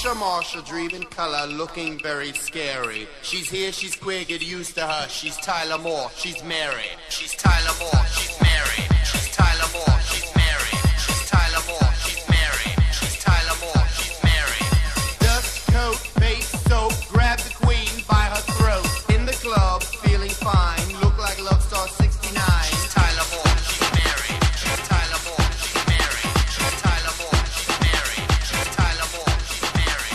Marsha, dreaming color, looking very scary. She's here, she's queer, get used to her. She's Tyler Moore, she's Mary. She's Tyler Moore, she's Mary. She's Tyler Moore, she's Mary. She's Tyler Moore, she's Mary. She's Tyler Moore, she's Mary. Dust coat, face soap, grab the queen by her throat. In the club, feeling fine, look like Love Star 69. She's Tyler Moore, she's Mary. She's Tyler Moore, she's Mary. She's Tyler Moore, she's Mary. She's Tyler Moore, she's Mary.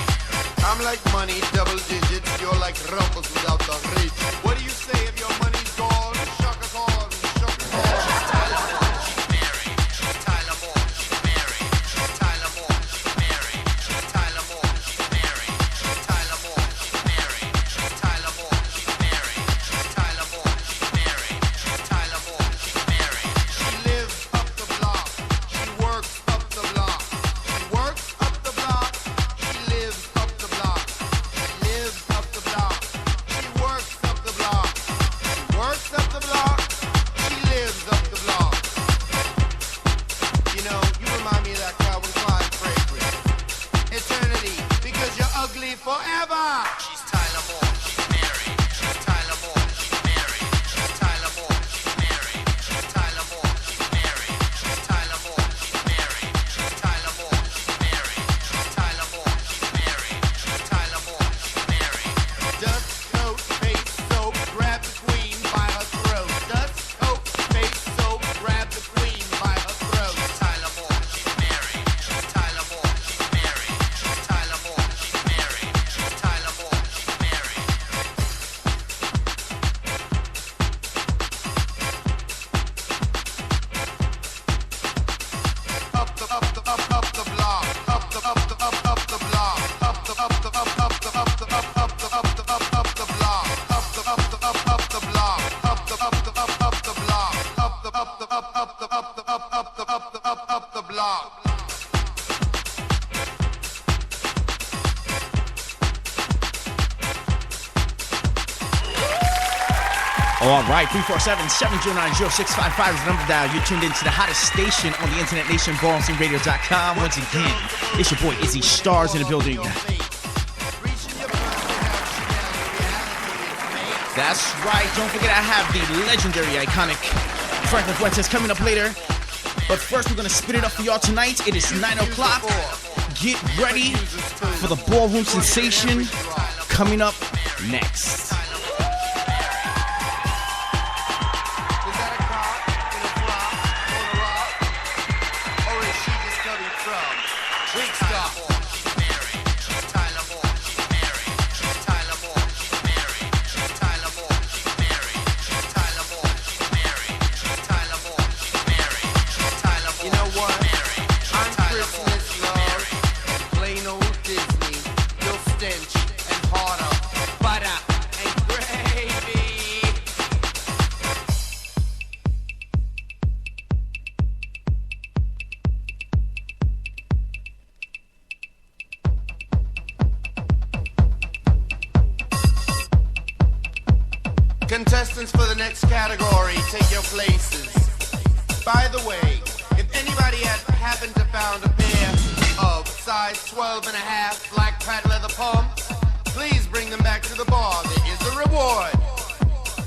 I'm like money, double digits. You're like rumples without the reach. What do you say if your money's gone? Shaka Khan, Shaka Khan. She's Tyler Moore, she's Mary. She's Tyler Moore, she's Mary. She's Tyler Moore, she's Mary. She's Tyler Moore, she's Mary. She's Tyler Moore, she's Mary. She's Tyler Moore, she's Mary. She's Tyler Moore, she's Mary. She's Tyler Moore, she's Mary. She lives up the block. She works up the block. She works up the block. She lives up the block. She lives up the block. She works up the block. She works up the block. She lives up the block. You know, you remind me of that Calvin Klein fragrance. Eternity, because you're ugly forever. She's Tyler Moore, she's Mary. She's Tyler Moore, she's Mary. She's Tyler Moore, she's Mary. She's Tyler Moore, she's Mary. She's Tyler Moore, she's Mary. She's Tyler Moore, she's Mary. She's Tyler Moore, she's Mary. She's Tyler Moore, she's Mary. Dust coat, face soap, grab the queen by her throat. Dust coat, face soap, grab the queen by her throat. She's Tyler Moore, she's Mary. She's Tyler Moore, she's Mary. She's Tyler Moore, she's Mary. She's Tyler Moore, she's Mary. Up the block, up the block, up the block, up the block, up the block, up the block, up the block, up the block, up the block, up the block, up the block. All right, 347-709-0655 is the number dial. You're tuned into the hottest station on the internet nation, BallroomSceneRadio.com. Once again, it's your boy Izzy Stars in the building. That's right. Don't forget I have the legendary, iconic Franklin Fuentes coming up later. But first, we're going to spit it up for y'all tonight. It is 9 o'clock. Get ready for the ballroom sensation coming up next. Contestants for the next category, take your places. By the way, if anybody had happened to found a pair of size 12 and a half black patent leather pumps, please bring them back to the bar. There is a reward.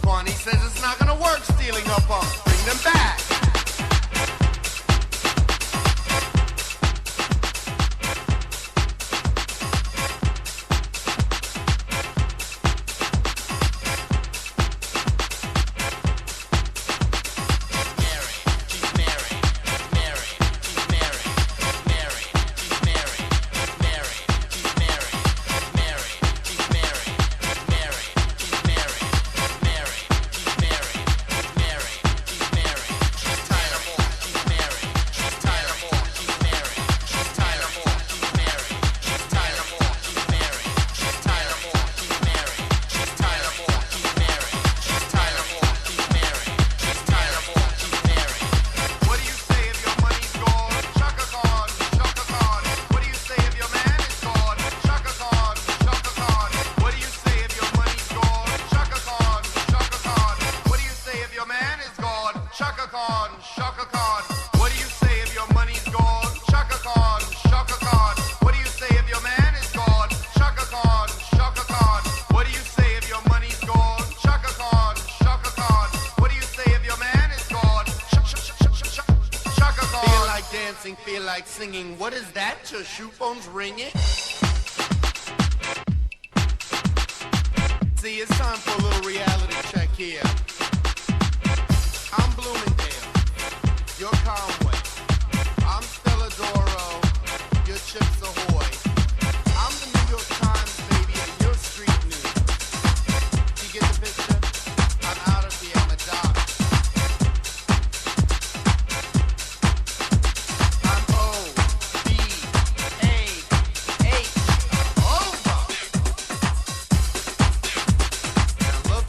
Kwani says it's not gonna work stealing her pumps. Bring them back. dancing, feel like singing. What is that? Your shoe phone's ringing? See, it's time for a little reality check here. I'm Bloomingdale. You're Conway. I'm Stella Doro. You're Chips Ahoy. I'm the New York Times, baby, and you're street news. You get the picture? I'm out of here. I'm a doc. I'm O-B-A-H. Over. Now look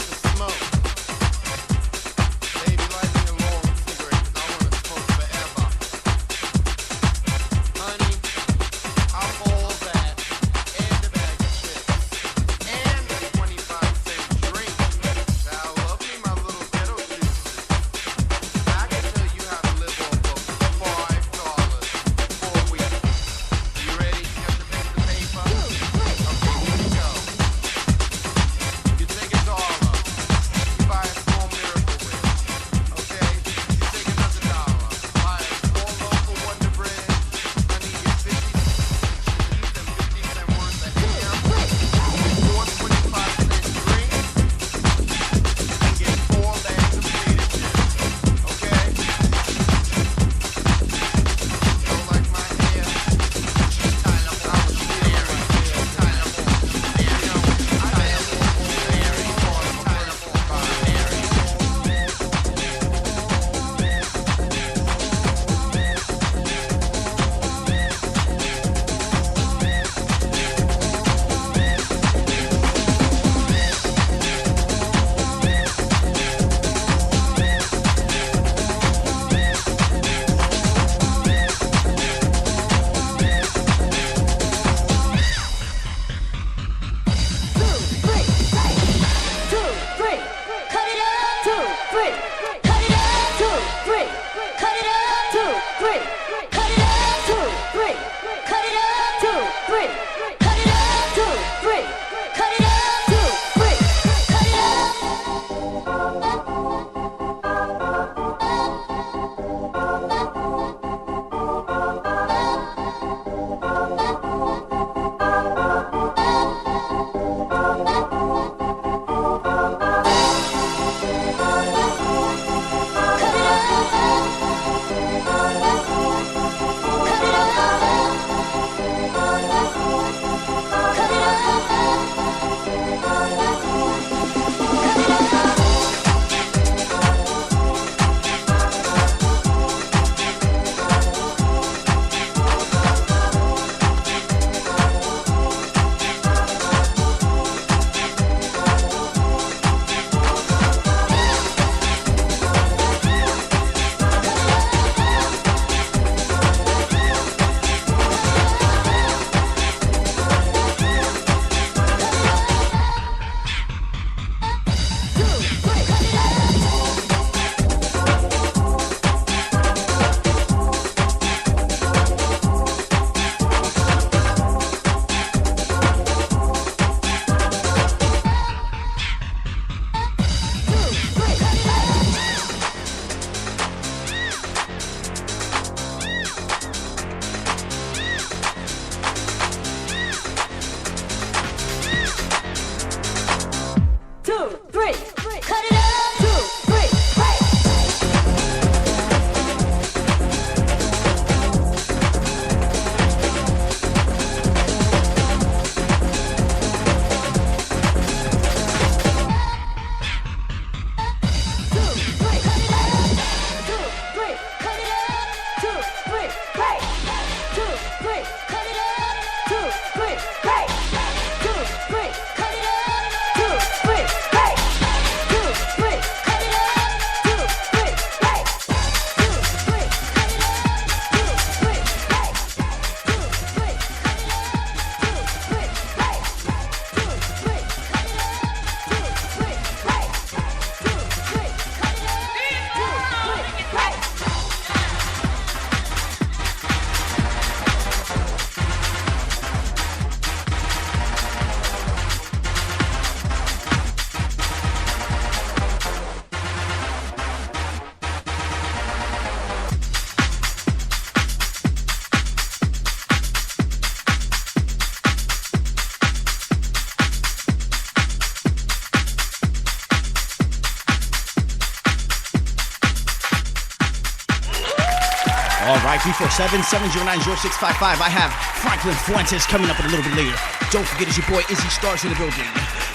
Alright, 347-709-0655. I have Franklin Fuentes coming up a little bit later. Don't forget, it's your boy Izzy Stars in the building.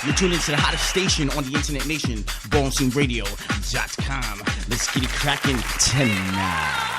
You're tuned into the hottest station on the internet nation, BallsceneRadio.com. Let's get it cracking tonight.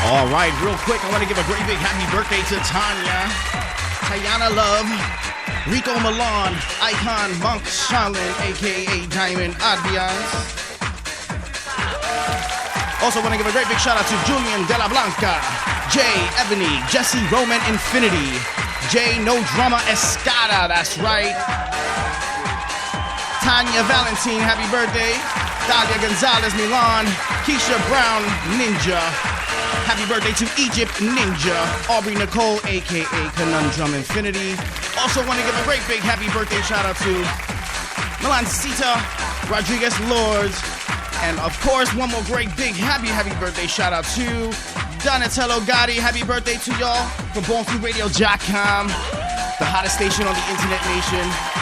All right, real quick, I want to give a great big happy birthday to Tanya, Tayana Love, Rico Milan, Icon, Monk Shaolin, a.k.a. Diamond Adviance. Also want to give a great big shout out to Julian De La Blanca, Jay Ebony, Jesse Roman Infinity, Jay No Drama Escada, that's right. Tanya Valentine, happy birthday. Dalia Gonzalez Milan, Keisha Brown Ninja. Happy birthday to Egypt Ninja, Aubrey Nicole, a.k.a. Conundrum Infinity. Also want to give a great big happy birthday shout out to Melancita Rodriguez Lords. And of course, one more great big happy birthday shout out to Donatello Gotti. Happy birthday to y'all from BornFreeRadio.com, the hottest station on the internet nation.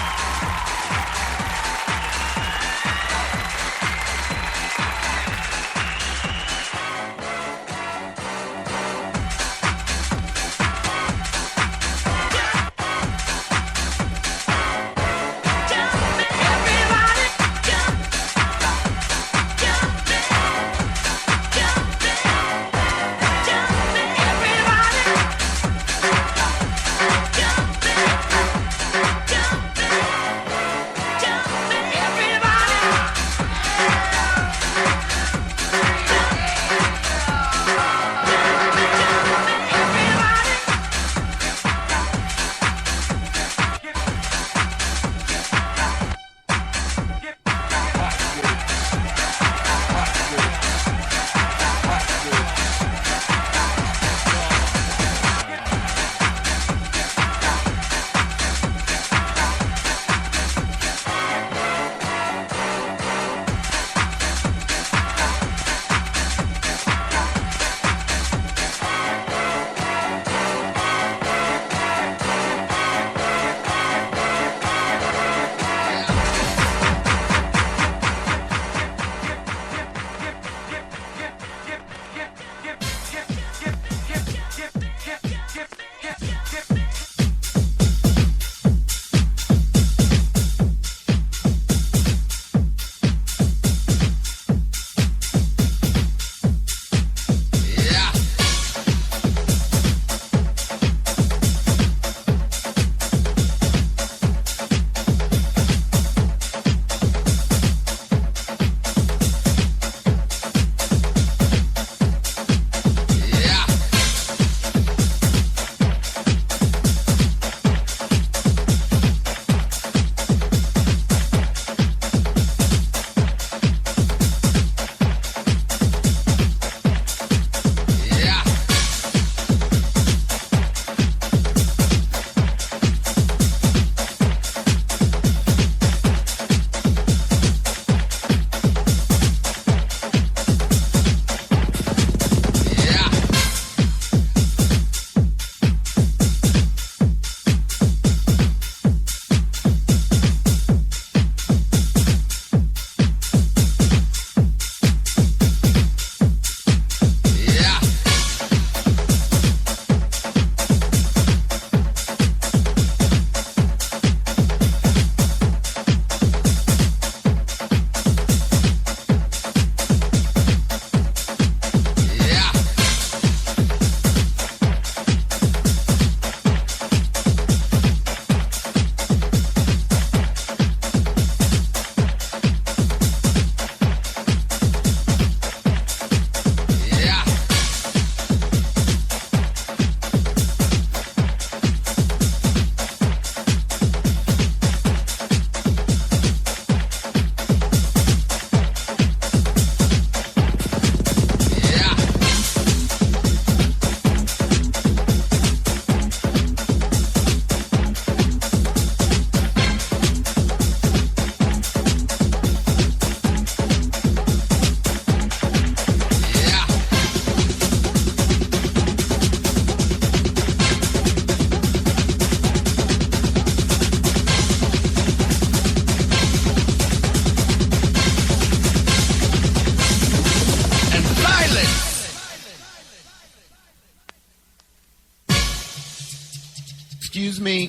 Excuse me,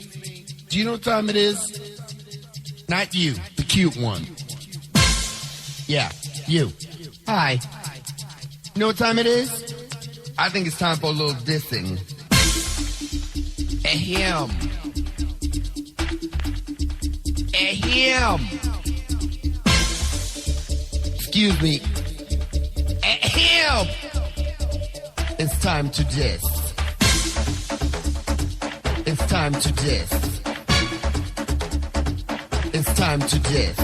do you know what time it is? Not you, the cute one. Yeah, you. Hi. You know what time it is? I think it's time for a little dissing. Ahem. Ahem. Excuse me. Ahem. It's time to diss. It's time to diss. It's time to diss.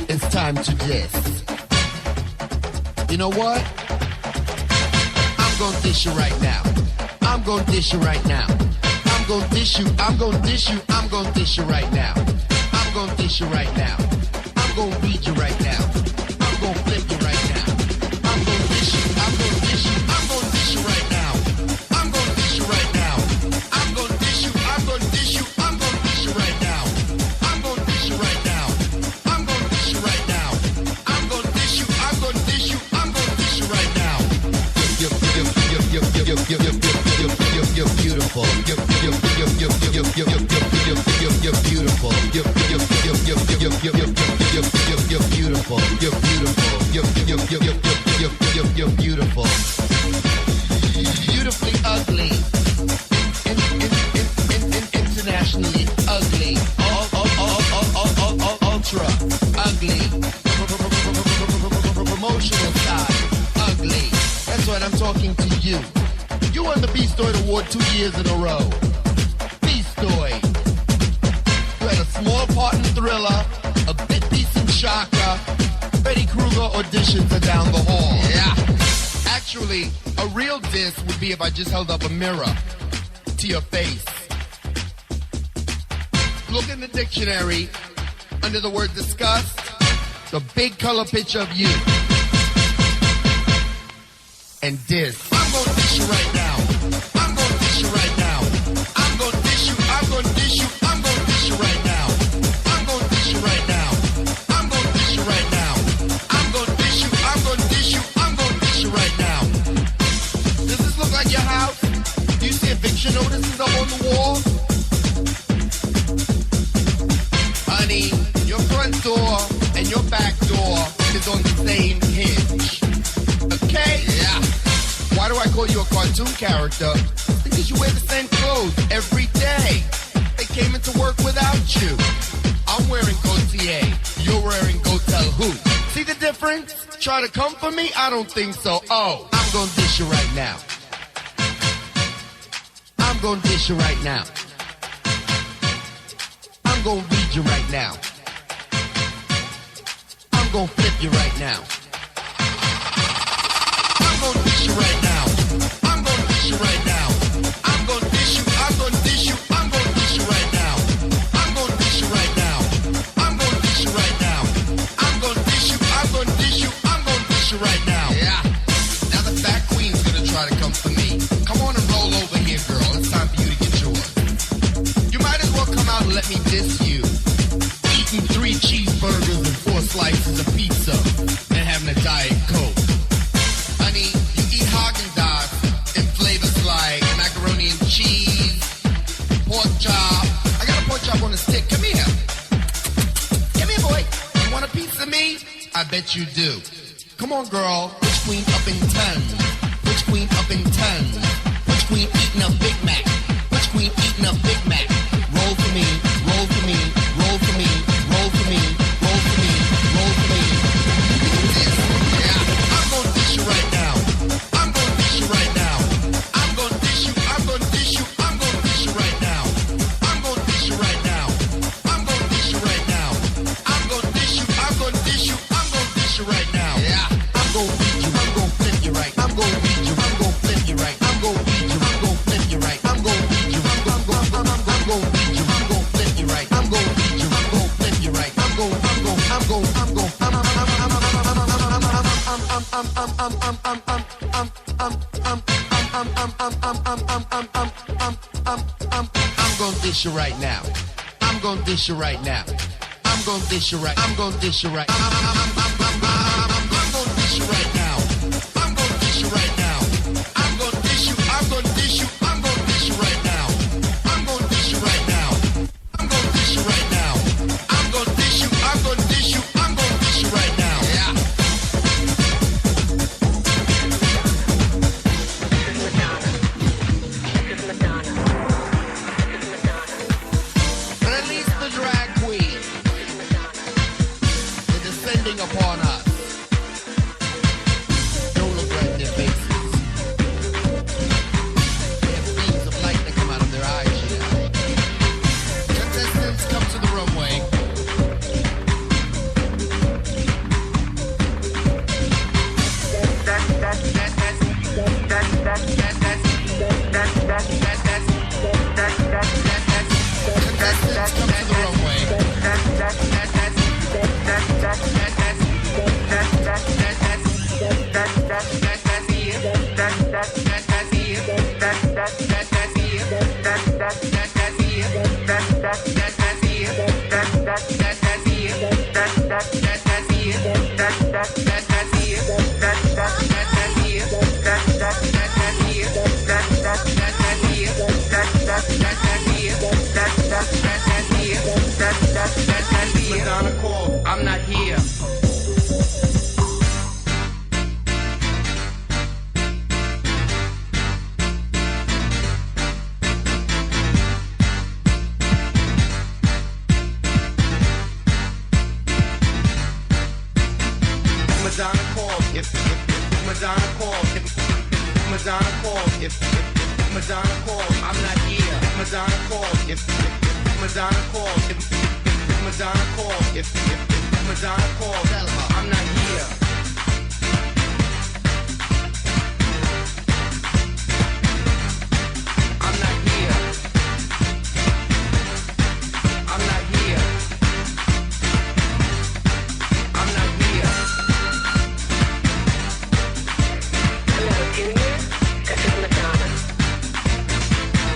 It's time to diss. You know what? I'm gonna dish you right now. I'm gonna dish you right now. I'm gonna dish you. I'm gonna dish you. I'm gonna dish you right now. I'm gonna dish you right now. I'm gonna read you right now. I'm gonna flip you right now. I'm gonna dish you. I'm gonna dish you. I'm gonna dish you right now. I'm gonna dish you right now. I'm gonna dish you. I'm gonna dish you. I'm gonna dish you right now. I'm gonna dish you right now. I'm gonna dish you right now. I'm gonna dish you. I'm gonna dish you. I'm gonna dish you right now. You're beautiful. You're beautiful. You're beautiful. You're beautiful. Beautifully ugly. Internationally ugly. Ultra ugly. Promotional side ugly. That's what I'm talking to you. You won the Beastoid Award 2 years in a row. Beastoid. You had a small part in Thriller, a bit piece in Shaka. Freddy Krueger auditions are down the hall. Yeah. Actually, a real diss would be if I just held up a mirror to your face. Look in the dictionary, under the word disgust, the big color picture of you. And diss. I'm gonna dish you right now. I'm gonna dish you right now. I'm gonna dish you. I'm gonna dish you. I'm gonna dish you right now. I'm gonna dish you right now. I'm gonna dish you right now. I'm gonna dish you. I'm gonna dish you. I'm gonna dish you right now. Does this look like your house? Do you see eviction notices up on the wall? Honey, your front door and your back door is on the same hinge. Okay? Yeah. Why do I call you a cartoon character? Because you wear the same clothes every day. They came into work without you. I'm wearing Gaultier. You're wearing Go Tell Who. See the difference? Try to come for me? I don't think so. Oh, I'm gonna dish you right now. I'm gonna dish you right now. I'm gonna read you right now. I'm gonna flip you right now. I'm gonna dish you right now. I'm gonna dish you right now. I'm gonna dish you. I'm gonna dish you. I'm gonna dish you right now. I'm gonna dish you right now. I'm gonna dish you right now. I'm gonna dish you. I'm gonna dish you. I'm gonna dish you right now. Yeah. Now the fat queen's gonna try to come for me. Come on and roll over here, girl. It's time for you to get yours. You might as well come out and let me diss you. Eating 3 cheeseburgers and 4 slices of pizza and having a Diet Coke. Honey, you eat Haagen-Dazs in flavors like macaroni and cheese, pork chop. I got a pork chop on a stick. Come here. Come here, boy. You want a piece of me? I bet you do. Come on, girl. Which queen up in tons? Which queen up in tons? Which queen eating a Big Mac? Which queen eating a Big Mac? Roll for me, roll for me, roll for me, roll for me, roll for me, roll for me. Yeah. I'm gonna dish you right now. I'm gonna dish you right now. I'm gonna dish you. I'm gonna dish you. I'm gonna dish you right now. I'm gonna dish you right now. I'm gonna dish you right now. I'm gonna dish you. I'm gonna dish you. I'm gonna dish you right now. Yeah. I'm gonna read you. I'm gonna flip you right. I'm gonna read you. I'm gonna flip you right. I'm gonna read you. I'm gonna flip you right. I'm gonna read you. I'm gonna read you. I'm gonna flip you right. I'm gonna read you. I'm gonna flip you right. I'm gonna dish you right now. I'm gonna dish you right now. I'm gonna dish you right. I'm gonna dish you right. I'm gonna dish you right now. I'm gonna dish you right now. I'm gonna dish you. I'm gonna dish you. I'm gonna dish you right now. I'm gonna dish you right now. I'm gonna dish you right now. I'm gonna dish you. I'm gonna dish you. I'm gonna dish you right now. Yeah. descending upon us. Don't look right in their faces. They have beams of light that come out of their eyes, yeah. Contestants, come to the runway. Contestants, come to the runway. Madonna called, I'm not here. Madonna called, if Madonna called, if Madonna called, if Madonna called, I'm not here. Madonna called, if Madonna called, if Madonna called, if Madonna called, tell her I'm not here. I'm not here. I'm not here. I'm not here. Hello, Junior. This is Madonna.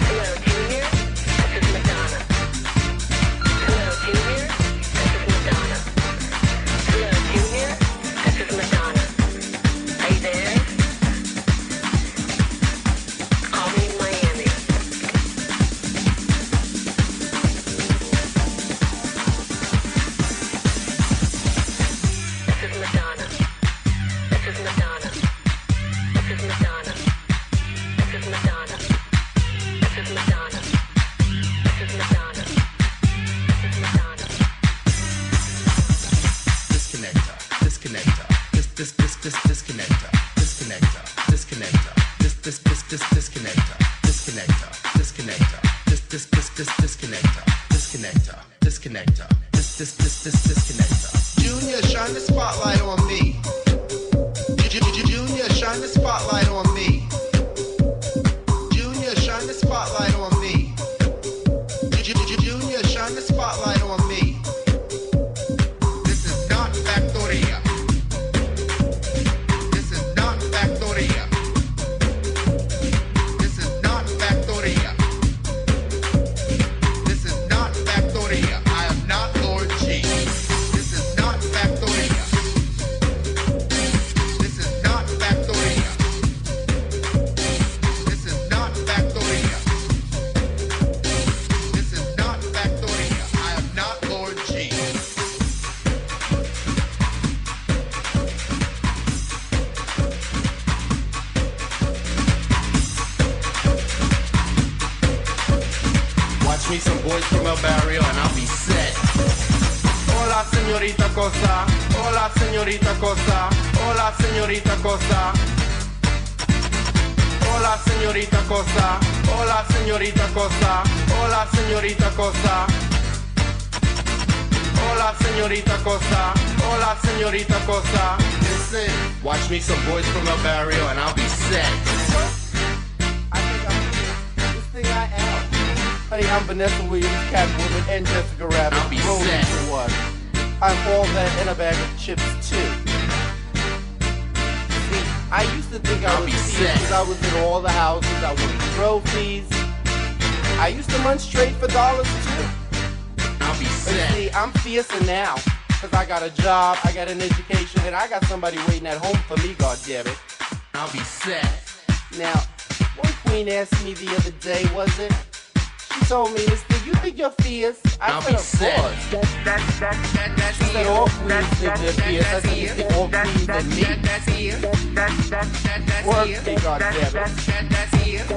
Hello, Junior. This is Madonna. Hello, Junior. This is Madonna. Hello, Junior. This is Madonna. Are you there? Call me in Miami. This is Madonna. This is Madonna. This is Madonna. This is Madonna. This is Madonna. This is Madonna. This is Madonna. Disconnector, disconnector, disconnector, disconnector, disconnector, disconnector, disconnector, disconnector, disconnector, disconnector, disconnector. Junior, shine the spotlight on me. Junior, shine the spotlight on me. Junior, shine the spotlight on me. Junior, shine the spotlight on me. This is not Factoria. This is not Factoria. This is not Factoria. This is not Factoria. I am not Lord G. This is not Factoria. This is not Factoria. This is not Factoria. This is not Factoria. I am not Lord G. Watch me some boys from El Barrio and I'll be set. Hola, señorita Cosa. Hola, señorita Cosa. Hola, señorita Cosa. Hola, señorita Cosa. Hola, señorita Cosa. Hola, señorita Cosa. Hola, señorita Cosa. Hola, señorita Cosa. Listen, watch me some boys from El Barrio and I'll be set. I think I'm this thing I am. Honey, I'm Vanessa Williams, Catwoman, and Jessica Rabbit. I'll be Rolling set. for one. I'm all that and a bag of chips too. See, I used to think I I'll was be fierce set. because I was in all the houses. I won trophies. I used to run straight for dollars too. I'll be But set. see, I'm fiercer now because I got a job, I got an education, and I got somebody waiting at home for me. God damn it! I'll be set. Now, one queen asked me the other day, was it? She told me, "Mister, you think you're fierce?" I I'll said, be "Of set. course." She said, "All queens think they're fierce." I said, "You think all queens and me?" Work, thank God damn it.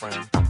girlfriend.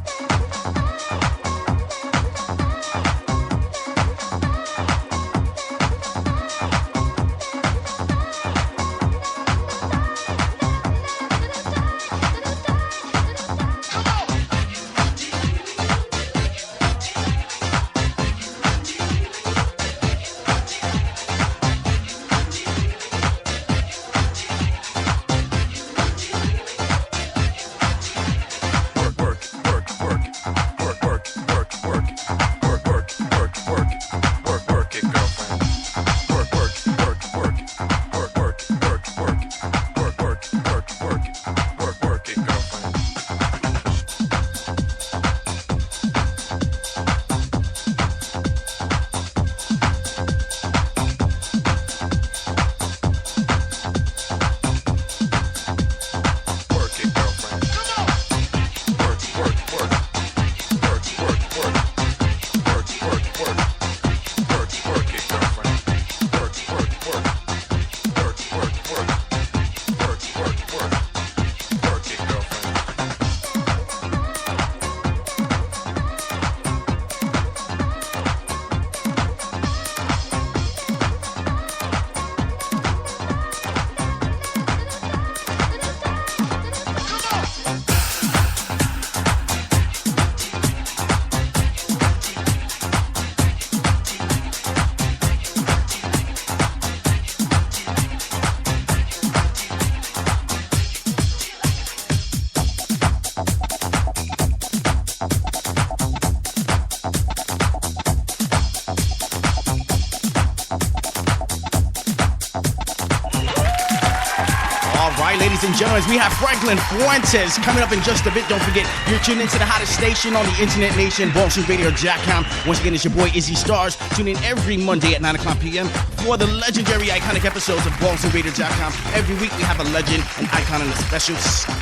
Ladies and gentlemen, we have Franklin Fuentes coming up in just a bit. Don't forget, you're tuned into the hottest station on the Internet Nation, BallsRadio.com. Once again, it's your boy Izzy Stars. Tune in every Monday at 9 o'clock p.m. for the legendary, iconic episodes of BallsRadio.com. Every week, we have a legend, an icon, and a special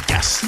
guest.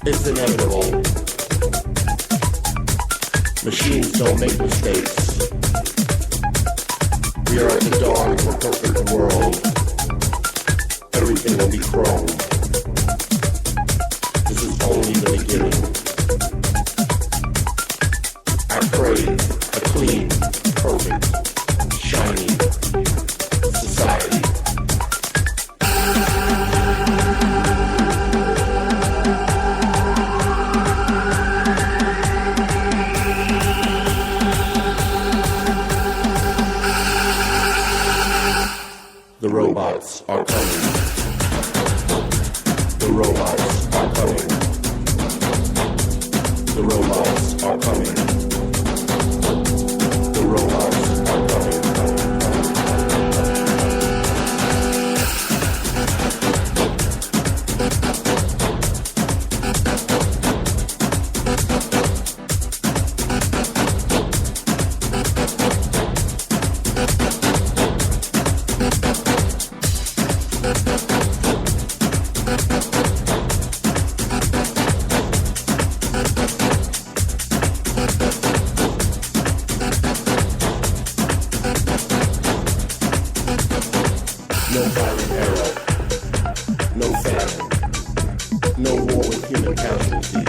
It's inevitable. Machines don't make mistakes. We are at the dawn of a perfect world. Everything will be chrome. This is only the beginning. I crave a clean, perfect, shiny society. The robots are coming. The robots are coming. The robots are coming. The robots are coming. No violent error, no famine, no war with human casualty.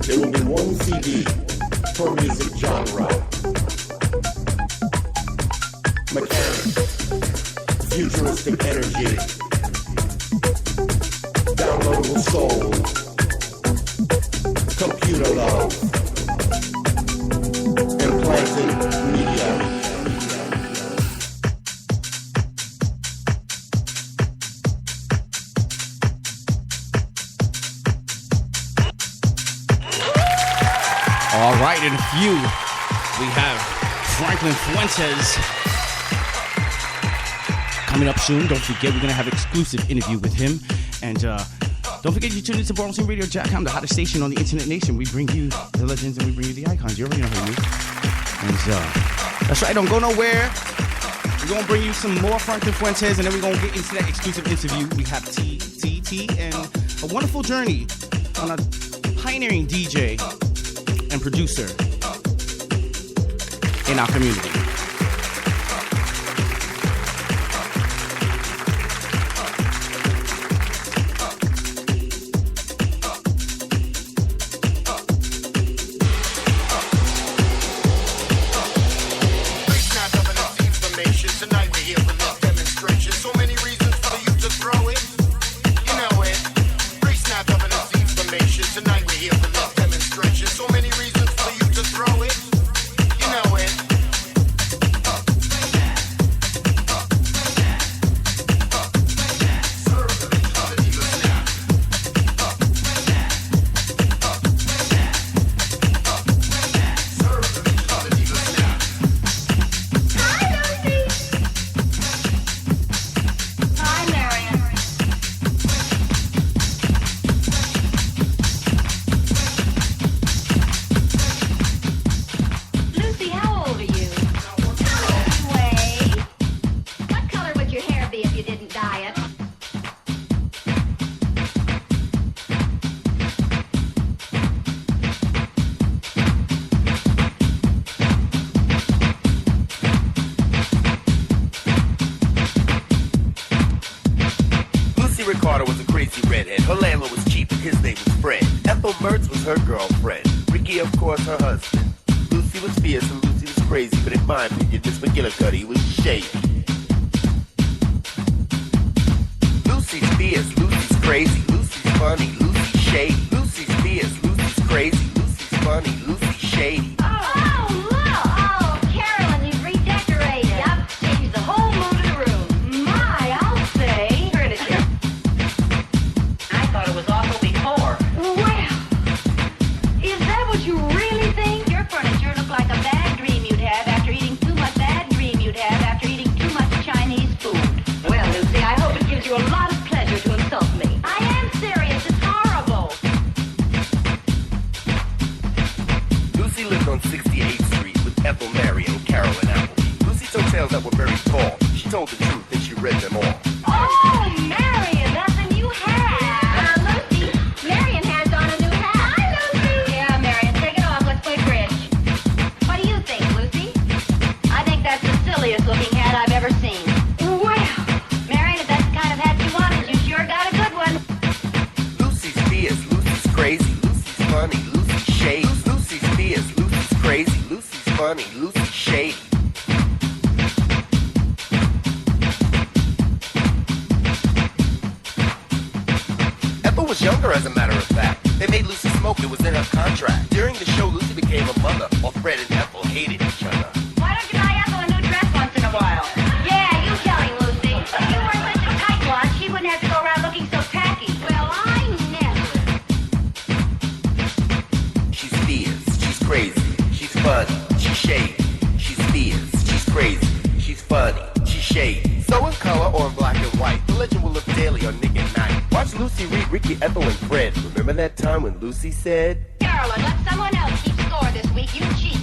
There will be one CD per music genre. Mechanics, futuristic energy, downloadable soul, computer love, implanted media. All right, in a few, we have Franklin Fuentes coming up soon. Don't forget, we're going to have an exclusive interview with him. And don't forget, you tune into BallroomRadio.com, the hottest station on the Internet Nation. We bring you the legends and we bring you the icons. You already know who it is. And that's right, don't go nowhere. We're going to bring you some more Franklin Fuentes, and then we're going to get into that exclusive interview. We have T, and a wonderful journey on a pioneering DJ and producer in our community. Tonight we're here for this demonstration. So many reasons for you to throw it. You know it. Pre-snap evidence information. Tonight we're here for this demonstration. So many reasons for you to throw it. You know it. Was a crazy redhead. Her landlord was cheap and his name was Fred. Ethel Mertz was her girlfriend. Ricky, of course, her husband. Lucy was fierce and Lucy was crazy, but in my opinion, Miss McGillicuddy was shady. Lucy's fierce, Lucy's crazy, Lucy's funny, Lucy's shady. Lucy's fierce, Lucy's crazy, Lucy's funny, Lucy's shady. Oh, Carolyn, you've redecorated. Yep, changed the whole mood of the room. My, I'll say. It was awful before. Well, is that what you really think? Your furniture looked like a bad dream you'd have after eating too much Chinese food. Well, Lucy, I hope it gives you a lot of pleasure to insult me. I am serious. It's horrible. Lucy lived on 68th Street with Ethel Mary and Carolyn Appleby. Lucy told tales that were very tall. She told the truth and she read them all. Oh, Marion, that's a new hat. Marion has on a new hat. Hi, Lucy. Yeah, Marion, take it off. Let's play bridge. What do you think, Lucy? I think that's the silliest looking hat I've ever seen. Well, Marion, if that's the kind of hat you wanted, you sure got a good one. Lucy's fierce, Lucy's crazy, Lucy's funny, Lucy's shady. Lucy's fierce, Lucy's crazy, Lucy's funny, Lucy's shady. Was younger, as a matter of fact. They made Lucy smoke, it was in her contract. During the show, Lucy became a mother, while Fred and Ethel hated each other. Why don't you buy Ethel a new dress once in a while? Yeah, you tell him, Lucy. If you weren't such a tightwad, she wouldn't have to go around looking so tacky. Well, I never. She's fierce, she's crazy, she's funny, she's shady. She's fierce, she's crazy, she's funny, she's shady. So in color or in black and white, the legend will live daily on Nick at Night. Watch Lucy read Ricky, Ethel, and Fred. Remember that time when Lucy said, Carolyn, let someone else keep score this week. You cheat.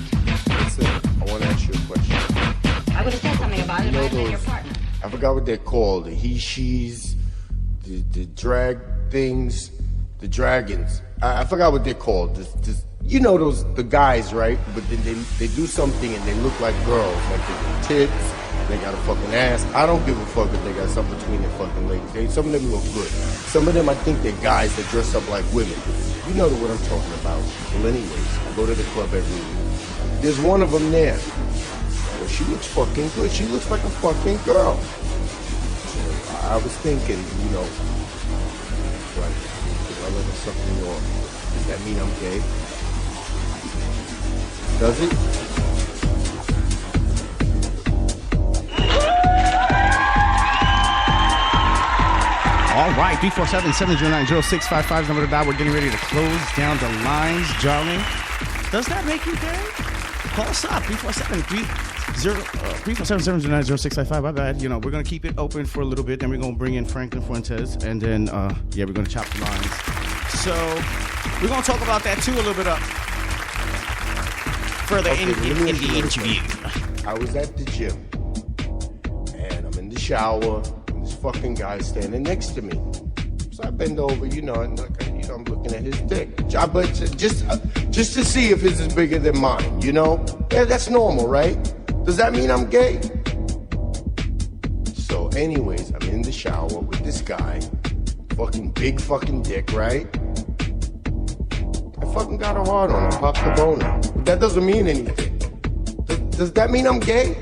Listen, I want to ask you a question. I would have said something about it if I had been your partner. I forgot what they're called. The he, she's, the drag things, the dragons. I forgot what they're called. You know the guys, right? But then they do something and they look like girls. Like they got tits, they got a fucking ass. I don't give a fuck if they got something between their fucking legs. Some of them look good. Some of them, I think they're guys that dress up like women. You know what I'm talking about. Well, anyways, I go to the club every week. There's one of them there. Well, she looks fucking good. She looks like a fucking girl. So I was thinking, right now. Because I let her suck me off. Does that mean I'm gay? Does it? All right, 347-709-0655 number to dial. We're getting ready to close down the lines, darling. Does that make you gay? Call us up, 347-709-0655. My bad. You know, we're going to keep it open for a little bit, then we're going to bring in Franklin Fuentes, and then, we're going to chop the lines. So, we're going to talk about that, too, a little bit further in the interview. I was at the gym, and I'm in the shower, and this fucking guy standing next to me. So I bend over, and I'm looking at his dick. But just to see if his is bigger than mine, Yeah, that's normal, right? Does that mean I'm gay? So anyways, I'm in the shower with this guy, fucking big fucking dick, right? I fucking got a hard on, I popped the boner. But that doesn't mean anything. Does that mean I'm gay?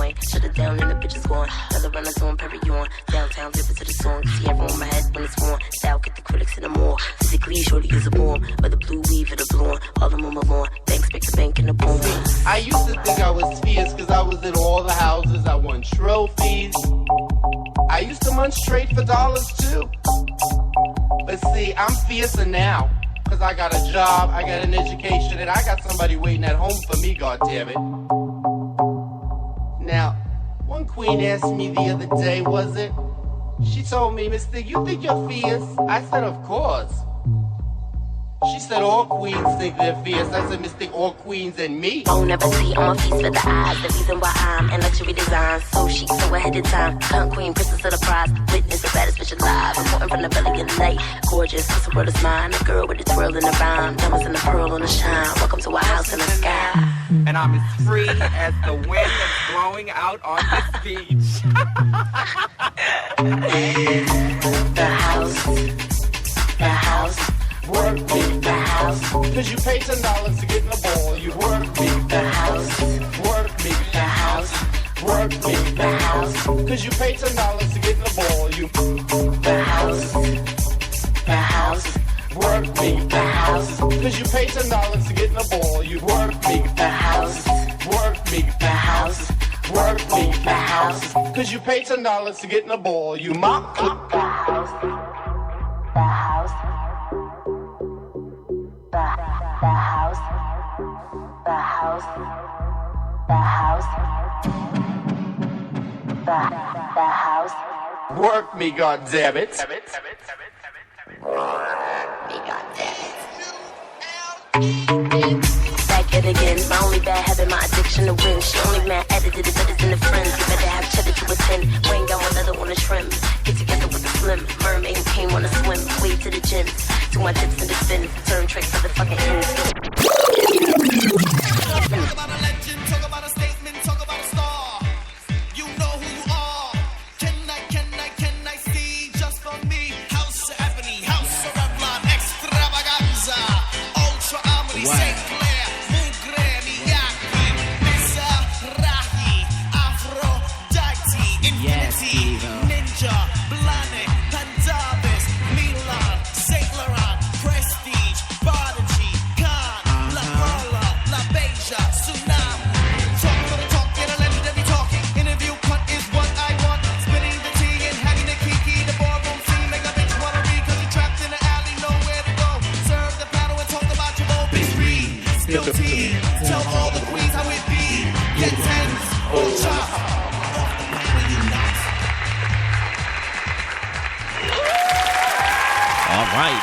joint. Shut it down and the bitch is gone. Another runner doing Perignon. Downtown, dipping to the song. See everyone on my head when it's on. Style, get the critics in the more. Physically, shorty is a bomb. Whether blue weave or the blonde. All of them on my lawn. Banks, break the bank in the boom. I used to think I was fierce cause I was in all the houses. I won trophies. I used to munch straight for dollars too. But see, I'm fiercer now. Cause I got a job, I got an education, and I got somebody waiting at home for me, goddammit. Now, one queen asked me the other day, was it? She told me, Mister, you think you're fierce? I said, of course. She said all queens think they're fierce. I said, Mister, all queens and me. Don't ever see on my face for the eyes. The reason why I'm in luxury design. So chic, so ahead of time. Cunt queen, princess of the prize. Witness the baddest bitch alive. Important from the belly of the night. Gorgeous, this world is mine. A girl with a twirl in the rhyme. Diamonds and a pearl on the shine. Welcome to our house in the sky. And I'm as free as the wind that's blowing out on this beach. The house. Work me, The house. cause you pay $10 to get in the ball. You work me, The house. work me, The house. work me, The house. cause you pay $10 to get in the ball. You The house. The house. work me, The house. cause you pay $10 to get in the ball. You work me, The house. work me, The house. work me, The house. cause you pay $10 to get in the ball. You mop. The house. The house. The house. The house. The house. The house. Work me, goddammit. Back at again, my only bad habit, my addiction to win. She only mad edited it, better than the friends. You better have cheddar to attend. Wayne got one leather on a trim. Get together with the slim mermaid who came on a swim. Way to the gym, to my tips in the spin. Turn tricks for the fucking ends. Talk about a legend, talk about a statement, talk about a star. You know who you are. Can I see just for me? House of Ebony, House of Revlon, Extravaganza, Ultra Amri, St. Clair, Mugre, Miyaki, Mizrahi, Aphrodite, Infinity, Ninja, Blahnik, Pandavis, Milan, Saint Laurent, Prestige, Prodigy, Khan, La Perla, La Beja, Tsunami. Talk for the talk, get a legendary talking. Interview cut is what I want. Spitting the tea and having the kiki. The ballroom scene, make a bitch wanna read. Cause you're trapped in the alley, nowhere to go. Serve the paddle and talk about your old bitch read. Spill tea, tell all the queens how it be. Get tens, or chop. Off the back when you knock. All right.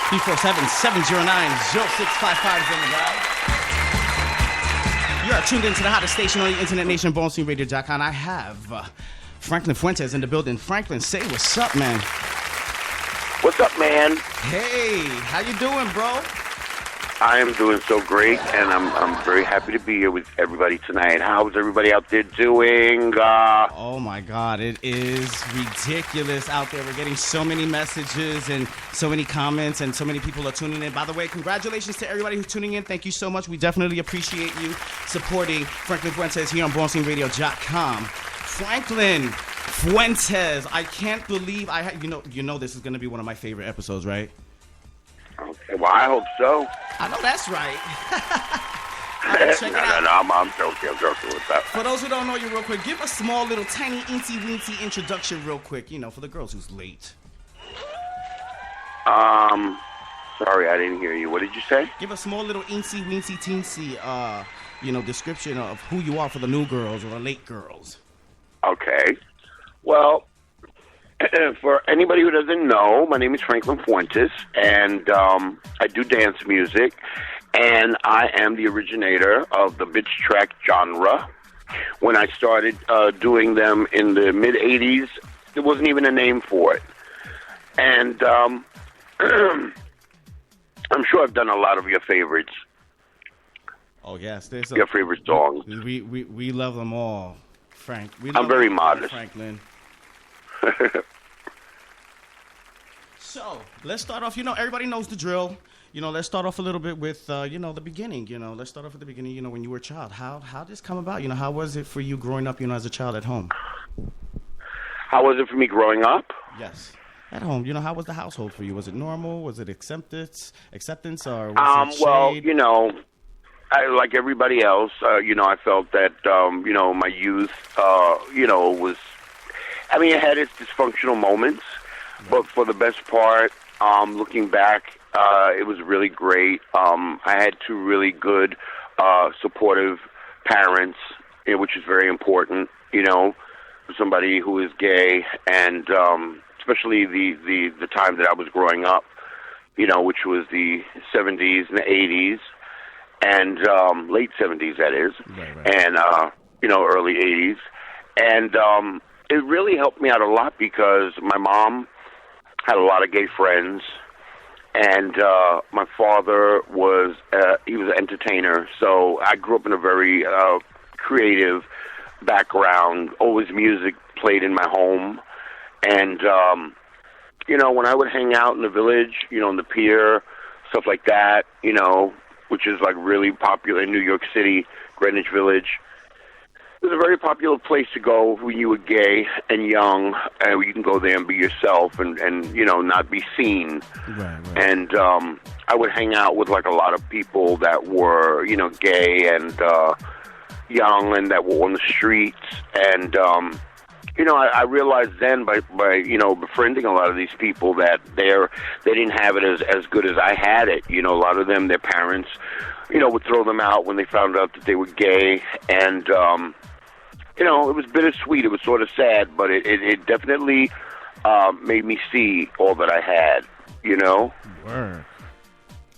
347-709-0655 is in the ride. You are tuned into the hottest station on the internet nation, BoneStreamRadio.com. I have Franklin Fuentes in the building. Franklin, say what's up, man. What's up, man? Hey, how you doing, bro? I am doing so great, and I'm very happy to be here with everybody tonight. How's everybody out there doing? Oh my God, it is ridiculous out there. We're getting so many messages and so many comments, and so many people are tuning in. By the way, congratulations to everybody who's tuning in. Thank you so much. We definitely appreciate you supporting Franklin Fuentes here on BoneStreamRadio.com. Franklin Fuentes, I can't believe you know this is going to be one of my favorite episodes, right? Okay, well, I hope so. I know that's right. All right, check it out. No, I'm joking with that. For those who don't know you real quick, give a small little tiny eensy-weensy introduction real quick, for the girls who's late. Sorry, I didn't hear you. What did you say? Give a small little eensy-weensy teensy, description of who you are for the new girls or the late girls. Okay. Well, for anybody who doesn't know, my name is Franklin Fuentes, and I do dance music, and I am the originator of the bitch track genre. When I started doing them in the mid-'80s, there wasn't even a name for it. And I'm sure I've done a lot of your favorites. Oh, yes. Your favorite songs. We love them all, Frank. I'm very modest. Franklin. So, let's start off. Everybody knows the drill. let's start off a little bit with, the beginning. Let's start off at the beginning. When you were a child, how did this come about? How was it for you growing up, as a child at home? How was it for me growing up? Yes. At home, how was the household for you? Was it normal? Was it acceptance, or was it well, shade? like everybody else, I felt that, my youth, was, it had its dysfunctional moments, but for the best part, looking back, it was really great. I had two really good, supportive parents, which is very important, for somebody who is gay, and especially the time that I was growing up, which was the 70s and the 80s, and late 70s, that is, right. and, early 80s. And it really helped me out a lot because my mom had a lot of gay friends, and my father he was an entertainer, so I grew up in a very creative background, always music played in my home, and, when I would hang out in the village, in the pier, stuff like that, which is like really popular in New York City, Greenwich Village. It was a very popular place to go when you were gay and young, and you can go there and be yourself and not be seen. Right. And I would hang out with like a lot of people that were, gay and young and that were on the streets. And, I realized then by befriending a lot of these people that they didn't have it as good as I had it. A lot of them, their parents, would throw them out when they found out that they were gay. And, it was bittersweet. It was sort of sad, but it definitely made me see all that I had, Word.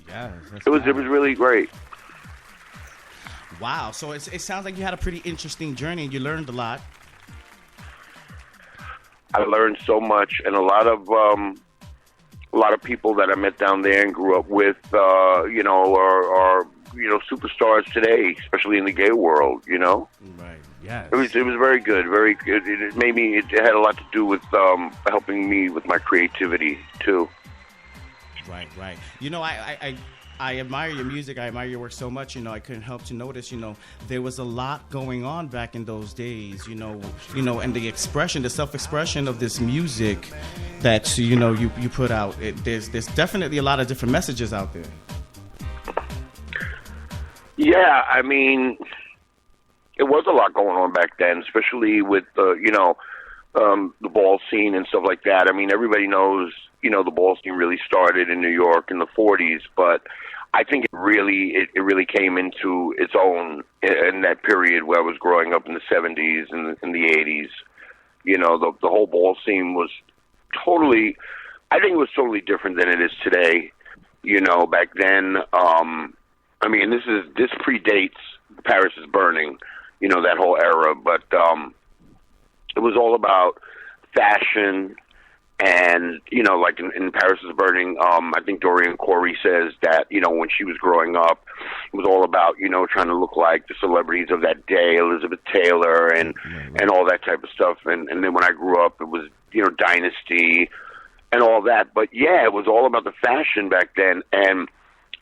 Yeah. It was really great. Wow. So it sounds like you had a pretty interesting journey and you learned a lot. I learned so much, and a lot of people that I met down there and grew up with, are superstars today, especially in the gay world. Right. Yes. It was very good, very good. It made me. It had a lot to do with helping me with my creativity too. Right. I admire your music. I admire your work so much. I couldn't help to notice, there was a lot going on back in those days, and the self-expression of this music that, you put out. There's definitely a lot of different messages out there. Yeah, it was a lot going on back then, especially with the ball scene and stuff like that. Everybody knows, the ball scene really started in New York in the 40s, but I think it really came into its own in that period where I was growing up in the 70s and in the 80s. The whole ball scene was totally, I think it was totally different than it is today. Back then, this predates Paris is Burning, that whole era, but it was all about fashion. And, like in Paris is Burning, I think Dorian Corey says that, when she was growing up, it was all about, trying to look like the celebrities of that day, Elizabeth Taylor and all that type of stuff. And then when I grew up, it was, Dynasty and all that. But, yeah, it was all about the fashion back then. And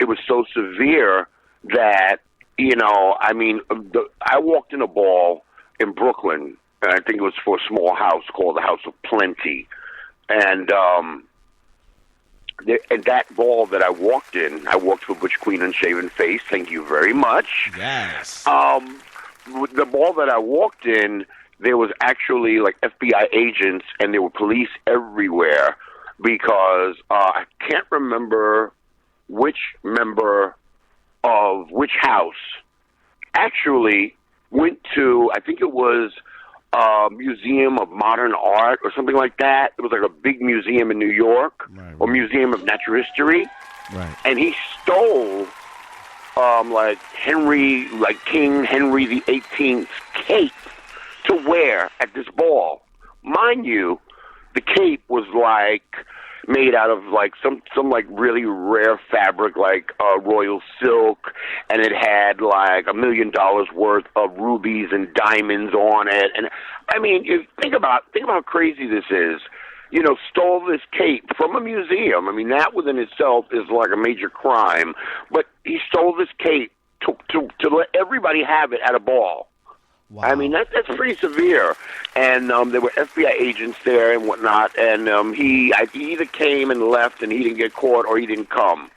it was so severe that, I walked in a ball in Brooklyn, and I think it was for a small house called the House of Plenty. And that ball that I walked in, I walked for Butch Queen Unshaven Face. Thank you very much. Yes. The ball that I walked in, there was actually like FBI agents, and there were police everywhere because I can't remember which member of which house actually went to, I think it was Museum of Modern Art or something like that. It was like a big museum in New York, right. Or Museum of Natural History. Right. And he stole King Henry VIII's cape to wear at this ball. Mind you, the cape was like made out of like some like really rare fabric, like royal silk, and it had like $1 million worth of rubies and diamonds on it. And you think about how crazy this is. stole this cape from a museum. I mean, that within itself is like a major crime. But he stole this cape to let everybody have it at a ball. Wow. I mean, that's pretty severe. And there were FBI agents there and whatnot. And he either came and left and he didn't get caught, or he didn't come.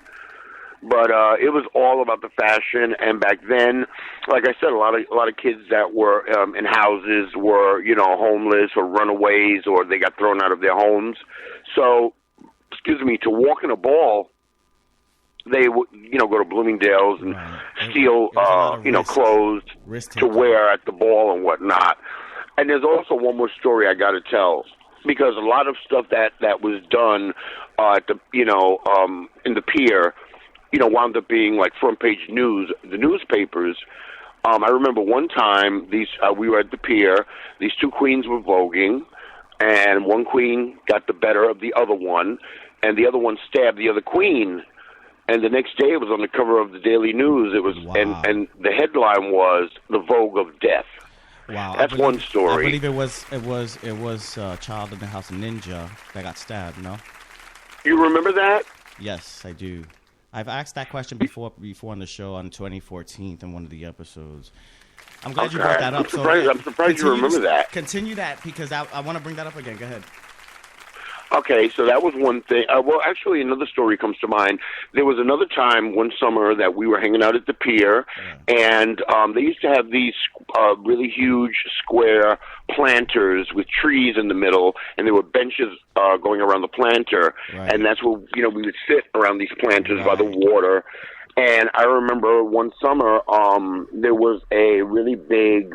But it was all about the fashion. And back then, like I said, a lot of kids that were in houses were, homeless or runaways, or they got thrown out of their homes. So, to walk in a ball, they would, go to Bloomingdale's and steal, clothes to wear at the ball and whatnot. And there's also one more story I got to tell, because a lot of stuff that was done at the, in the pier, wound up being like front page news, the newspapers. I remember one time we were at the pier. These two queens were voguing, and one queen got the better of the other one, and the other one stabbed the other queen. And the next day, it was on the cover of the Daily News. It was, and the headline was "The Vogue of Death." Wow, that's one story. I believe it was Child in the House of Ninja that got stabbed. No, you remember that? Yes, I do. I've asked that question before on the show on 2014 in one of the episodes. I'm glad you brought that up. I'm surprised you remember that. Continue that, because I want to bring that up again. Go ahead. Okay, so that was one thing. Well, actually, another story comes to mind. There was another time, one summer, that we were hanging out at the pier, and they used to have these really huge square planters with trees in the middle, and there were benches going around the planter, and that's where we would sit around these planters by the water. And I remember one summer, there was a really big.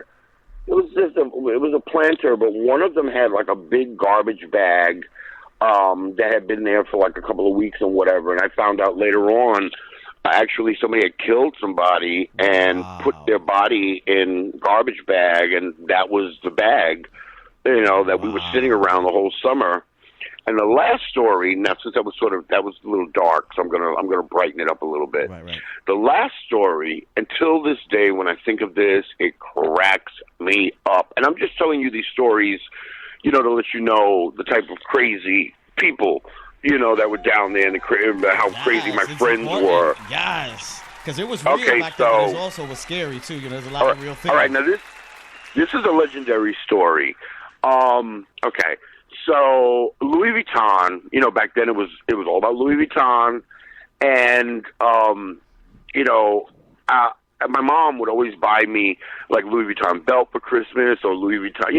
It was a planter, but one of them had like a big garbage bag. That had been there for like a couple of weeks or whatever, and I found out later on, actually somebody had killed somebody and put their body in garbage bag, and that was the bag, that we were sitting around the whole summer. And the last story, now since that was a little dark, so I'm gonna brighten it up a little bit. Right. The last story, until this day, when I think of this, it cracks me up, and I'm just telling you these stories, to let you know the type of crazy people, that were down there, and how crazy my friends were. Yes, because it was real back then, but it also was scary too. There's a lot of real things. All right, now this is a legendary story. Okay, so Louis Vuitton, back then it was all about Louis Vuitton, and my mom would always buy me like Louis Vuitton belt for Christmas, or Louis Vuitton,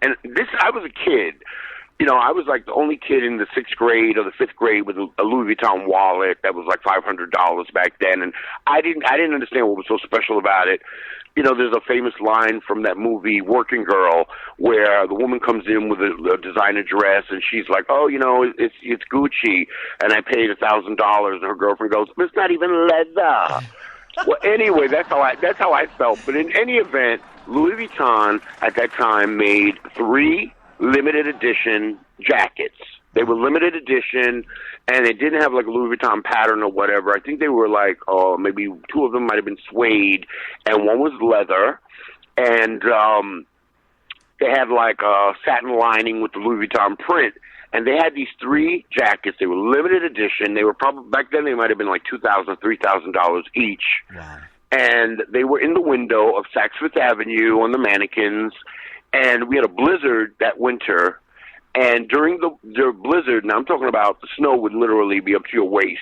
and this, I was a kid. I was like the only kid in the 6th grade or the 5th grade with a Louis Vuitton wallet that was like $500 back then, and I didn't understand what was so special about it. There's a famous line from that movie Working Girl where the woman comes in with a designer dress, and she's like, "Oh, it's Gucci," and I paid $1,000, and her girlfriend goes, "It's not even leather." Well, anyway, that's how I felt. But in any event, Louis Vuitton at that time made 3 limited edition jackets. They were limited edition, and they didn't have like a Louis Vuitton pattern or whatever. I think they were like, maybe 2 of them might have been suede, and one was leather, and they had like a satin lining with the Louis Vuitton print. And they had these 3 jackets. They were limited edition. They were probably, back then, they might have been like $2,000, $3,000 each. Wow. And they were in the window of Saks Fifth Avenue on the mannequins. And we had a blizzard that winter. And during the blizzard, now I'm talking about the snow would literally be up to your waist.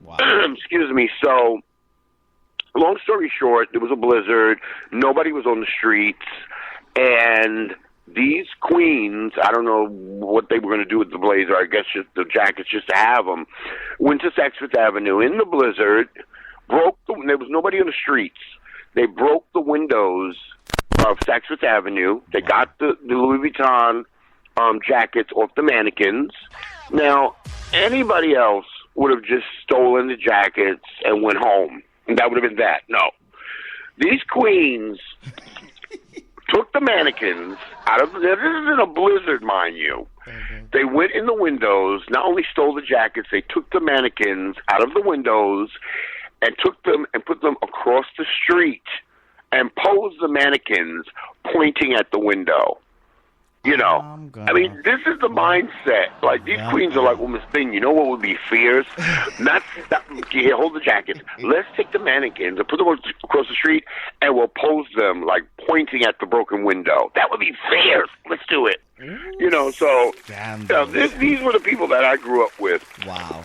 Wow. Excuse me. So, long story short, there was a blizzard. Nobody was on the streets. And these queens, I don't know what they were going to do with the blazer, I guess just the jackets just to have them, went to Saks Fifth Avenue in the blizzard, there was nobody on the streets. They broke the windows of Saks Fifth Avenue. They got the Louis Vuitton jackets off the mannequins. Now, anybody else would have just stolen the jackets and went home. And that would have been that. No. These queens took the mannequins out of, this is in a blizzard, mind you. They went in the windows, not only stole the jackets, they took the mannequins out of the windows and took them and put them across the street and posed the mannequins pointing at the window. You know, I'm I mean, this is the mindset. Like, these queens are like, well, Miss Thing, you know what would be fierce? Not here, hold the jackets. Let's take the mannequins and put them across the street, and we'll pose them, like, pointing at the broken window. That would be fierce. Let's do it. You know, so these were the people that I grew up with. Wow.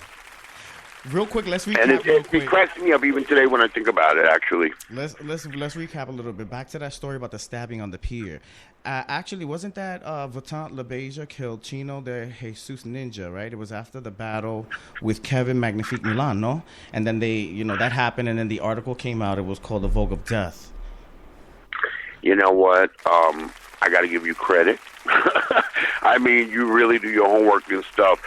Real quick, let's recap. And it cracks me up even today when I think about it. Actually, let's recap a little bit. Back to that story about the stabbing on the pier. Actually, wasn't that Vatant LaBeija killed Chino de Jesus Ninja? Right. It was after the battle with Kevin Magnifique Milan, no? And then they, that happened, and then the article came out. It was called The Vogue of Death. You know what? I got to give you credit. I mean, you really do your homework and stuff.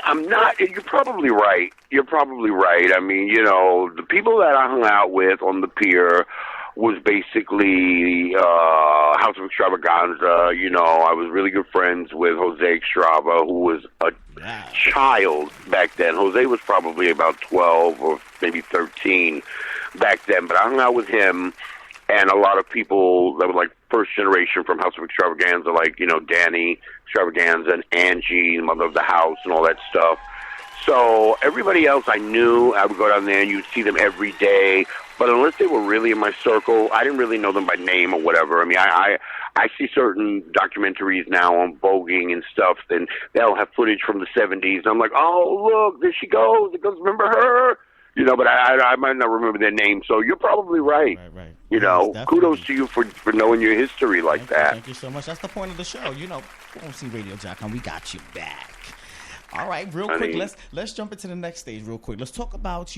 I'm not, you're probably right. I mean, the people that I hung out with on the pier was basically House of Extravaganza. I was really good friends with Jose Extrava, who was a child back then. Jose was probably about 12 or maybe 13 back then, but I hung out with him and a lot of people that were like first generation from House of Extravaganza, like, Danny Extravaganza and Angie, the mother of the house, and all that stuff. So everybody else I knew, I would go down there and you'd see them every day. But unless they were really in my circle, I didn't really know them by name or whatever. I mean, I see certain documentaries now on voguing and stuff, and they'll have footage from the 70s. And I'm like, oh, look, there she goes. Remember her? But I might not remember their name. So you're probably right. Right. Kudos to you for knowing your history like that. Thank you so much. That's the point of the show. OMCRadio.com, we got you back. All right, real quick, let's jump into the next stage real quick. Let's talk about,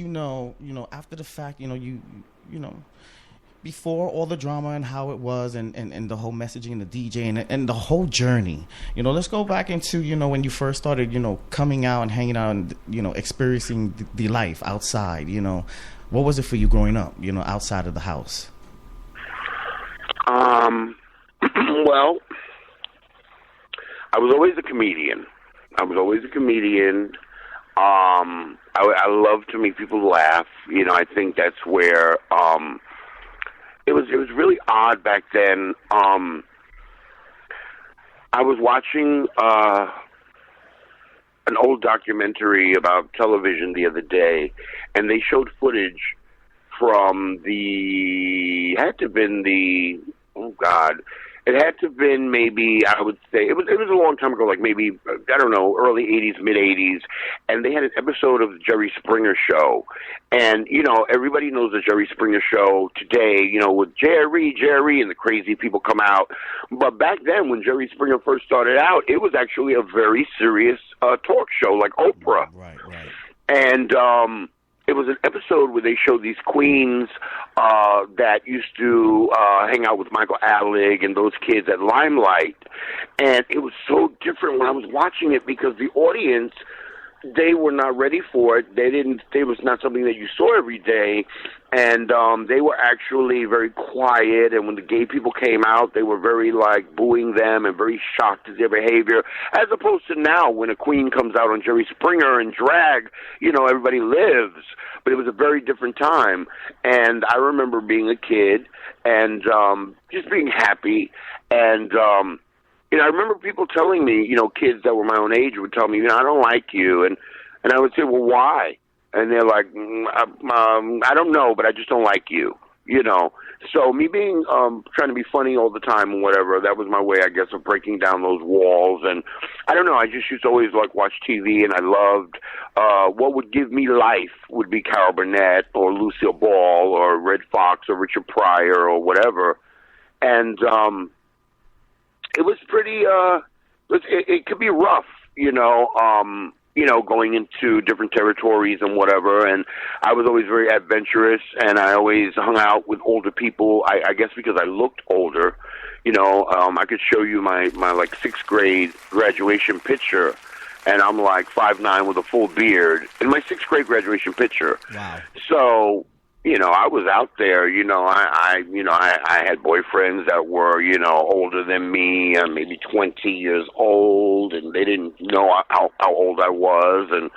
after the fact, before all the drama and how it was and the whole messaging and the DJ and the whole journey. Let's go back into, when you first started, coming out and hanging out and, experiencing the life outside, What was it for you growing up, outside of the house? Well, I was always a comedian. I love to make people laugh. I think that's where it was really odd back then. I was watching an old documentary about television the other day, and they showed footage from it had to have been maybe, I would say, it was a long time ago, like maybe, I don't know, early 80s, mid 80s, and they had an episode of the Jerry Springer Show. And, everybody knows the Jerry Springer Show today, with Jerry, and the crazy people come out. But back then, when Jerry Springer first started out, it was actually a very serious talk show, like Oprah. Right. And it was an episode where they showed these queens that used to hang out with Michael Alec and those kids at Limelight. And it was so different when I was watching it because the audience, they were not ready for it. It was not something that you saw every day. And they were actually very quiet. And when the gay people came out, they were very, booing them and very shocked at their behavior. As opposed to now, when a queen comes out on Jerry Springer and drag, everybody lives. But it was a very different time. And I remember being a kid and just being happy. And, I remember people telling me, kids that were my own age would tell me, I don't like you. And I would say, well, why? And they're like, I don't know, but I just don't like you, So me being, trying to be funny all the time and whatever, that was my way, I guess, of breaking down those walls. And I don't know, I just used to always, watch TV, and I loved, what would give me life would be Carol Burnett or Lucille Ball or Red Fox or Richard Pryor or whatever. And it was pretty, it could be rough, going into different territories and whatever. And I was always very adventurous, and I always hung out with older people. I guess because I looked older, I could show you my sixth grade graduation picture, and I'm 5'9" with a full beard in my sixth grade graduation picture. Wow. So, I was out there, I had boyfriends that were, older than me, maybe 20 years old, and they didn't know how old I was. And,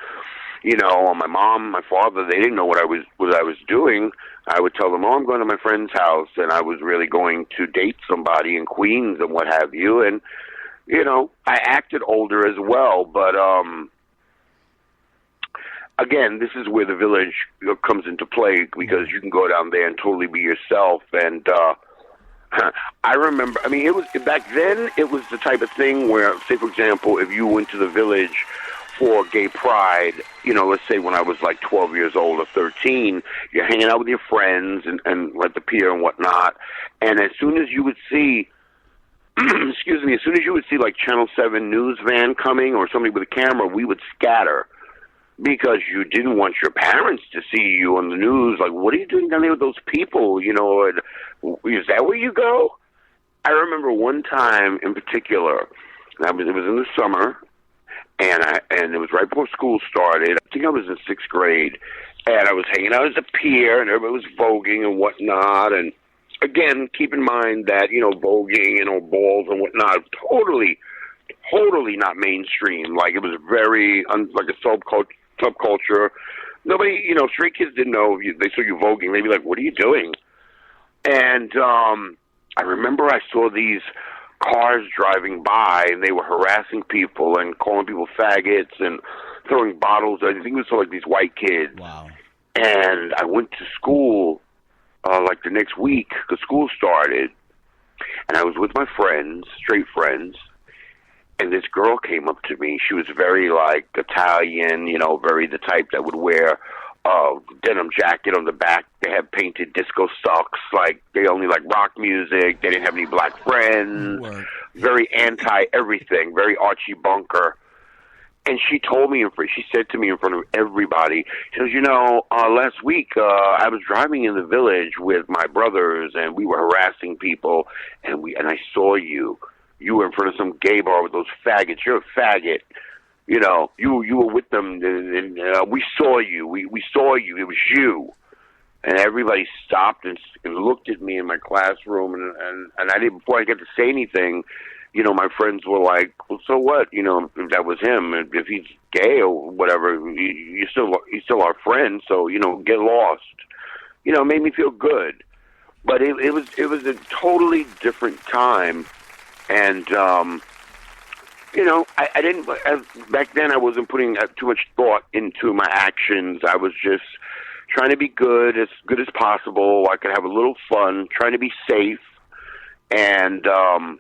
my mom, my father, they didn't know what I was doing. I would tell them, I'm going to my friend's house, and I was really going to date somebody in Queens and what have you. And You know, I acted older as well, but again, this is where the village comes into play because you can go down there and totally be yourself. And I remember, I mean, it was back then. It was the type of thing where, say, for example, if you went to the village for gay pride, you know, let's say when I was like 12 years old or 13, you're hanging out with your friends and at the pier and whatnot. And as soon as you would see, excuse me, as soon as you would see like Channel 7 news van coming or somebody with a camera, we would scatter because you didn't want your parents to see you on the news. Like, what are you doing down there with those people? You know, and, is that where you go? I remember one time in particular, it was in the summer, and it was right before school started. I think I was in 6th grade, and I was hanging out at the pier, and everybody was voguing and whatnot. And again, keep in mind that, you know, voguing and all balls and whatnot, totally not mainstream. Like, it was very like a subculture. Nobody, you know, straight kids didn't know if they saw you voguing. They'd be like, "What are you doing?" And I remember I saw these cars driving by, and they were harassing people and calling people faggots and throwing bottles. I think it was like these white kids. Wow. And I went to school like the next week because school started, and I was with my friends, straight friends, and this girl came up to me. She was very like Italian, you know, very the type that would wear denim jacket on the back. They had painted disco socks. Like, they only like rock music. They didn't have any black friends. Word. Very anti everything. Very Archie Bunker. And she told me, she said to me in front of everybody, she goes, you know, last week I was driving in the village with my brothers, and we were harassing people, and I saw you. You were in front of some gay bar with those faggots. You're a faggot. You know, you were with them, and we saw you. We saw you. It was you. And everybody stopped and looked at me in my classroom, and I didn't. Before I got to say anything, you know, my friends were like, "Well, so what? You know, if that was him, and if he's gay or whatever, he's still our friend. So, you know, get lost." You know, it made me feel good, but it was a totally different time, and you know, I didn't, back then I wasn't putting too much thought into my actions. I was just trying to be good as possible. I could have a little fun, trying to be safe. And I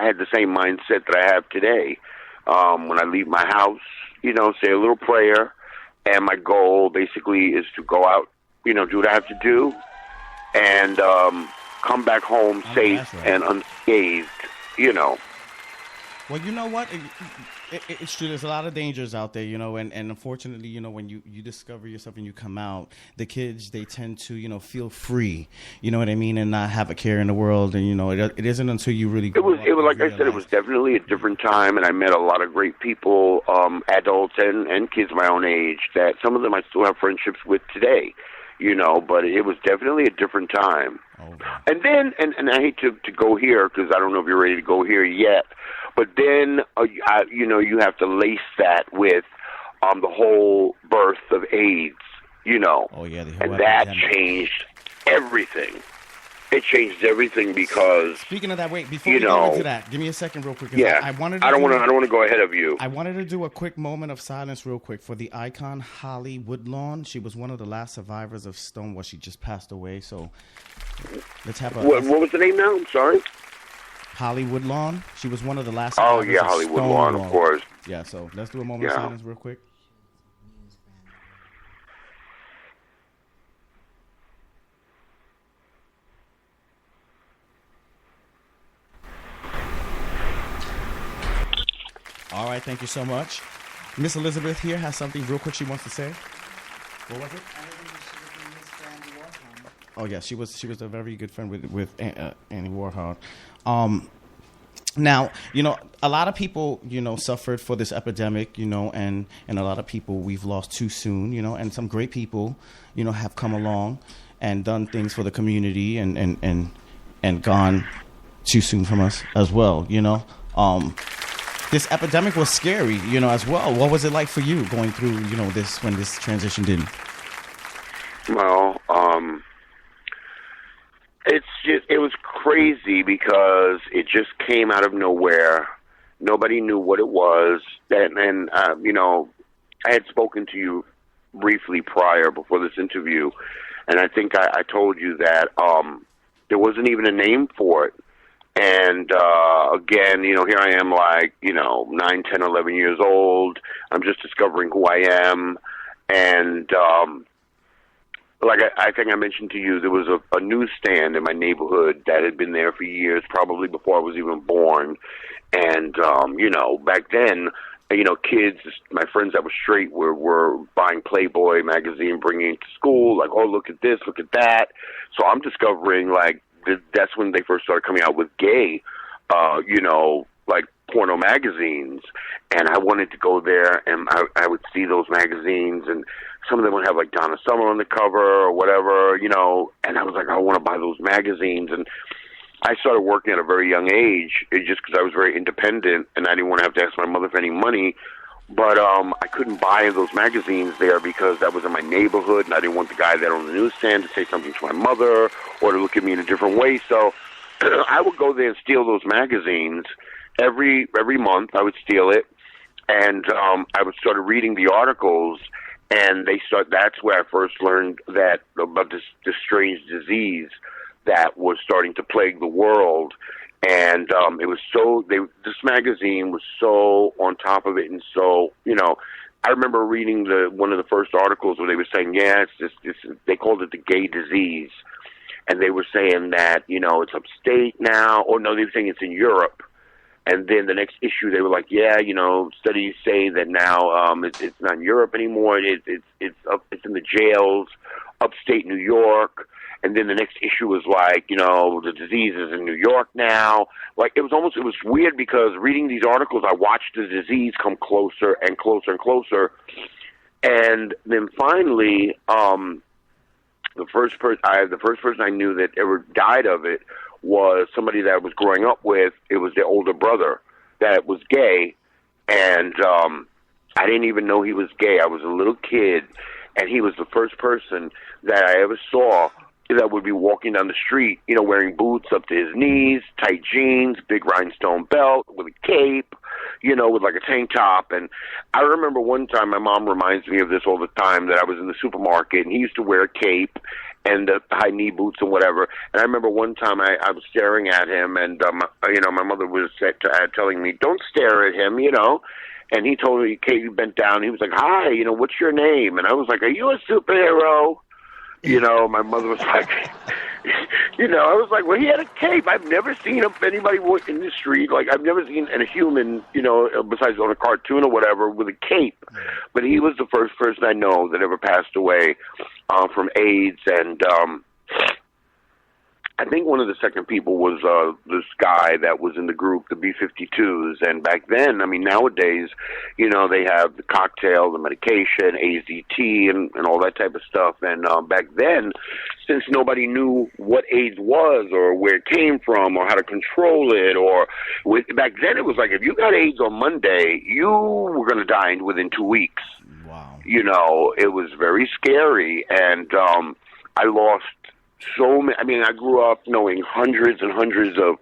had the same mindset that I have today. When I leave my house, you know, say a little prayer. And my goal basically is to go out, you know, do what I have to do. And come back home safe and unscathed, you know. Well, you know what? It's true. There's a lot of dangers out there, you know, and unfortunately, you know, when you discover yourself and you come out, the kids, they tend to, you know, feel free, you know what I mean, and not have a care in the world. And, you know, it isn't until you really It was like I said, it was definitely a different time, and I met a lot of great people, adults and kids my own age, that some of them I still have friendships with today, you know, but it was definitely a different time. Oh. And then, and I hate to go here because I don't know if you're ready to go here yet, but then, you know, you have to lace that with the whole birth of AIDS, you know. Oh, yeah. And that changed everything. It changed everything because... Speaking of that, wait, before we get into that, give me a second real quick. Yeah, I don't want to go ahead of you. I wanted to do a quick moment of silence real quick for the icon Holly Woodlawn. She was one of the last survivors of Stonewall. She just passed away, so let's have a... What was the name now? I'm sorry? Holly Woodlawn. She was one of the last survivors of Stonewall. Holly Woodlawn, of course. Yeah, so let's do a moment of silence real quick. All right, thank you so much. Miss Elizabeth here has something real quick she wants to say. What was it? Oh yeah, she was a very good friend with Annie Warhol. Now, you know, a lot of people, you know, suffered for this epidemic, you know, and a lot of people we've lost too soon, you know, and some great people, you know, have come along and done things for the community and gone too soon from us as well, you know. This epidemic was scary, you know, as well. What was it like for you going through, you know, this when this transition did? Well, it was crazy because it just came out of nowhere. Nobody knew what it was. And you know, I had spoken to you briefly prior before this interview, and I think I told you that there wasn't even a name for it. And again, you know, here I am, like, you know, 9, 10, 11 years old. I'm just discovering who I am. And like I think I mentioned to you, there was a newsstand in my neighborhood that had been there for years, probably before I was even born. And, you know, back then, you know, kids, my friends that were straight were buying Playboy magazine, bringing it to school, like, oh, look at this, look at that. So I'm discovering, like, that's when they first started coming out with gay, you know, like porno magazines. And I wanted to go there, and I would see those magazines, and some of them would have, like, Donna Summer on the cover or whatever, you know, and I was like, I want to buy those magazines. And I started working at a very young age, just because I was very independent, and I didn't want to have to ask my mother for any money. But I couldn't buy those magazines there because that was in my neighborhood, and I didn't want the guy there on the newsstand to say something to my mother or to look at me in a different way. So I would go there and steal those magazines every month. I would steal it, and I would start reading the articles, and that's where I first learned that about this strange disease that was starting to plague the world. And it was this magazine was so on top of it, and so, you know, I remember reading one of the first articles where they were saying, yeah, it's they called it the gay disease, and they were saying that, you know, it's upstate now, or no, they were saying it's in Europe. And then the next issue, they were like, yeah, you know, studies say that now it's not in Europe anymore. It's in the jails, upstate New York. And then the next issue was like, you know, the disease is in New York now. Like, it was weird because reading these articles, I watched the disease come closer and closer and closer. And then finally, the first person I knew that ever died of it was somebody that I was growing up with. It was their older brother that was gay. And I didn't even know he was gay. I was a little kid, and he was the first person that I ever saw that would be walking down the street, you know, wearing boots up to his knees, tight jeans, big rhinestone belt, with a cape, you know, with like a tank top. And I remember one time, my mom reminds me of this all the time, that I was in the supermarket, and he used to wear a cape and high knee boots and whatever. And I remember one time I was staring at him, and, you know, my mother was telling me, don't stare at him, you know. And he told me, he bent down, he was like, hi, you know, what's your name? And I was like, are you a superhero? You know, my mother was like, you know, I was like, well, he had a cape. I've never seen anybody walk in the street. Like, I've never seen a human, you know, besides on a cartoon or whatever, with a cape. But he was the first person I know that ever passed away from AIDS. And I think one of the second people was this guy that was in the group, the B-52s. And back then, I mean, nowadays, you know, they have the cocktail, the medication, AZT, and all that type of stuff. And back then, since nobody knew what AIDS was or where it came from or how to control it, back then it was like, if you got AIDS on Monday, you were going to die within 2 weeks. Wow. You know, it was very scary. And I lost so many. I mean, I grew up knowing hundreds and hundreds of,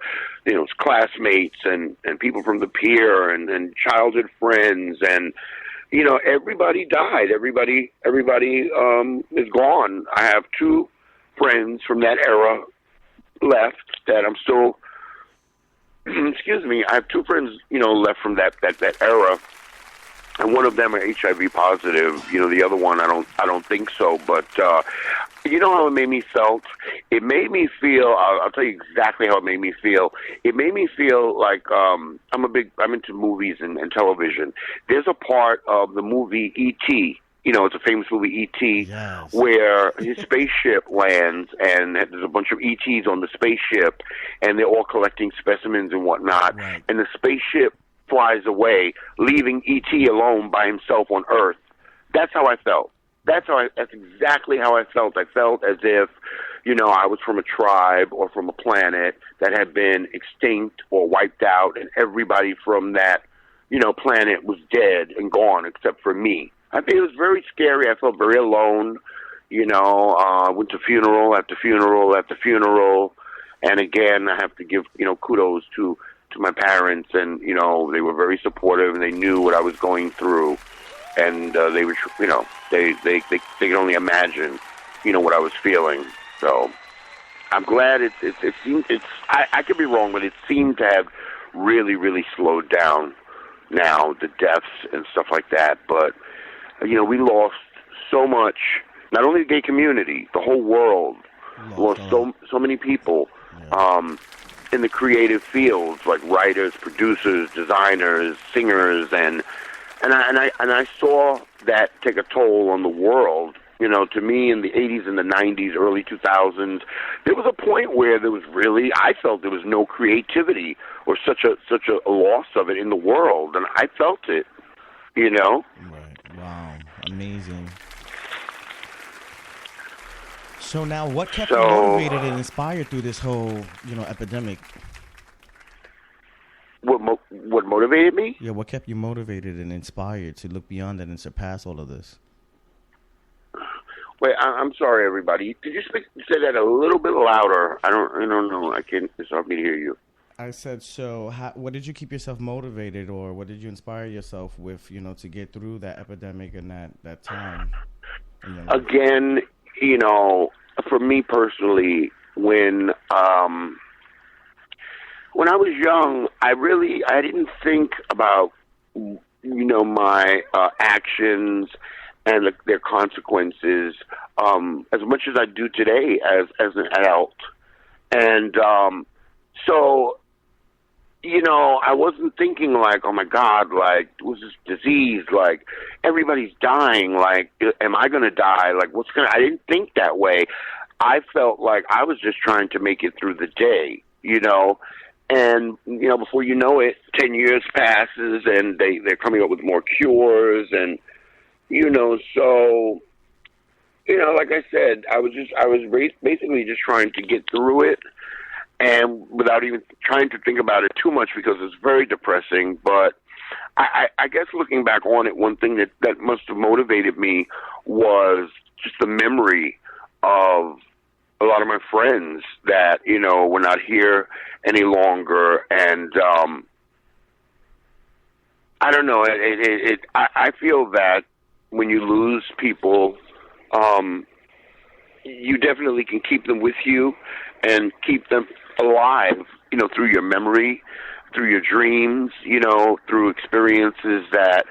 you know, classmates and people from the pier and childhood friends, and, you know, everybody died. Everybody is gone. I have 2 friends from that era left that I'm still. Excuse me. I have 2 friends, you know, left from that era, and one of them are HIV positive. You know, the other one I don't think so, but. You know how it made me felt? It made me feel, I'll tell you exactly how it made me feel. It made me feel like, I'm into movies and television. There's a part of the movie E.T., you know, it's a famous movie, E.T., yes, where his spaceship lands, and there's a bunch of E.T.s on the spaceship, and they're all collecting specimens and whatnot, right, and the spaceship flies away, leaving E.T. alone by himself on Earth. That's how I felt. That's exactly how I felt. I felt as if, you know, I was from a tribe or from a planet that had been extinct or wiped out, and everybody from that, you know, planet was dead and gone except for me. I think it was very scary. I felt very alone, I went to funeral after funeral after funeral, and again, I have to give kudos to my parents, and they were very supportive, and they knew what I was going through, and they were they could only imagine what I was feeling. So I'm glad it seemed I could be wrong, but it seemed to have really, really slowed down now, the deaths and stuff like that. But we lost so much, not only the gay community, the whole world lost so many people in the creative fields, like writers, producers, designers, singers, and I saw that take a toll on the world. To me, in the 80s and the 90s, early 2000s, there was a point where I felt there was no creativity or such a loss of it in the world, and I felt it. Right. Wow. Amazing. So now, what kept you motivated and inspired through this whole, epidemic? What motivated me? Yeah, what kept you motivated and inspired to look beyond that and surpass all of this? Wait, I'm sorry, everybody. Could you say that a little bit louder? I don't know. I can't. It's hard for me to hear you. I said, so what did you keep yourself motivated, or what did you inspire yourself with, to get through that epidemic and that time? Again, for me personally, when I was young, I didn't think about, my actions and their consequences as much as I do today as an adult. And so, I wasn't thinking like, oh my God, like, was this disease? Like, everybody's dying. Like, am I going to die? Like, I didn't think that way. I felt like I was just trying to make it through the day, And, before you know it, 10 years passes and they're coming up with more cures and, so, like I said, I was basically just trying to get through it, and without even trying to think about it too much because it's very depressing. But I guess looking back on it, one thing that must have motivated me was just the memory of a lot of my friends that, were not here any longer. And I don't know, I feel that when you lose people, you definitely can keep them with you and keep them alive, through your memory, through your dreams, through experiences that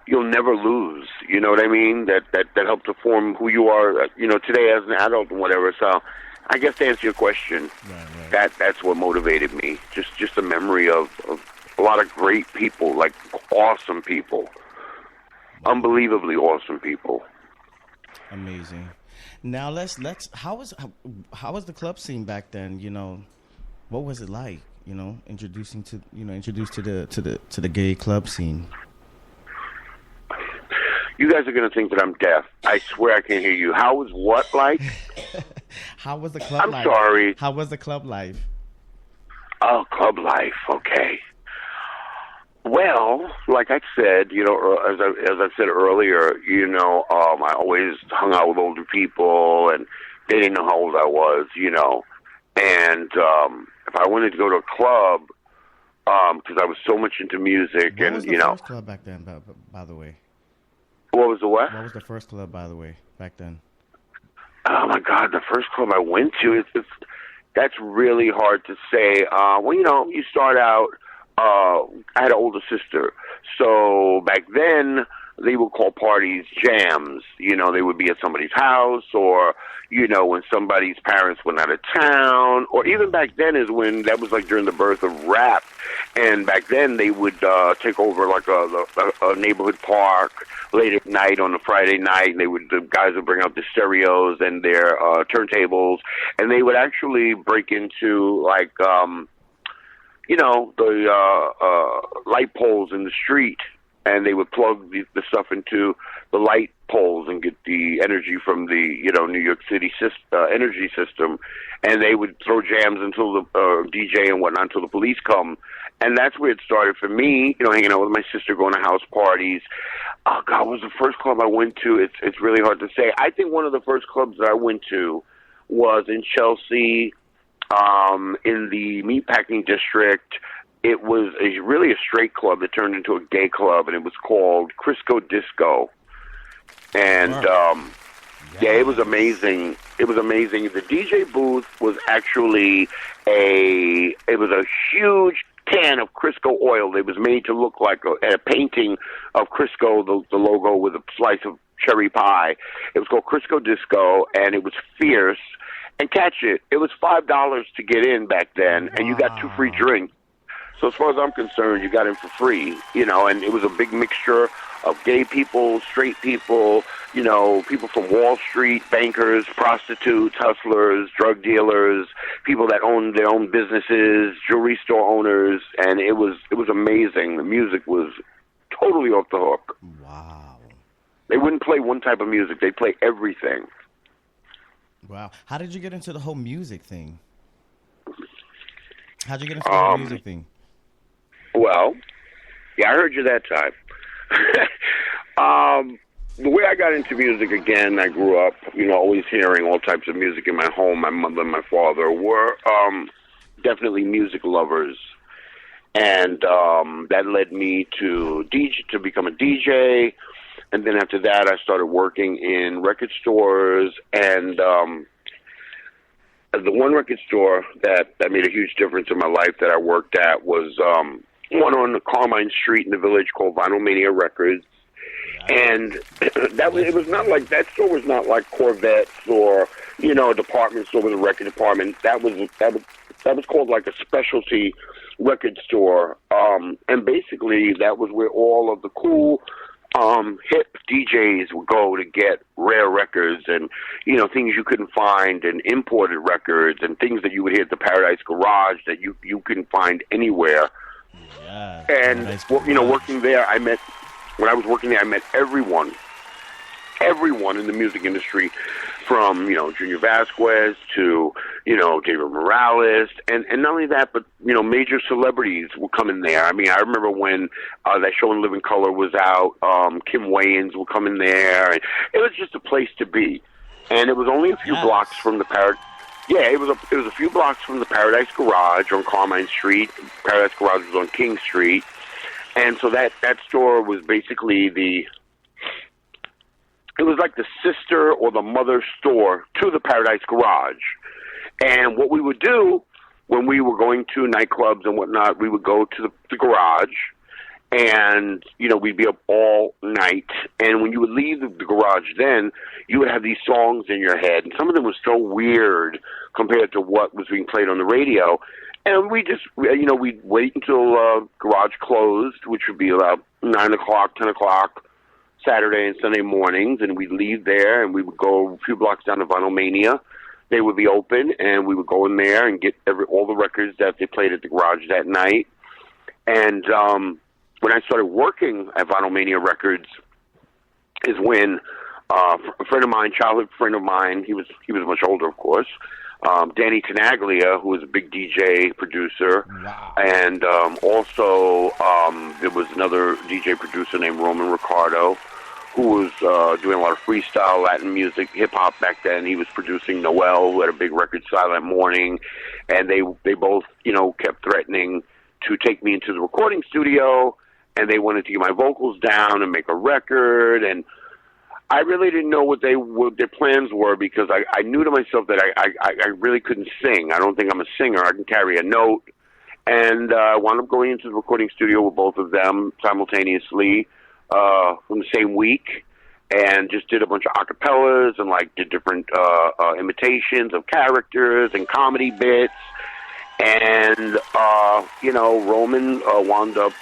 you'll never lose. You know what I mean? That help to form who you are, today as an adult and whatever. So I guess to answer your question, right. That's what motivated me. Just the memory of a lot of great people, like awesome people. Unbelievably awesome people. Amazing. Now let's how was the club scene back then? What was it like? Introduced to the gay club scene. You guys are gonna think that I'm deaf. I swear I can't hear you. How was what like? How was the club life? I'm sorry. How was the club life? Oh, club life. Okay. Well, like I said, as I said earlier, I always hung out with older people, and they didn't know how old I was, And if I wanted to go to a club, because I was so much into music, what was the first club back then, by the way? What was the what? What was the first club, by the way, back then? Oh my God, the first club I went to, that's really hard to say. Well, you start out. I had an older sister, so back then they would call parties jams. They would be at somebody's house, or when somebody's parents went out of town, or even back then is when that was like during the birth of rap. And back then they would take over like a neighborhood park late at night on a Friday night, and the guys would bring out the stereos and their turntables, and they would actually break into like the light poles in the street, and they would plug the stuff into the light poles and get the energy from the, New York City energy system, and they would throw jams until the DJ and whatnot until the police come. And that's where it started for me, hanging out with my sister, going to house parties. Oh God, what was the first club I went to? It's really hard to say. I think one of the first clubs that I went to was in Chelsea, in the meatpacking district. It was really a straight club that turned into a gay club, and it was called Crisco Disco. And yeah, it was amazing. It was amazing. The DJ booth was actually a huge can of Crisco oil. It was made to look like a painting of Crisco, the logo with a slice of cherry pie. It was called Crisco Disco, and it was fierce. And catch it, it was $5 to get in back then, and you got 2 free drinks. So as far as I'm concerned, you got in for free, and it was a big mixture of gay people, straight people, people from Wall Street, bankers, prostitutes, hustlers, drug dealers, people that owned their own businesses, jewelry store owners, and it was amazing. The music was totally off the hook. Wow. They wouldn't play one type of music. They'd play everything. Wow. How did you get into the whole music thing? How'd you get into the whole music thing? Well, yeah, I heard you that time. The way I got into music, again, I grew up, always hearing all types of music in my home. My mother and my father were definitely music lovers. And that led me to become a DJ. And then after that, I started working in record stores. And the one record store that made a huge difference in my life that I worked at was one on Carmine Street in the Village called Vinyl Mania Records. And it was not like, that store was not like Corvettes or, a department store with a record department. That was called like a specialty record store. And basically that was where all of the cool, hip DJs would go to get rare records and, things you couldn't find, and imported records and things that you would hear at the Paradise Garage that you couldn't find anywhere. Yeah, and, working there, when I was working there, I met everyone in the music industry, from, Junior Vasquez to, David Morales, and not only that, but, major celebrities would come in there. I mean, I remember when that show in Living Color was out, Kim Wayans would come in there, and it was just a place to be. And it was only a few blocks from the Paradise. Yeah, it was a few blocks from the Paradise Garage on Carmine Street. Paradise Garage was on King Street. And so that store was basically it was like the sister or the mother store to the Paradise Garage. And what we would do when we were going to nightclubs and whatnot, we would go to the garage, and, we'd be up all night. And when you would leave the garage then, you would have these songs in your head. And some of them were so weird compared to what was being played on the radio. And we just, we'd wait until garage closed, which would be about 9 o'clock, 10 o'clock, Saturday and Sunday mornings, and we'd leave there, and we would go a few blocks down to Vinyl Mania. They would be open, and we would go in there and get all the records that they played at the garage that night. And when I started working at Vinyl Mania Records is when a friend of mine, childhood friend of mine, he was much older, of course, Danny Tenaglia, who was a big DJ producer. Wow. And also there was another DJ producer named Roman Ricardo, who was doing a lot of freestyle Latin music, hip-hop back then. He was producing Noel, who had a big record, Silent Morning, and they both, kept threatening to take me into the recording studio, and they wanted to get my vocals down and make a record, and I really didn't know what their plans were, because I knew to myself that I really couldn't sing. I don't think I'm a singer. I can carry a note. And I wound up going into the recording studio with both of them simultaneously from the same week, and just did a bunch of acapellas and did different imitations of characters and comedy bits. And, Roman wound up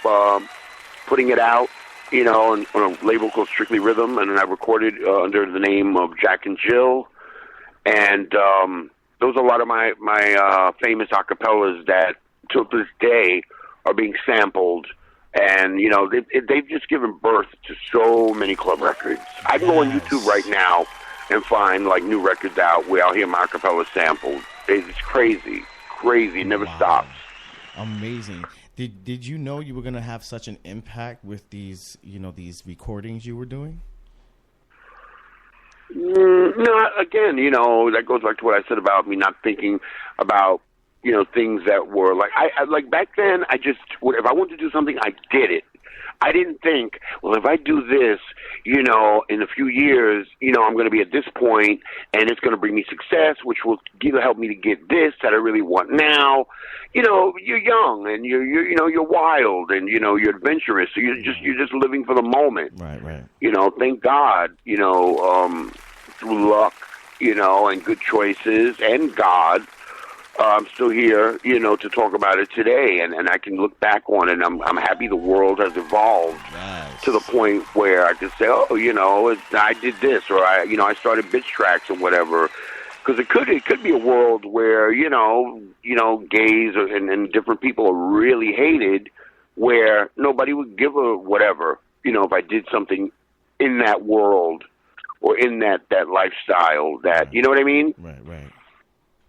putting it out, on a label called Strictly Rhythm, and then I recorded under the name of Jack and Jill, and those are a lot of my famous acapellas that, to this day, are being sampled, and, they've just given birth to so many club records. I can go on YouTube right now and find, new records out where I'll hear my acapella sampled. It's crazy, it never stops. Amazing. Did you know you were gonna have such an impact with these these recordings you were doing? No, again, that goes back to what I said about me not thinking about, things that were like, I like back then, if I wanted to do something, I did it. I didn't think, well, if I do this, in a few years, I'm going to be at this point and it's going to bring me success, which will help me to get this that I really want now. You're young and you're wild and, you're adventurous. So you're just living for the moment. Right. Thank God, through luck, and good choices and God, I'm still here, to talk about it today, and I can look back on it. And I'm happy the world has evolved to the point where I can say, I did this, or I started bitch tracks or whatever. Because it could be a world where gays and different people are really hated, where nobody would give a whatever, if I did something in that world or in that lifestyle. That you know what I mean? Right.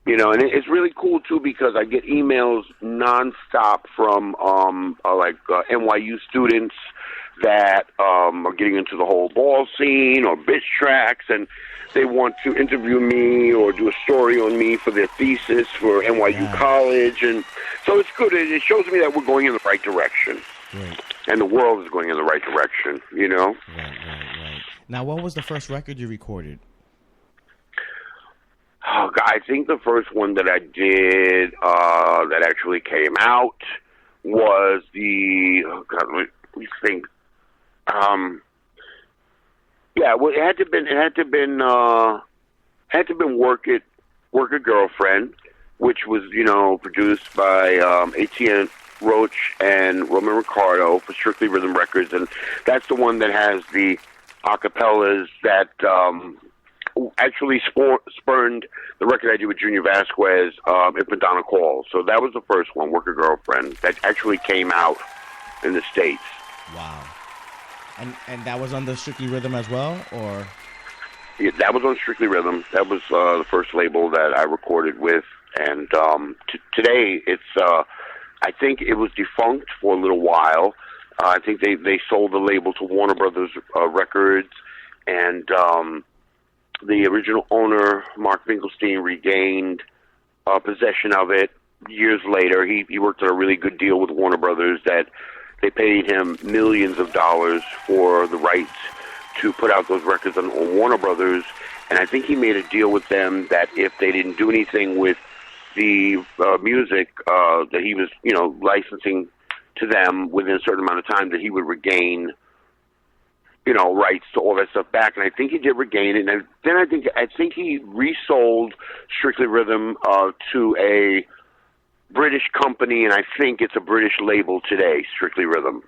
And it's really cool, too, because I get emails nonstop from, NYU students that are getting into the whole ball scene or bitch tracks, and they want to interview me or do a story on me for their thesis for NYU College. And so it's good. It shows me that we're going in the right direction. Right. And the world is going in the right direction, Right. Now, what was the first record you recorded? Oh, God, I think the first one that I did that actually came out was let me think. Well, it had to have been Work It Girlfriend, which was produced by Etienne Roach and Roman Ricardo for Strictly Rhythm Records, and that's the one that has the acapellas that actually spurned the record I did with Junior Vasquez, If Madonna Calls. So that was the first one, Work Your Girlfriend, that actually came out in the States. Wow. And that was on the Strictly Rhythm as well, or? Yeah, that was on Strictly Rhythm. That was the first label that I recorded with. And today, it's, I think it was defunct for a little while. I think they sold the label to Warner Brothers Records, and the original owner, Mark Finkelstein, regained possession of it years later. He worked on a really good deal with Warner Brothers that they paid him millions of dollars for the rights to put out those records on Warner Brothers, and I think he made a deal with them that if they didn't do anything with the music that he was, licensing to them within a certain amount of time, that he would regain rights to all that stuff back, and I think he did regain it. And then I think he resold Strictly Rhythm to a British company, and I think it's a British label today, Strictly Rhythm.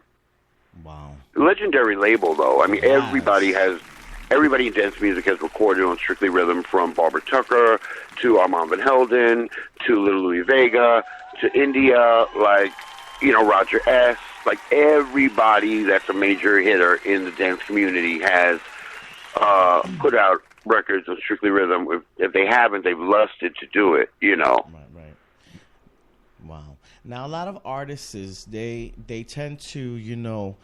Wow. Legendary label, though. I mean, everybody in dance music has recorded on Strictly Rhythm, from Barbara Tucker to Armand Van Helden to Little Louis Vega to India, Roger S. Like, everybody that's a major hitter in the dance community has put out records on Strictly Rhythm. If they haven't, they've lusted to do it, Right. Wow. Now, a lot of artists, they tend to,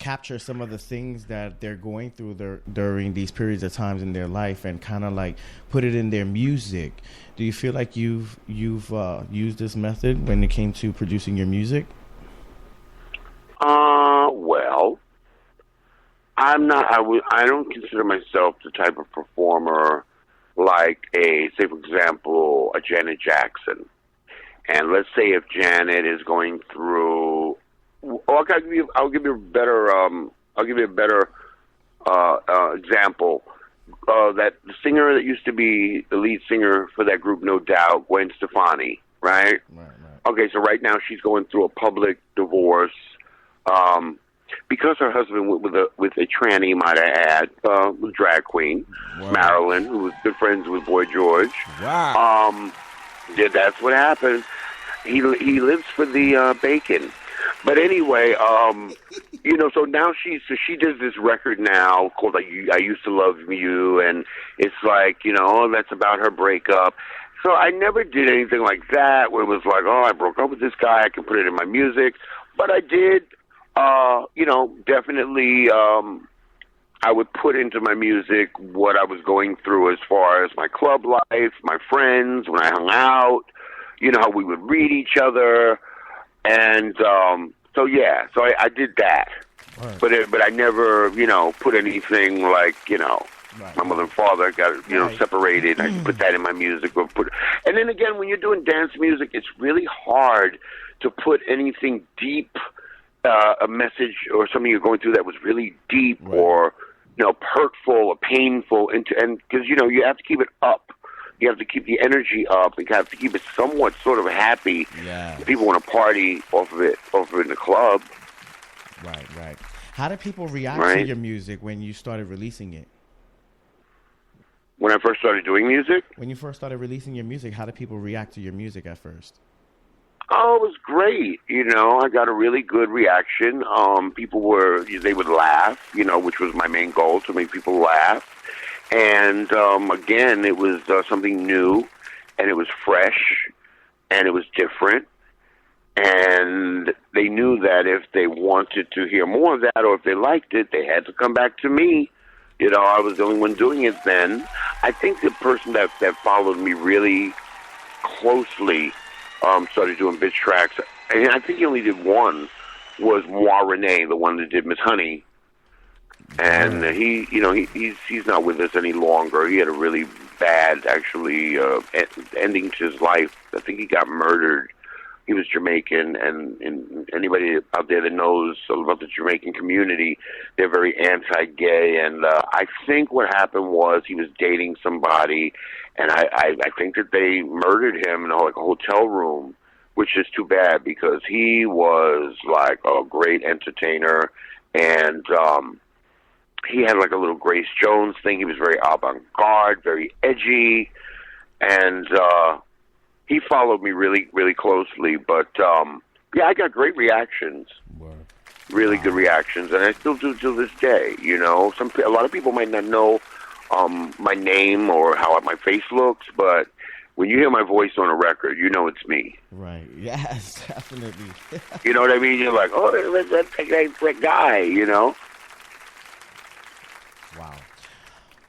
capture some of the things that they're going through during these periods of times in their life and kind of put it in their music. Do you feel like you've used this method when it came to producing your music? Well, I'm not. I don't consider myself the type of performer like say for example, a Janet Jackson. And let's say if Janet is going through, I'll give you a better example. That the singer that used to be the lead singer for that group, No Doubt, Gwen Stefani, right? Right. Okay, so right now she's going through a public divorce. Because her husband with a tranny, might I add, was a drag queen, wow. Marilyn, who was good friends with Boy George. Wow. Yeah, that's what happened. He lives for the bacon. But anyway, so now she does this record now called I Used to Love You, and it's that's about her breakup. So I never did anything like that where it was like, oh, I broke up with this guy, I can put it in my music. But I did, definitely, I would put into my music what I was going through as far as my club life, my friends, when I hung out, how we would read each other. And so I did that. Right. But I never, put anything like, Right. my mother and father got, Right. separated. I put that in my music. And then again, when you're doing dance music, it's really hard to put anything deep, a message or something you're going through that was really deep Right. or, hurtful or painful and because, you have to keep it up. You have to keep the energy up. You have to keep it somewhat sort of happy. Yeah. People want to party off of it in the club. Right. How did people react to Right. your music when you started releasing it? When I first started doing music, When you first started releasing your music, how did people react to your music at first? oh, it was great. I got a really good reaction. They would laugh, which was my main goal, to make people laugh. And again, it was something new, and it was fresh, and it was different. And they knew that if they wanted to hear more of that, or if they liked it, they had to come back to me. I was the only one doing it then. I think the person that followed me really closely started doing bitch tracks. And I think he only did one, was Moi Renee, the one that did Miss Honey. And he's not with us any longer. He had a really bad, actually, ending to his life. I think he got murdered. He was Jamaican, and anybody out there that knows about the Jamaican community, they're very anti-gay. And I think what happened was he was dating somebody, and I think that they murdered him in a hotel room, which is too bad because he was like a great entertainer, and he had like a little Grace Jones thing. He was very avant-garde, very edgy, and he followed me really, really closely. But I got great reactions, really good reactions, and I still do to this day. A lot of people might not know my name or how my face looks, but when you hear my voice on a record, it's me. Right. Yes, definitely. You know what I mean? You're like, oh, that guy. Wow.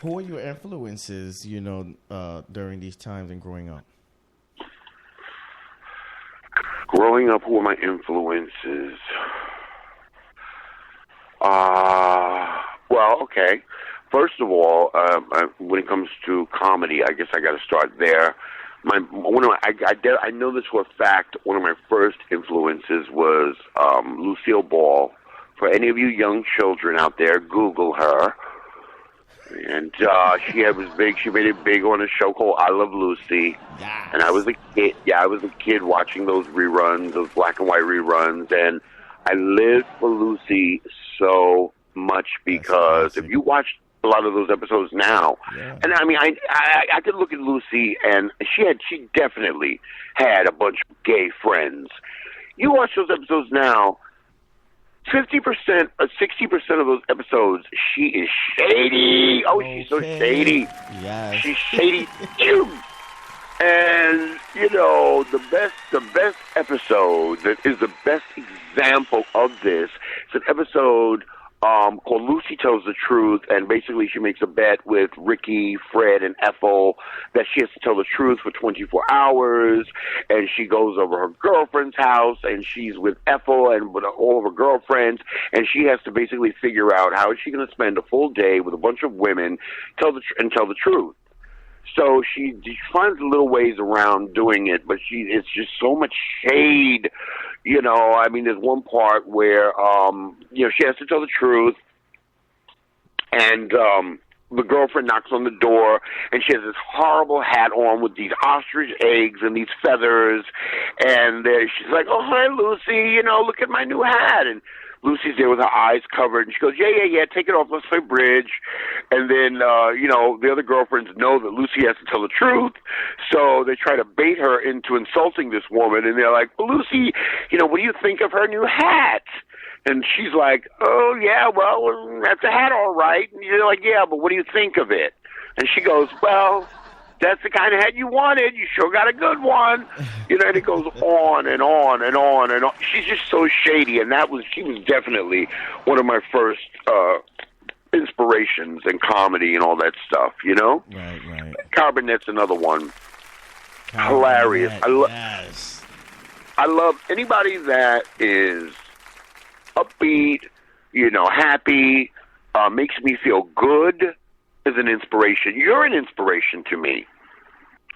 Who are your influences, during these times and growing up? Growing up, who are my influences? Well, okay. First of all, when it comes to comedy, I guess I got to start there. I know this for a fact. One of my first influences was Lucille Ball. For any of you young children out there, Google her. And she was big. She made it big on a show called I Love Lucy. Yes. And I was a kid. Yeah, I was a kid watching those reruns, those black and white reruns, and I lived for Lucy so much because if you watch a lot of those episodes now, and I mean, I could look at Lucy, and she definitely had a bunch of gay friends. You watch those episodes now. 50% or 60% of those episodes, she is shady. Oh, she's so shady. Yes. She's shady too. And the best episode that is the best example of this is an episode called Lucy Tells the Truth, and basically she makes a bet with Ricky, Fred, and Ethel that she has to tell the truth for 24 hours, and she goes over her girlfriend's house, and she's with Ethel and with all of her girlfriends, and she has to basically figure out how is she going to spend a full day with a bunch of women tell the truth. So she finds little ways around doing it, but it's just so much shade. I mean, there's one part where, she has to tell the truth, and the girlfriend knocks on the door, and she has this horrible hat on with these ostrich eggs and these feathers, and she's like, oh, hi, Lucy, look at my new hat, and Lucy's there with her eyes covered, and she goes, yeah, take it off, let's play bridge. And then, the other girlfriends know that Lucy has to tell the truth, so they try to bait her into insulting this woman, and they're like, well, Lucy, what do you think of her new hat? And she's like, oh, yeah, well, that's a hat all right. And you're like, yeah, but what do you think of it? And she goes, well, That's the kind of head you wanted. You sure got a good one. You know, and it goes on and on and on and on. She's just so shady, and she was definitely one of my first inspirations in comedy and all that stuff, you know? Right. Carbonet's another one. Hilarious. Yes. I love anybody that is upbeat, you know, happy, makes me feel good, is an inspiration. You're an inspiration to me.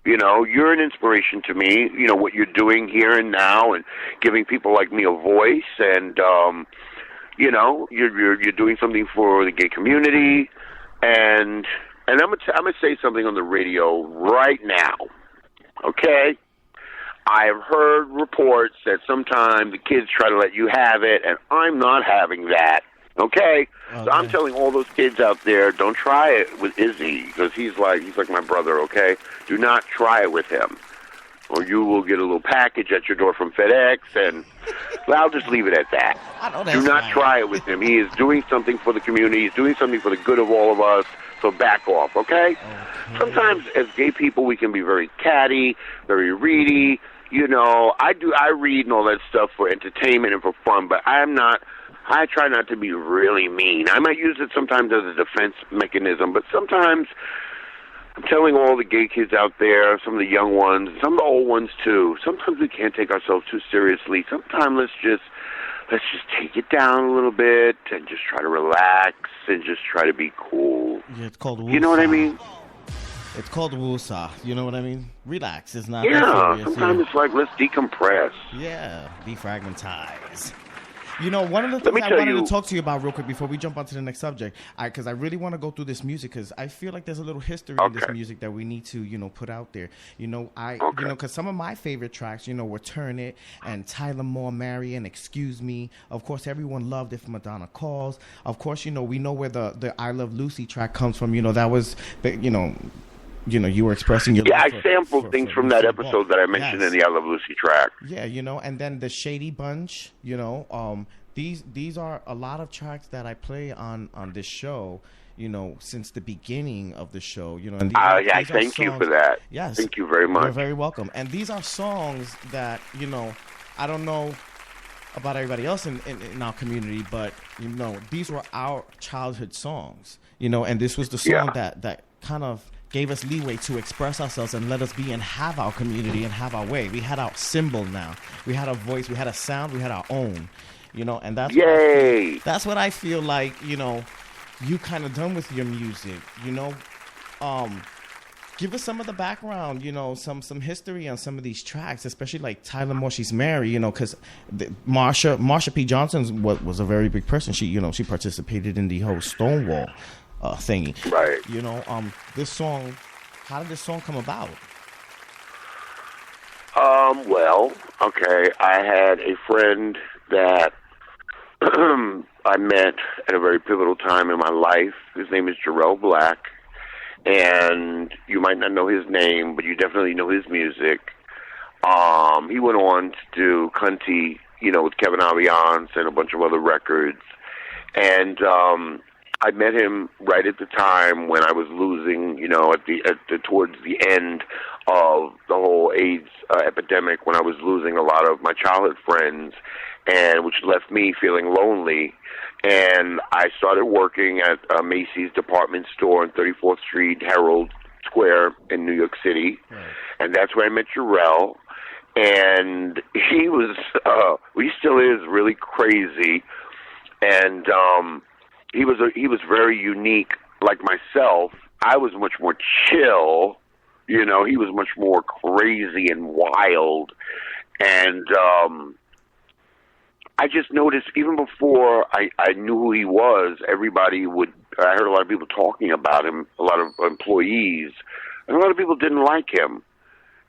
You know, you're an inspiration to me. You know, what you're doing here and now and giving people like me a voice. And, you know, you're doing something for the gay community. And I'm gonna say something on the radio right now, okay? I have heard reports that sometimes the kids try to let you have it, and I'm not having that. Okay? So I'm telling all those kids out there, don't try it with Izzy, because he's like my brother, okay? Do not try it with him, or you will get a little package at your door from FedEx, and well, I'll just leave it at that. Do not try it with him. He is doing something for the community. He's doing something for the good of all of us, so back off, okay? Sometimes as gay people, we can be very catty, very reedy. You know, I read and all that stuff for entertainment and for fun, but I try not to be really mean. I might use it sometimes as a defense mechanism, but sometimes I'm telling all the gay kids out there, some of the young ones, some of the old ones too, sometimes we can't take ourselves too seriously. Sometimes let's just take it down a little bit and just try to relax and just try to be cool. Yeah, it's called Wusa. You know what I mean? It's called Wusa. You know what I mean? Relax. It's not. Yeah, sometimes it's like, let's decompress. Yeah, defragmentize. You know, one of the things I wanted to talk to you about real quick before we jump on to the next subject, because I really want to go through this music, because I feel like there's a little history in this music that we need to, you know, put out there. You know, you know, because some of my favorite tracks, you know, were Turn It and Tyler Moore, Marion, Excuse Me. Of course, everyone loved If Madonna Calls. Of course, you know, we know where the I Love Lucy track comes from. You know, that was, you know, you were expressing your love. I sampled things from that episode that I mentioned in the I Love Lucy track. Yeah, you know, and then the Shady Bunch, you know, these are a lot of tracks that I play on this show, you know, since the beginning of the show, you know. And I thank you for that. Yes. Thank you very much. You're very welcome. And these are songs that, you know, I don't know about everybody else in our community, but, you know, these were our childhood songs, you know, and this was the song that kind of gave us leeway to express ourselves and let us be and have our community and have our way. We had our symbol now. We had a voice. We had a sound. We had our own, you know, and that's that's what I feel like, you know, you kind of done with your music, you know. Give us some of the background, you know, some history on some of these tracks, especially like Tyler Moore, She's Mary, you know, because Marsha P. Johnson was a very big person. She, you know, she participated in the whole Stonewall thingy. Right. You know, this song, how did this song come about? Well, okay, I had a friend that I met at a very pivotal time in my life. His name is Jarrell Black, and you might not know his name, but you definitely know his music. He went on to do Cunty, you know, with Kevin Aviance and a bunch of other records, and I met him right at the time when I was losing, you know, towards the end of the whole AIDS epidemic, when I was losing a lot of my childhood friends, and which left me feeling lonely. And I started working at Macy's department store on 34th Street, Herald Square in New York City, and that's where I met Jarrell. And he was, he still is really crazy, and he was very unique. Like myself, I was much more chill. You know, he was much more crazy and wild. And I just noticed, even before I knew who he was, I heard a lot of people talking about him, a lot of employees, and a lot of people didn't like him.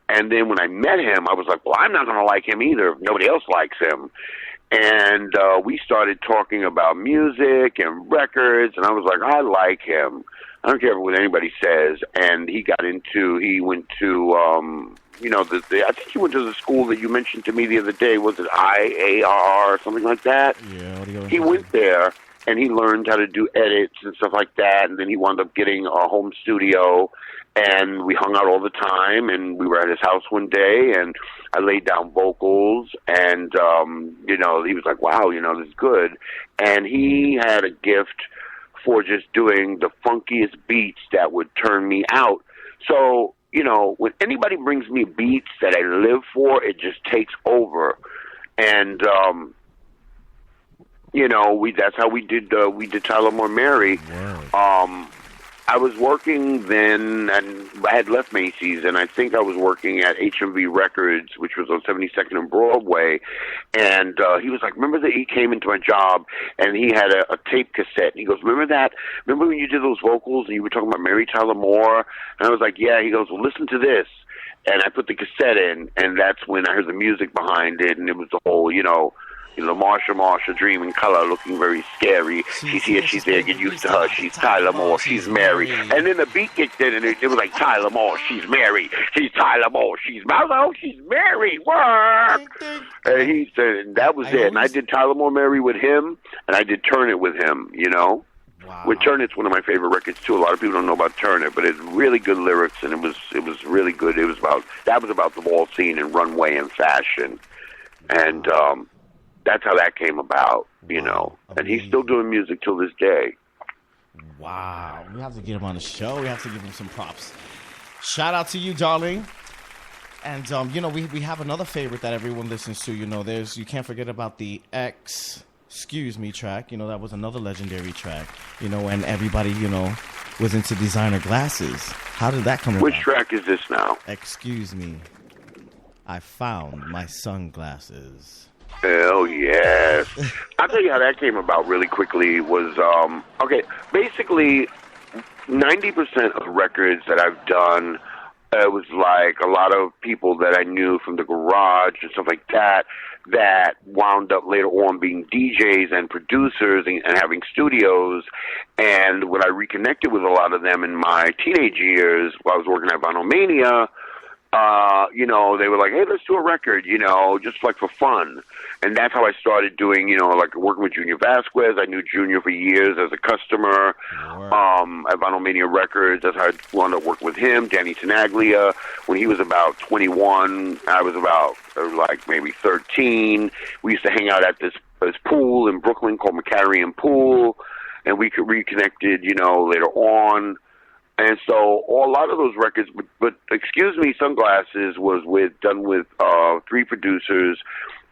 And then when I met him, I was like, well, I'm not going to like him either if nobody else likes him. And we started talking about music and records, and I was like, I like him. I don't care what anybody says. And he went to, you know, I think he went to the school that you mentioned to me the other day. Was it IAR or something like that? Yeah. He went there, and he learned how to do edits and stuff like that, and then he wound up getting a home studio, and we hung out all the time, and we were at his house one day, and I laid down vocals, and, you know, he was like, wow, you know, this is good. And he had a gift for just doing the funkiest beats that would turn me out. So, you know, when anybody brings me beats that I live for, it just takes over. And, you know, that's how we did Tyler Moore Mary. I was working then, and I had left Macy's, and I think I was working at HMV Records, which was on 72nd and Broadway, and he was like, remember that he came into my job, and he had a tape cassette, and he goes, remember that? Remember when you did those vocals, and you were talking about Mary Tyler Moore? And I was like, yeah. He goes, well, listen to this. And I put the cassette in, and that's when I heard the music behind it, and it was the whole, you know, Marsha, dream in color, looking very scary. She's here, she's there, get used to her. She's Tyler Moore, she's Mary. And then the beat kicked in, and it was like, Tyler Moore, she's Mary. She's Tyler Moore, she's Mary. I was like, oh, she's Mary, work! And he said, and that was it. And I did Tyler Moore Mary with him, and I did Turn It with him, you know? Wow. With Turn It's one of my favorite records, too. A lot of people don't know about Turn It, but it's really good lyrics, and it was really good. That was about the ball scene and runway and fashion. And, that's how that came about, you know. And he's still doing music till this day. Wow. We have to get him on the show. We have to give him some props. Shout out to you, darling. And, you know, we have another favorite that everyone listens to. You know, you can't forget about the Excuse Me track. You know, that was another legendary track. You know, and everybody, you know, was into designer glasses. How did that come about? Which track is this now? Excuse Me. I found my sunglasses. Hell yes. I'll tell you how that came about really quickly was, okay, basically 90% of records that I've done, it was like a lot of people that I knew from the garage and stuff like that wound up later on being DJs and producers and having studios. And when I reconnected with a lot of them in my teenage years while I was working at Vinyl Mania, you know, they were like, hey, let's do a record, you know, just like for fun. And that's how I started doing, you know, like working with Junior Vasquez. I knew Junior for years as a customer at Vinyl Mania Records. That's how I wound up working with him. Danny Tenaglia, when he was about 21, I was about like maybe 13. We used to hang out at this pool in Brooklyn called McCarrion Pool, and we reconnected, you know, later on. And so a lot of those records, but Excuse Me, Sunglasses was done with three producers,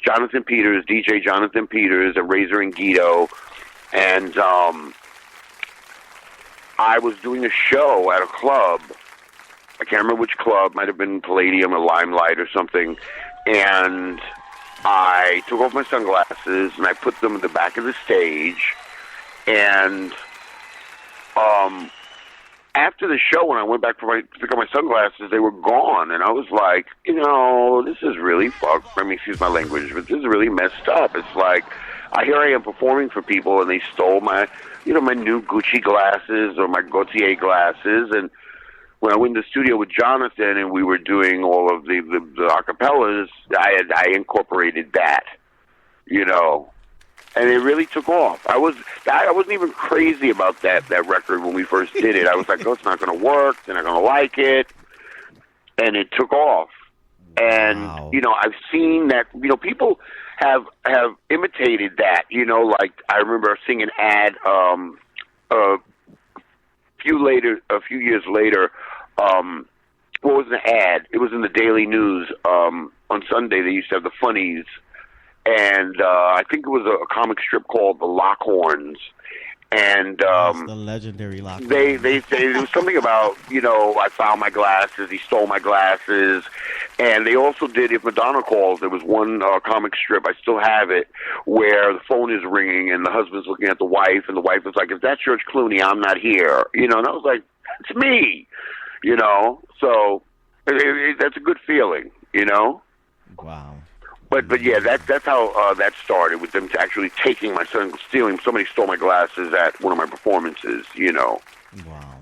Jonathan Peters, DJ Jonathan Peters, and Razor and Guido. And I was doing a show at a club. I can't remember which club. Might have been Palladium or Limelight or something. And I took off my sunglasses, and I put them in the back of the stage. And after the show, when I went back to pick up my sunglasses, they were gone. And I was like, you know, this is really fucked. I mean, excuse my language, but this is really messed up. It's like, here I am performing for people, and they stole my, you know, my new Gucci glasses or my Gaultier glasses. And when I went to the studio with Jonathan and we were doing all of the acapellas, I incorporated that, you know. And it really took off. I wasn't even crazy about that record when we first did it. I was like, oh, it's not going to work. They're not going to like it. And it took off. And, you know, I've seen that, you know, people have imitated that, you know, like I remember seeing an ad a few years later. What was the ad? It was in the Daily News. On Sunday, they used to have the funnies. And I think it was a comic strip called The Lockhorns. And the legendary Lockhorns. They say it was something about, you know, I found my glasses, he stole my glasses. And they also did If Madonna Calls. There was one comic strip, I still have it, where the phone is ringing and the husband's looking at the wife, and the wife is like, if that's George Clooney, I'm not here. You know, and I was like, it's me. You know, so that's a good feeling, you know? Wow. But yeah, that's how that started, with them actually taking my son, stealing. Somebody stole my glasses at one of my performances, you know. Wow.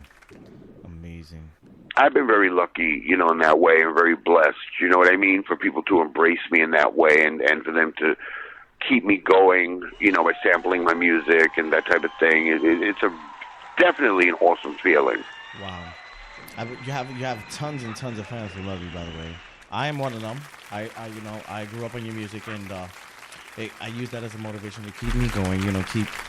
Amazing. I've been very lucky, you know, in that way, and very blessed, you know what I mean, for people to embrace me in that way, and for them to keep me going, you know, by sampling my music and that type of thing. It's definitely an awesome feeling. Wow. You have tons and tons of fans who love you. By the way, I am one of them. I grew up on your music, and I use that as a motivation to keep me going.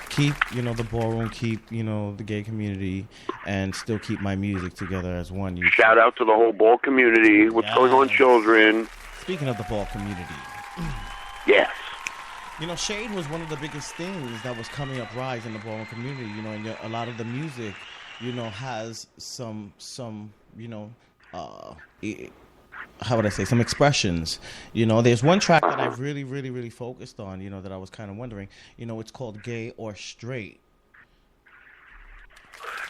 Keep the ballroom, keep the gay community, and still keep my music together as one. Shout out to the whole ball community. What's going on, children? Speaking of the ball community, yes. Shade was one of the biggest things that was coming up rise in the ballroom community. And a lot of the music, has some how would I say, some expressions. There's one track that I've really, really, really focused on, that I was kind of wondering. It's called Gay or Straight.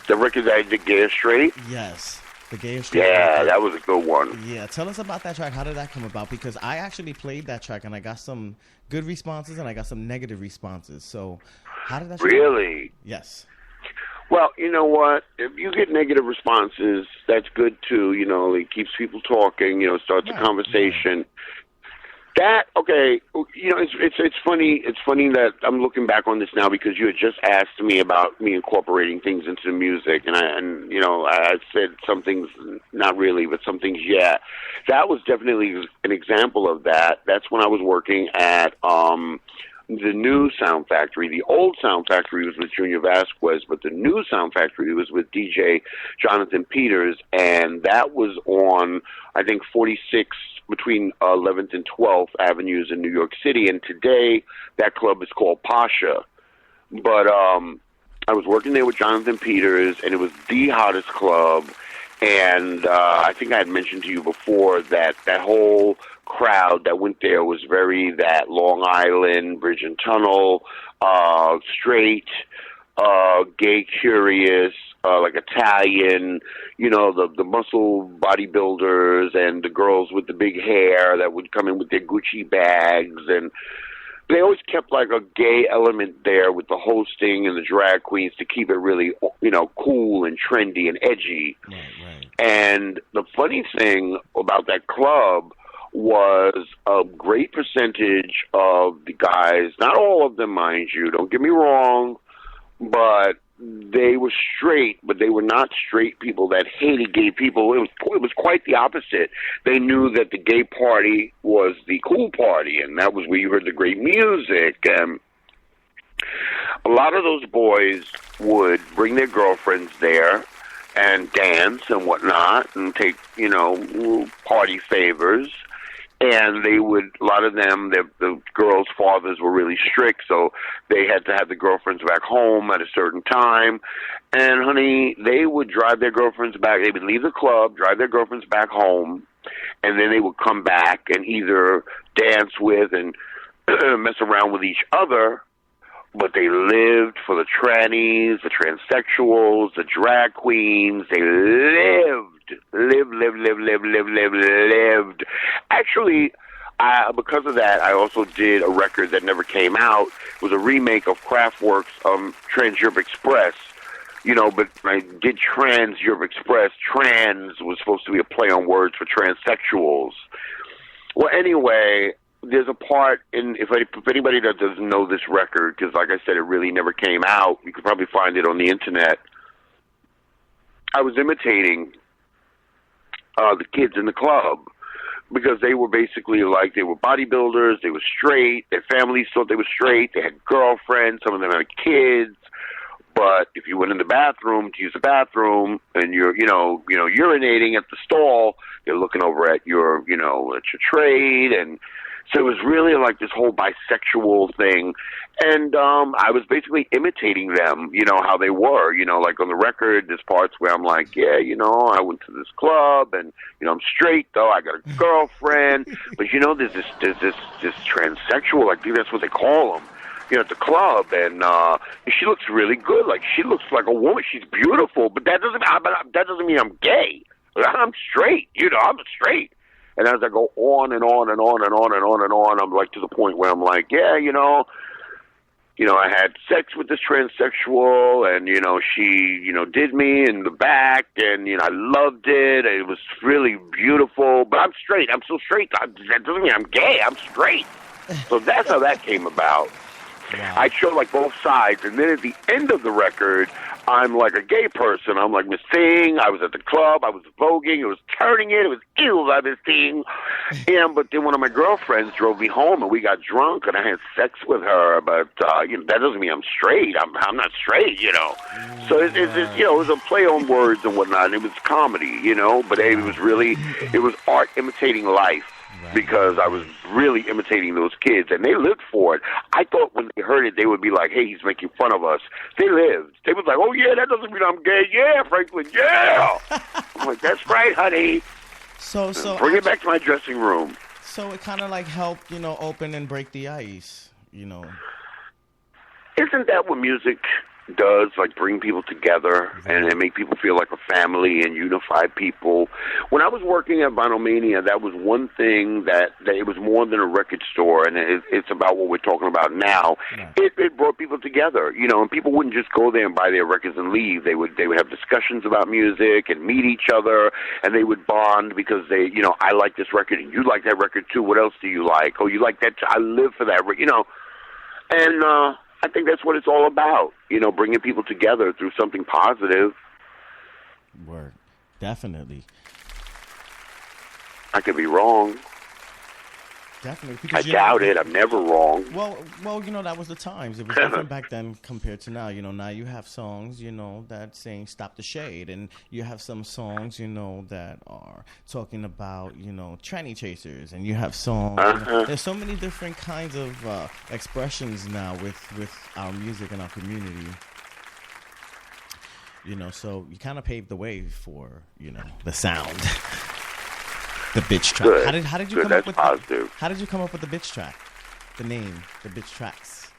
The record that I did, Gay or Straight? Yes. The Gay or Straight. Yeah, record. That was a good one. Yeah, tell us about that track. How did that come about? Because I actually played that track, and I got some good responses, and I got some negative responses. So how did that track Really? Yes. Well, you know what? If you get negative responses, that's good too. It keeps people talking. Starts a conversation. It's funny. It's funny that I'm looking back on this now because you had just asked me about me incorporating things into the music, and I said some things not really, but some things yeah. That was definitely an example of that. That's when I was working at the new Sound Factory. The old Sound Factory was with Junior Vasquez, but the new Sound Factory was with DJ Jonathan Peters, and that was on, I think, 46 between 11th and 12th Avenues in New York City, and today that club is called Pasha. But I was working there with Jonathan Peters, and it was the hottest club, and I think I had mentioned to you before that that whole crowd that went there was very that Long Island, Bridge and Tunnel, straight, gay curious, like Italian, the muscle bodybuilders and the girls with the big hair that would come in with their Gucci bags, and they always kept like a gay element there with the hosting and the drag queens to keep it really, cool and trendy and edgy. Right. And the funny thing about that club was a great percentage of the guys, not all of them, mind you, don't get me wrong, but they were straight, but they were not straight people that hated gay people. It was quite the opposite. They knew that the gay party was the cool party, and that was where you heard the great music. And a lot of those boys would bring their girlfriends there and dance and whatnot and take, party favors. And they would, a lot of them, the girls' fathers were really strict, so they had to have the girlfriends back home at a certain time. And, honey, they would drive their girlfriends back. They would leave the club, drive their girlfriends back home, and then they would come back and either dance with and mess around with each other, but they lived for the trannies, the transsexuals, the drag queens. They lived. Actually, because of that, I also did a record that never came out. It was a remake of Kraftwerk's Trans Europe Express. But I did Trans Europe Express. Trans was supposed to be a play on words for transsexuals. Well, anyway, there's a part if anybody that doesn't know this record, because like I said, it really never came out. You could probably find it on the internet. I was imitating the kids in the club because they were basically like, they were bodybuilders, they were straight, their families thought they were straight, they had girlfriends, some of them had kids, but if you went in the bathroom to use the bathroom and you're, urinating at the stall, they're looking over at your, at your trade, and so it was really like this whole bisexual thing. And I was basically imitating them, how they were. Like on the record, there's parts where I'm like, yeah, I went to this club and, I'm straight, though. I got a girlfriend. But, there's this transsexual, I think that's what they call them, at the club. And she looks really good. Like, she looks like a woman. She's beautiful. But that doesn't mean I'm gay. I'm straight. I'm straight. And as I go on and on and on and on and on and on, I'm like to the point where I'm like, yeah, I had sex with this transsexual, and she did me in the back, and I loved it. It was really beautiful, but I'm straight. I'm still straight. That doesn't mean I'm gay. I'm straight. So that's how that came about. I'd show like both sides, and then at the end of the record, I'm like a gay person. I'm like Miss Thing. I was at the club. I was voguing. It was turning it. It was ew, I Miss Thing. But then one of my girlfriends drove me home, and we got drunk, and I had sex with her. But that doesn't mean I'm straight. I'm not straight, So it's it was a play on words and whatnot. And it was comedy, But it was art imitating life. Because I was really imitating those kids, and they lived for it. I thought when they heard it, they would be like, hey, he's making fun of us. They lived. They was like, oh, yeah, that doesn't mean I'm gay. Yeah, Franklin, yeah. I'm like, that's right, honey. So bring it back to my dressing room. So it kind of like helped, open and break the ice, Isn't that what music does, like bring people together and make people feel like a family and unify people? When I was working at Vinyl that was one thing that it was more than a record store, and it's about what we're talking about now. Yeah. It brought people together, and people wouldn't just go there and buy their records and leave. They would have discussions about music and meet each other, and they would bond because I like this record and you like that record too. What else do you like? Oh, you like that? I live for that, and I think that's what it's all about, bringing people together through something positive. Word. Definitely. I could be wrong. Definitely. I doubt it. I'm never wrong. Well, that was the times. It was different back then compared to now. Now you have songs, that saying "Stop the Shade," and you have some songs, that are talking about, tranny chasers, and you have songs. There's so many different kinds of expressions now with our music and our community. So you kind of paved the way for, the sound. The bitch track. Good. How did you Good. come That's up with positive. How did you come up with the bitch track? The name, the bitch tracks.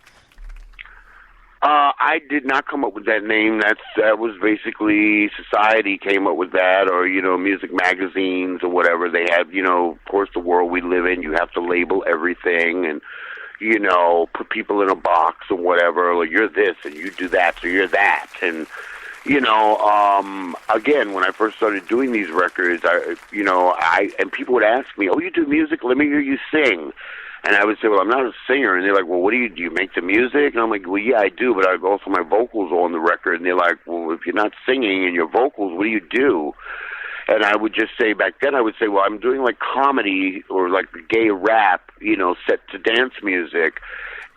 I did not come up with that name. That was basically society came up with that, or music magazines or whatever. They have, of course, the world we live in. You have to label everything and put people in a box or whatever. Or you're this and you do that, so you're that, and. Again, when I first started doing these records, and people would ask me, oh, you do music? Let me hear you sing. And I would say, well, I'm not a singer. And they're like, well, what do you make the music? And I'm like, well, yeah, I do, but also my vocals are on the record. And they're like, well, if you're not singing and your vocals, what do you do? And I would just say, back then, I would say, well, I'm doing like comedy or like gay rap, set to dance music.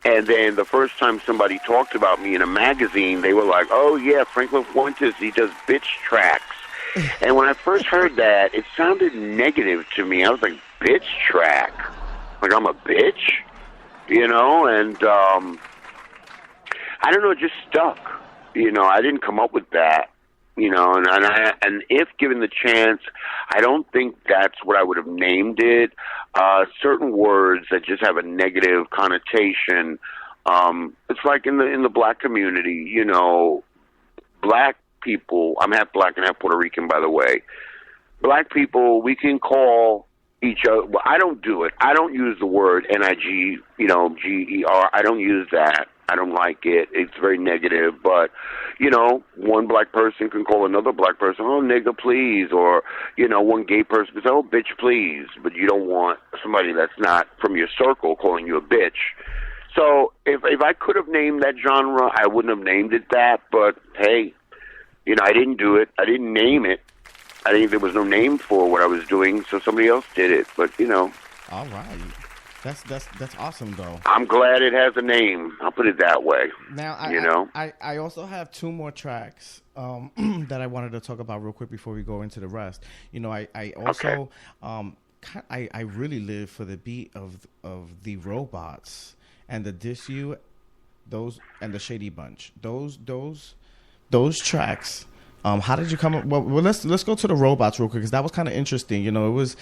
And then the first time somebody talked about me in a magazine, they were like, oh, yeah, Franklin Fuentes, he does bitch tracks. And when I first heard that, it sounded negative to me. I was like, bitch track? Like I'm a bitch? And I don't know, it just stuck. I didn't come up with that. And if given the chance, I don't think that's what I would have named it. Certain words that just have a negative connotation. It's like in the black community, black people. I'm half black and half Puerto Rican, by the way. Black people, we can call each other. Well, I don't do it. I don't use the word N-I-G, G-E-R. I don't use that. I don't like it. It's very negative. But, one black person can call another black person, oh, nigga, please. Or, one gay person can say, oh, bitch, please. But you don't want somebody that's not from your circle calling you a bitch. So if I could have named that genre, I wouldn't have named it that. But, hey, I didn't do it. I didn't name it. I think there was no name for what I was doing, so somebody else did it. But, All right. That's awesome, though. I'm glad it has a name. I'll put it that way. Now, I also have two more tracks that I wanted to talk about real quick before we go into the rest. I also I really live for the beat of the Robots and the Diss You, those and the Shady Bunch. Those tracks. How did you come up? Well, let's go to the Robots real quick because that was kind of interesting. It was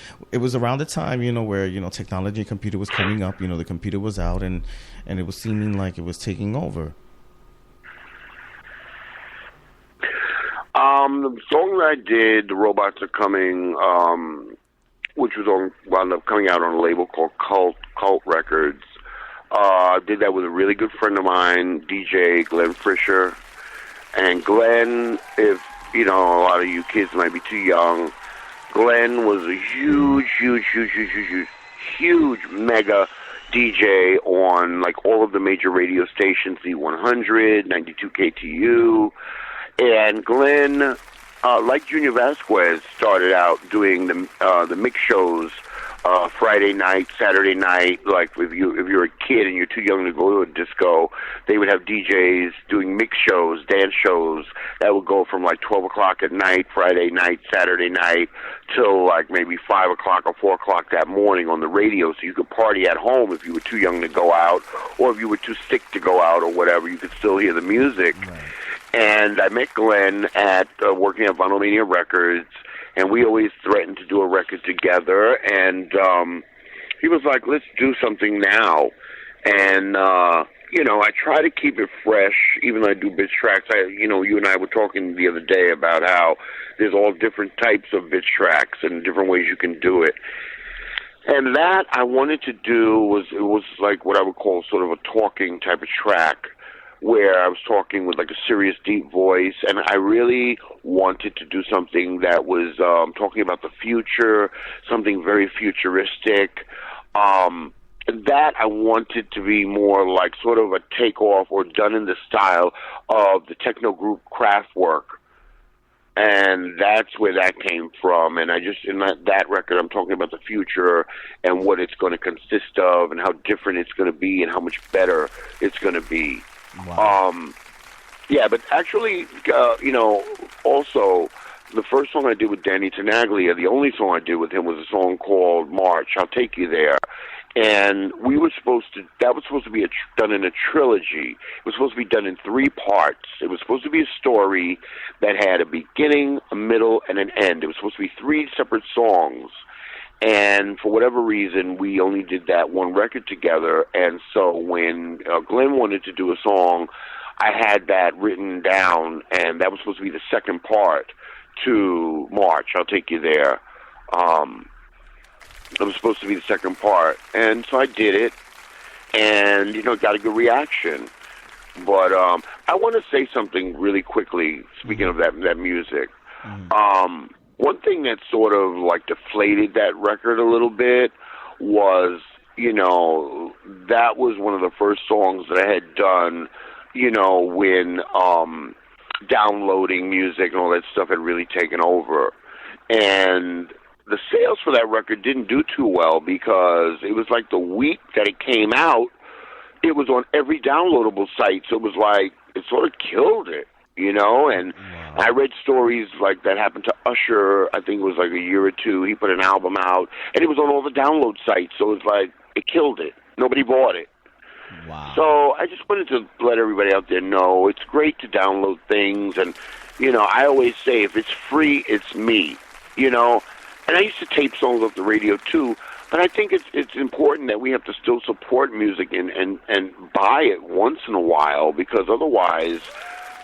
around the time where technology and computer was coming up. The computer was out and it was seeming like it was taking over. The song that I did, "The Robots Are Coming," which wound up coming out on a label called Cult Records. I did that with a really good friend of mine, DJ Glenn Fisher. And Glenn, if, a lot of you kids might be too young, Glenn was a huge mega DJ on like all of the major radio stations, Z100, 92 KTU, and Glenn, like Junior Vasquez, started out doing the mix shows. Friday night, Saturday night, like if you're a kid and you're too young to go to a disco, they would have DJs doing mix shows, dance shows that would go from like 12 o'clock at night, Friday night, Saturday night, till like maybe 5 o'clock or 4 o'clock that morning on the radio, so you could party at home if you were too young to go out, or if you were too sick to go out or whatever, you could still hear the music. Right. And I met Glenn at working at Vinyl Mania Records, and we always threatened to do a record together, and he was like, let's do something now. And, I try to keep it fresh, even though I do bitch tracks. You and I were talking the other day about how there's all different types of bitch tracks and different ways you can do it. And that I wanted to do was like what I would call sort of a talking type of track, where I was talking with like a serious, deep voice, and I really wanted to do something that was talking about the future, something very futuristic. That I wanted to be more like sort of a takeoff or done in the style of the techno group Kraftwerk. And that's where that came from. And I just, in that record, I'm talking about the future and what it's going to consist of and how different it's going to be and how much better it's going to be. Wow. But actually, also, the first song I did with Danny Tenaglia, the only song I did with him was a song called March, I'll Take You There. And that was supposed to be done in a trilogy. It was supposed to be done in 3 parts. It was supposed to be a story that had a beginning, a middle, and an end. It was supposed to be 3 separate songs. And for whatever reason, we only did that one record together. And so when Glenn wanted to do a song, I had that written down, and that was supposed to be the second part to March, I'll Take You There. It was supposed to be the second part. And so I did it, and, got a good reaction. But I want to say something really quickly, speaking of that music. One thing that sort of like deflated that record a little bit was, that was one of the first songs that I had done, when downloading music and all that stuff had really taken over. And the sales for that record didn't do too well because it was like the week that it came out, it was on every downloadable site. So it was like, it sort of killed it. And I read stories like that happened to Usher, I think it was like a year or two. He put an album out, and it was on all the download sites, so it was like, it killed it. Nobody bought it. Wow. So I just wanted to let everybody out there know it's great to download things, and, I always say if it's free, it's me, and I used to tape songs off the radio too, but I think it's important that we have to still support music and buy it once in a while, because otherwise,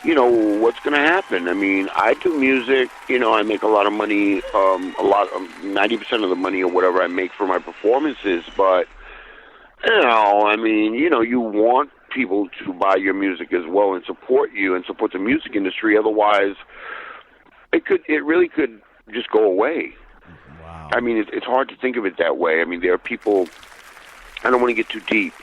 what's going to happen? I mean, I do music, I make a lot of money, 90% of the money or whatever I make for my performances, but, you want people to buy your music as well and support you and support the music industry, otherwise it really could just go away. Wow. I mean, it's hard to think of it that way. I mean, there are people, I don't want to get too deep,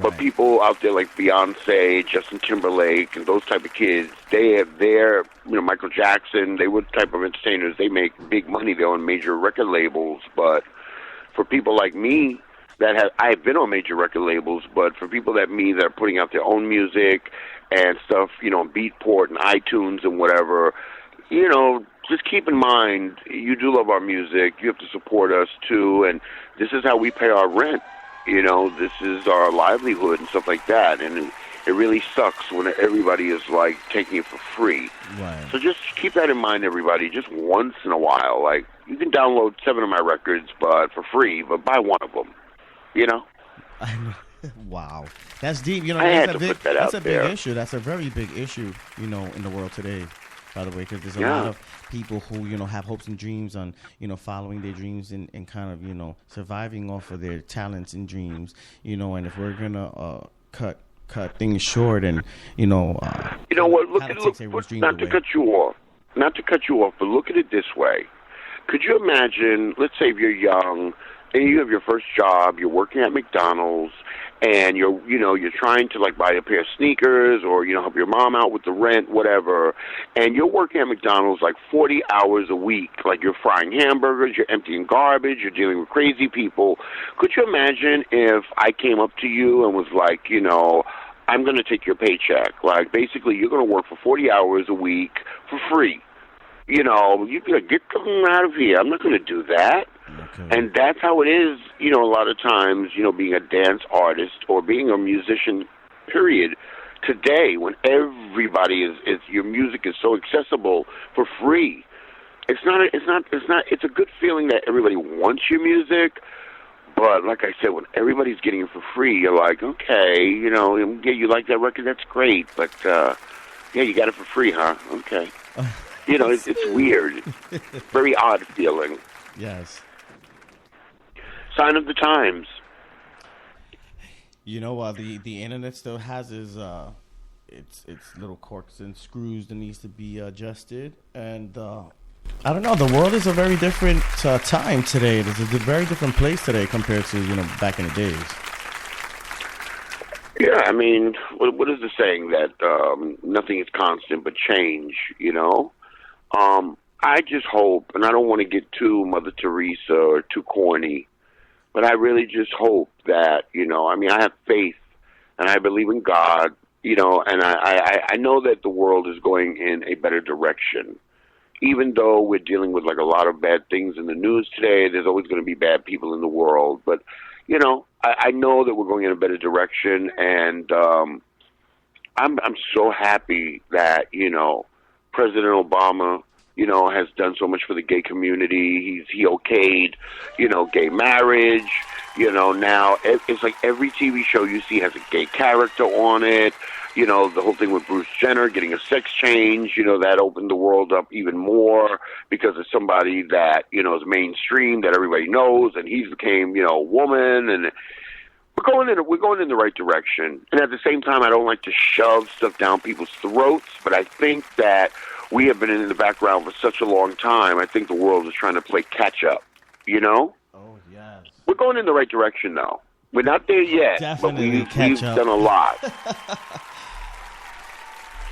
but people out there like Beyonce, Justin Timberlake, and those type of kids, they have their, Michael Jackson, they were the type of entertainers, they make big money, they're on major record labels, but for people like me, I've been on major record labels, but for people that are putting out their own music and stuff, Beatport and iTunes and whatever, just keep in mind, you do love our music, you have to support us too, and this is how we pay our rent. This is our livelihood and stuff like that, and it really sucks when everybody is like taking it for free. Right. So just keep that in mind, everybody. Just once in a while, like you can download 7 of my records, but for free, but buy one of them. Wow, that's deep. That's a big issue. That's a very big issue. In the world today. By the way, because there's a lot of people who, have hopes and dreams on, following their dreams and kind of, surviving off of their talents and dreams, and if we're going to cut things short and, what, look, not to cut you off, but look at it this way. Could you imagine, let's say if you're young and you have your first job, you're working at McDonald's, and you're trying to like buy a pair of sneakers or help your mom out with the rent, whatever, and you're working at McDonald's like 40 hours a week, like you're frying hamburgers, you're emptying garbage, you're dealing with crazy people. Could you imagine if I came up to you and was like, I'm going to take your paycheck, like basically you're going to work for 40 hours a week for free? You'd be like, get out of here. I'm not going to do that. Okay. And that's how it is, a lot of times, being a dance artist or being a musician, period, today when everybody is your music is so accessible for free. It's a good feeling that everybody wants your music, but like I said, when everybody's getting it for free, you're like, okay, yeah, you like that record, that's great, but yeah, you got it for free, huh? Okay. It's weird. Very odd feeling. Yes. Sign of the times. The internet still has its little corks and screws that needs to be adjusted, and I don't know. The world is a very different time today. It's a very different place today compared to back in the days. Yeah, I mean, what is the saying that nothing is constant but change? I just hope, and I don't want to get too Mother Teresa or too corny, but I really just hope that, I have faith and I believe in God, and I know that the world is going in a better direction. Even though we're dealing with like a lot of bad things in the news today, there's always going to be bad people in the world. But, I know that we're going in a better direction, and I'm so happy that, President Obama, has done so much for the gay community. He okayed, gay marriage. Now it's like every TV show you see has a gay character on it. The whole thing with Bruce Jenner getting a sex change, that opened the world up even more because of somebody that, is mainstream that everybody knows, and he became, a woman, and we're going in the right direction. And at the same time, I don't like to shove stuff down people's throats, but I think that we have been in the background for such a long time. I think the world is trying to play catch up, Oh, yes. We're going in the right direction now. We're not there yet, Definitely but we've done a lot.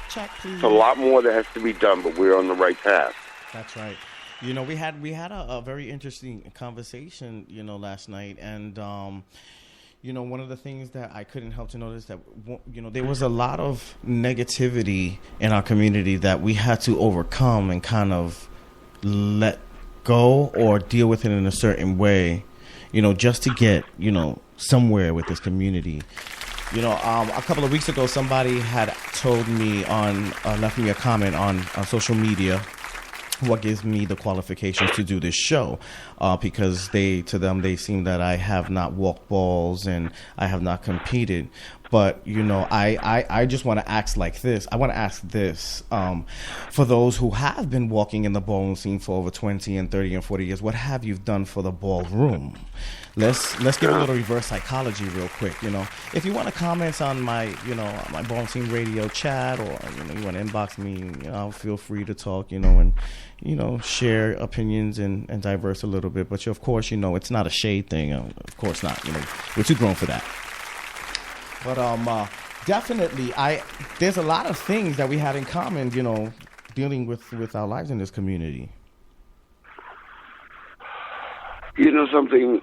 Check, please. It's a lot more that has to be done, but we're on the right path. That's right. We had a very interesting conversation, last night, and one of the things that I couldn't help to notice that there was a lot of negativity in our community that we had to overcome and kind of let go or deal with it in a certain way, just to get somewhere with this community. A couple of weeks ago, somebody had told me left me a comment on social media what gives me the qualifications to do this show, because they seem that I have not walked balls and I have not competed. But, I just want to ask like this. I want to ask this. For those who have been walking in the ballroom scene for over 20 and 30 and 40 years, what have you done for the ballroom? Let's give a little reverse psychology real quick. If you want to comment on my my ballroom scene radio chat, or you want to inbox me, feel free to talk, and share opinions and diverse a little bit. But of course, it's not a shade thing. Of course not. We're too grown for that. But definitely, there's a lot of things that we had in common, dealing with our lives in this community. Something.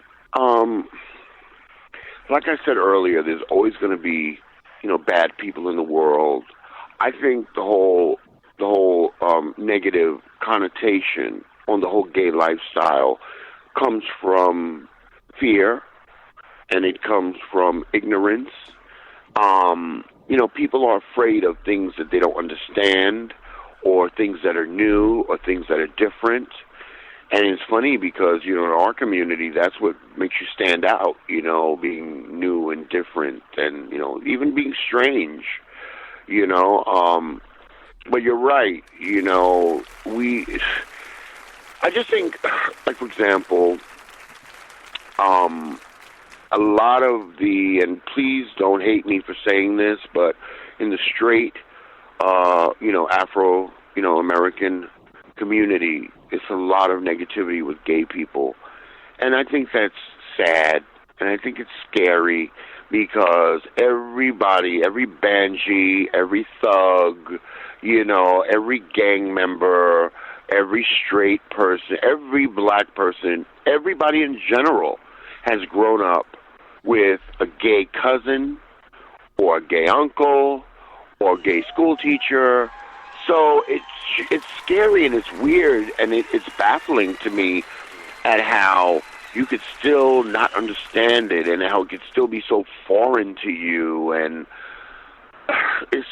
Like I said earlier, there's always going to be, bad people in the world. I think the whole negative connotation on the whole gay lifestyle comes from fear, and it comes from ignorance. People are afraid of things that they don't understand, or things that are new, or things that are different. And it's funny because, in our community, that's what makes you stand out, being new and different, and, even being strange, But you're right, I just think, like, for example, a lot of and please don't hate me for saying this, but in the straight, Afro, American community, it's a lot of negativity with gay people. And I think that's sad, and I think it's scary because everybody, every banshee, every thug, every gang member, every straight person, every black person, everybody in general has grown up with a gay cousin or a gay uncle or a gay school teacher. So it's scary and it's weird and it's baffling to me at how you could still not understand it and how it could still be so foreign to you. And it's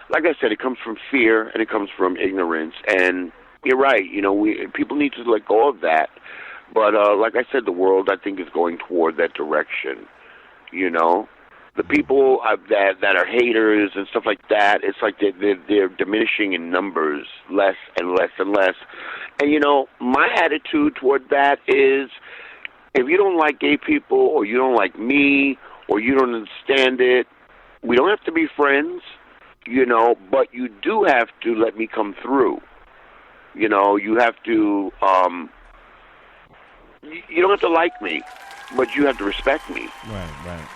like I said, it comes from fear and it comes from ignorance. And you're right, people need to let go of that. But like I said, the world, I think, is going toward that direction. The people that are haters and stuff like that, it's like they're diminishing in numbers, less and less and less. And, my attitude toward that is, if you don't like gay people or you don't like me or you don't understand it, we don't have to be friends, but you do have to let me come through. You have to, you don't have to like me, but you have to respect me. Right.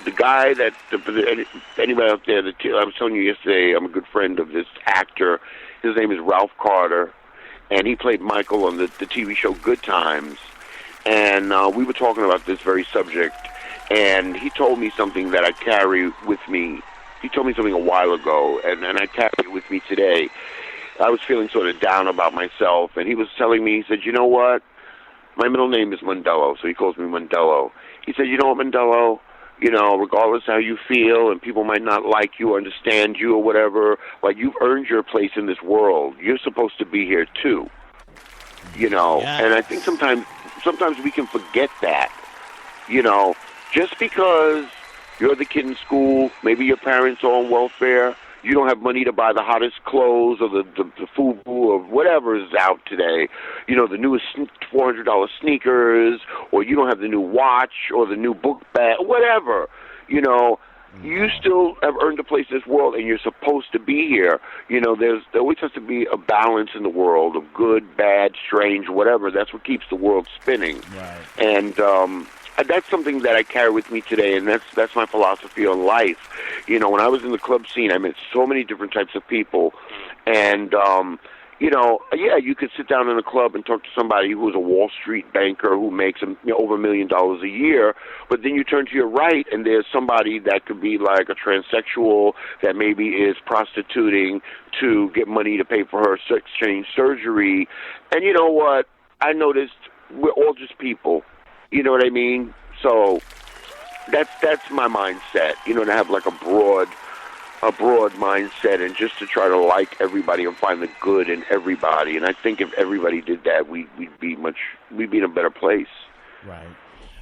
The guy that, anybody out there, I was telling you yesterday, I'm a good friend of this actor. His name is Ralph Carter, and he played Michael on the TV show Good Times. And we were talking about this very subject, and he told me something that I carry with me. He told me something a while ago, and I carry it with me today. I was feeling sort of down about myself, and he was telling me, he said, you know what? My middle name is Mondello, so he calls me Mondello. He said, you know what, Mondello? Regardless how you feel, and people might not like you or understand you or whatever, like, you've earned your place in this world. You're supposed to be here too. Yes. And I think sometimes we can forget that. Just because you're the kid in school, maybe your parents are on welfare, you don't have money to buy the hottest clothes or the FUBU or whatever is out today, the newest $400 sneakers, or you don't have the new watch or the new book bag, whatever, you still have earned a place in this world and you're supposed to be here. There always has to be a balance in the world of good, bad, strange, whatever. That's what keeps the world spinning. Right. And that's something that I carry with me today, and that's my philosophy on life. When I was in the club scene, I met so many different types of people, and you could sit down in a club and talk to somebody who's a Wall Street banker who makes over $1 million a year, but then you turn to your right, and there's somebody that could be like a transsexual that maybe is prostituting to get money to pay for her sex change surgery, and you know what? I noticed we're all just people. You know what I mean? So that's my mindset, to have like a broad mindset and just to try to like everybody and find the good in everybody. And I think if everybody did that, we'd be in a better place. Right.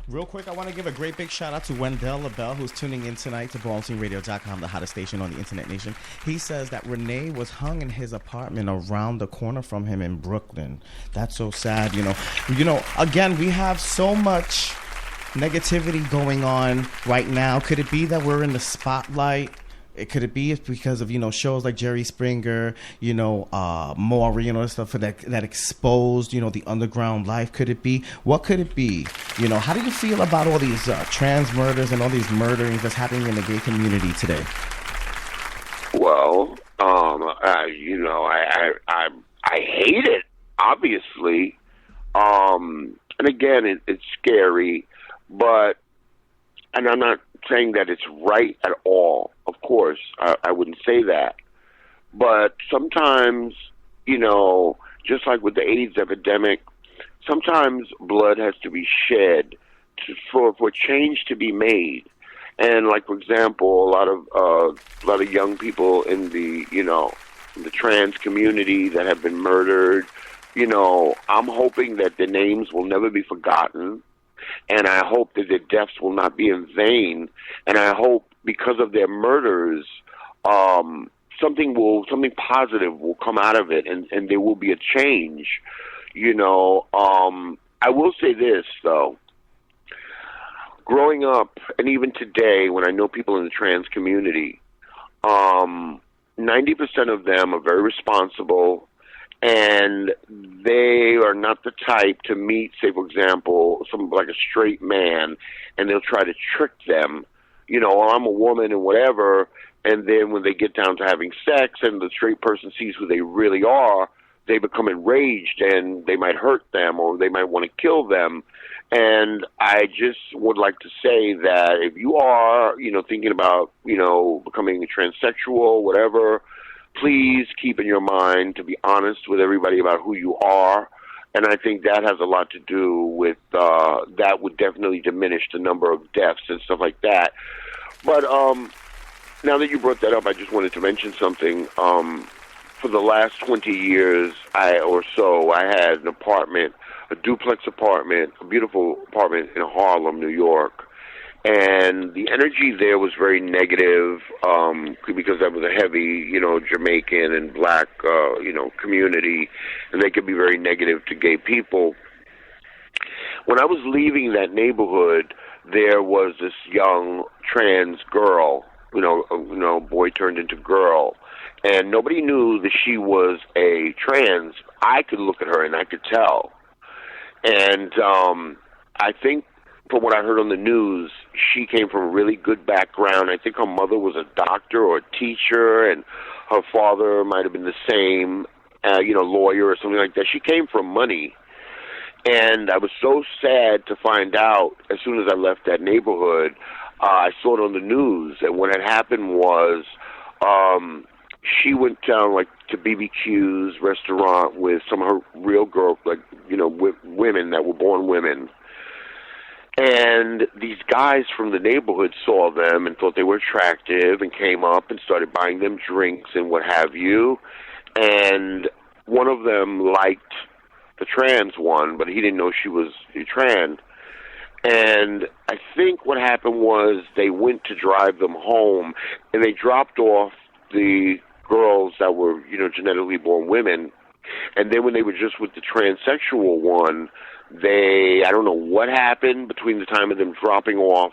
Real quick, I want to give a great big shout out to Wendell LaBelle, who's tuning in tonight to BallingTeamRadio.com, the hottest station on the Internet Nation. He says that Renee was hung in his apartment around the corner from him in Brooklyn. That's so sad, Again, we have so much negativity going on right now. Could it be that we're in the spotlight? Could it be because of, shows like Jerry Springer, Maury, stuff that exposed, the underground life? Could it be? What could it be? How do you feel about all these trans murders and all these murderings that's happening in the gay community today? Well, I hate it, obviously. And again, it's scary, and I'm not saying that it's right at all. Of course, I wouldn't say that. But sometimes, just like with the AIDS epidemic, sometimes blood has to be shed for change to be made. And like, for example, a lot of young people in the trans community that have been murdered, I'm hoping that their names will never be forgotten. And I hope that their deaths will not be in vain. And I hope because of their murders, something positive will come out of it, and there will be a change. I will say this though. Growing up, and even today, when I know people in the trans community, 90% of them are very responsible, and they are not the type to meet, say, for example, some like a straight man, and they'll try to trick them. Oh, I'm a woman and whatever, and then when they get down to having sex and the straight person sees who they really are, they become enraged and they might hurt them or they might want to kill them. And I just would like to say that if you are, thinking about, becoming a transsexual, whatever, please keep in your mind to be honest with everybody about who you are. And I think that has a lot to do with, that would definitely diminish the number of deaths and stuff like that. But now that you brought that up, I just wanted to mention something. For the last 20 years or so, I had an apartment, a duplex apartment, a beautiful apartment in Harlem, New York. And the energy there was very negative because that was a heavy, Jamaican and black, community, and they could be very negative to gay people. When I was leaving that neighborhood, there was this young trans girl, boy turned into girl, and nobody knew that she was a trans. I could look at her and I could tell. And I think from what I heard on the news, she came from a really good background. I think her mother was a doctor or a teacher, and her father might have been the same, lawyer or something like that. She came from money. And I was so sad to find out as soon as I left that neighborhood, I saw it on the news, and what had happened was she went down to BBQ's restaurant with some of her real girls, women that were born women. And these guys from the neighborhood saw them and thought they were attractive and came up and started buying them drinks and what have you. And one of them liked the trans one, but he didn't know she was trans. And I think what happened was they went to drive them home, and they dropped off the girls that were, genetically born women. And then when they were just with the transsexual one, I don't know what happened between the time of them dropping off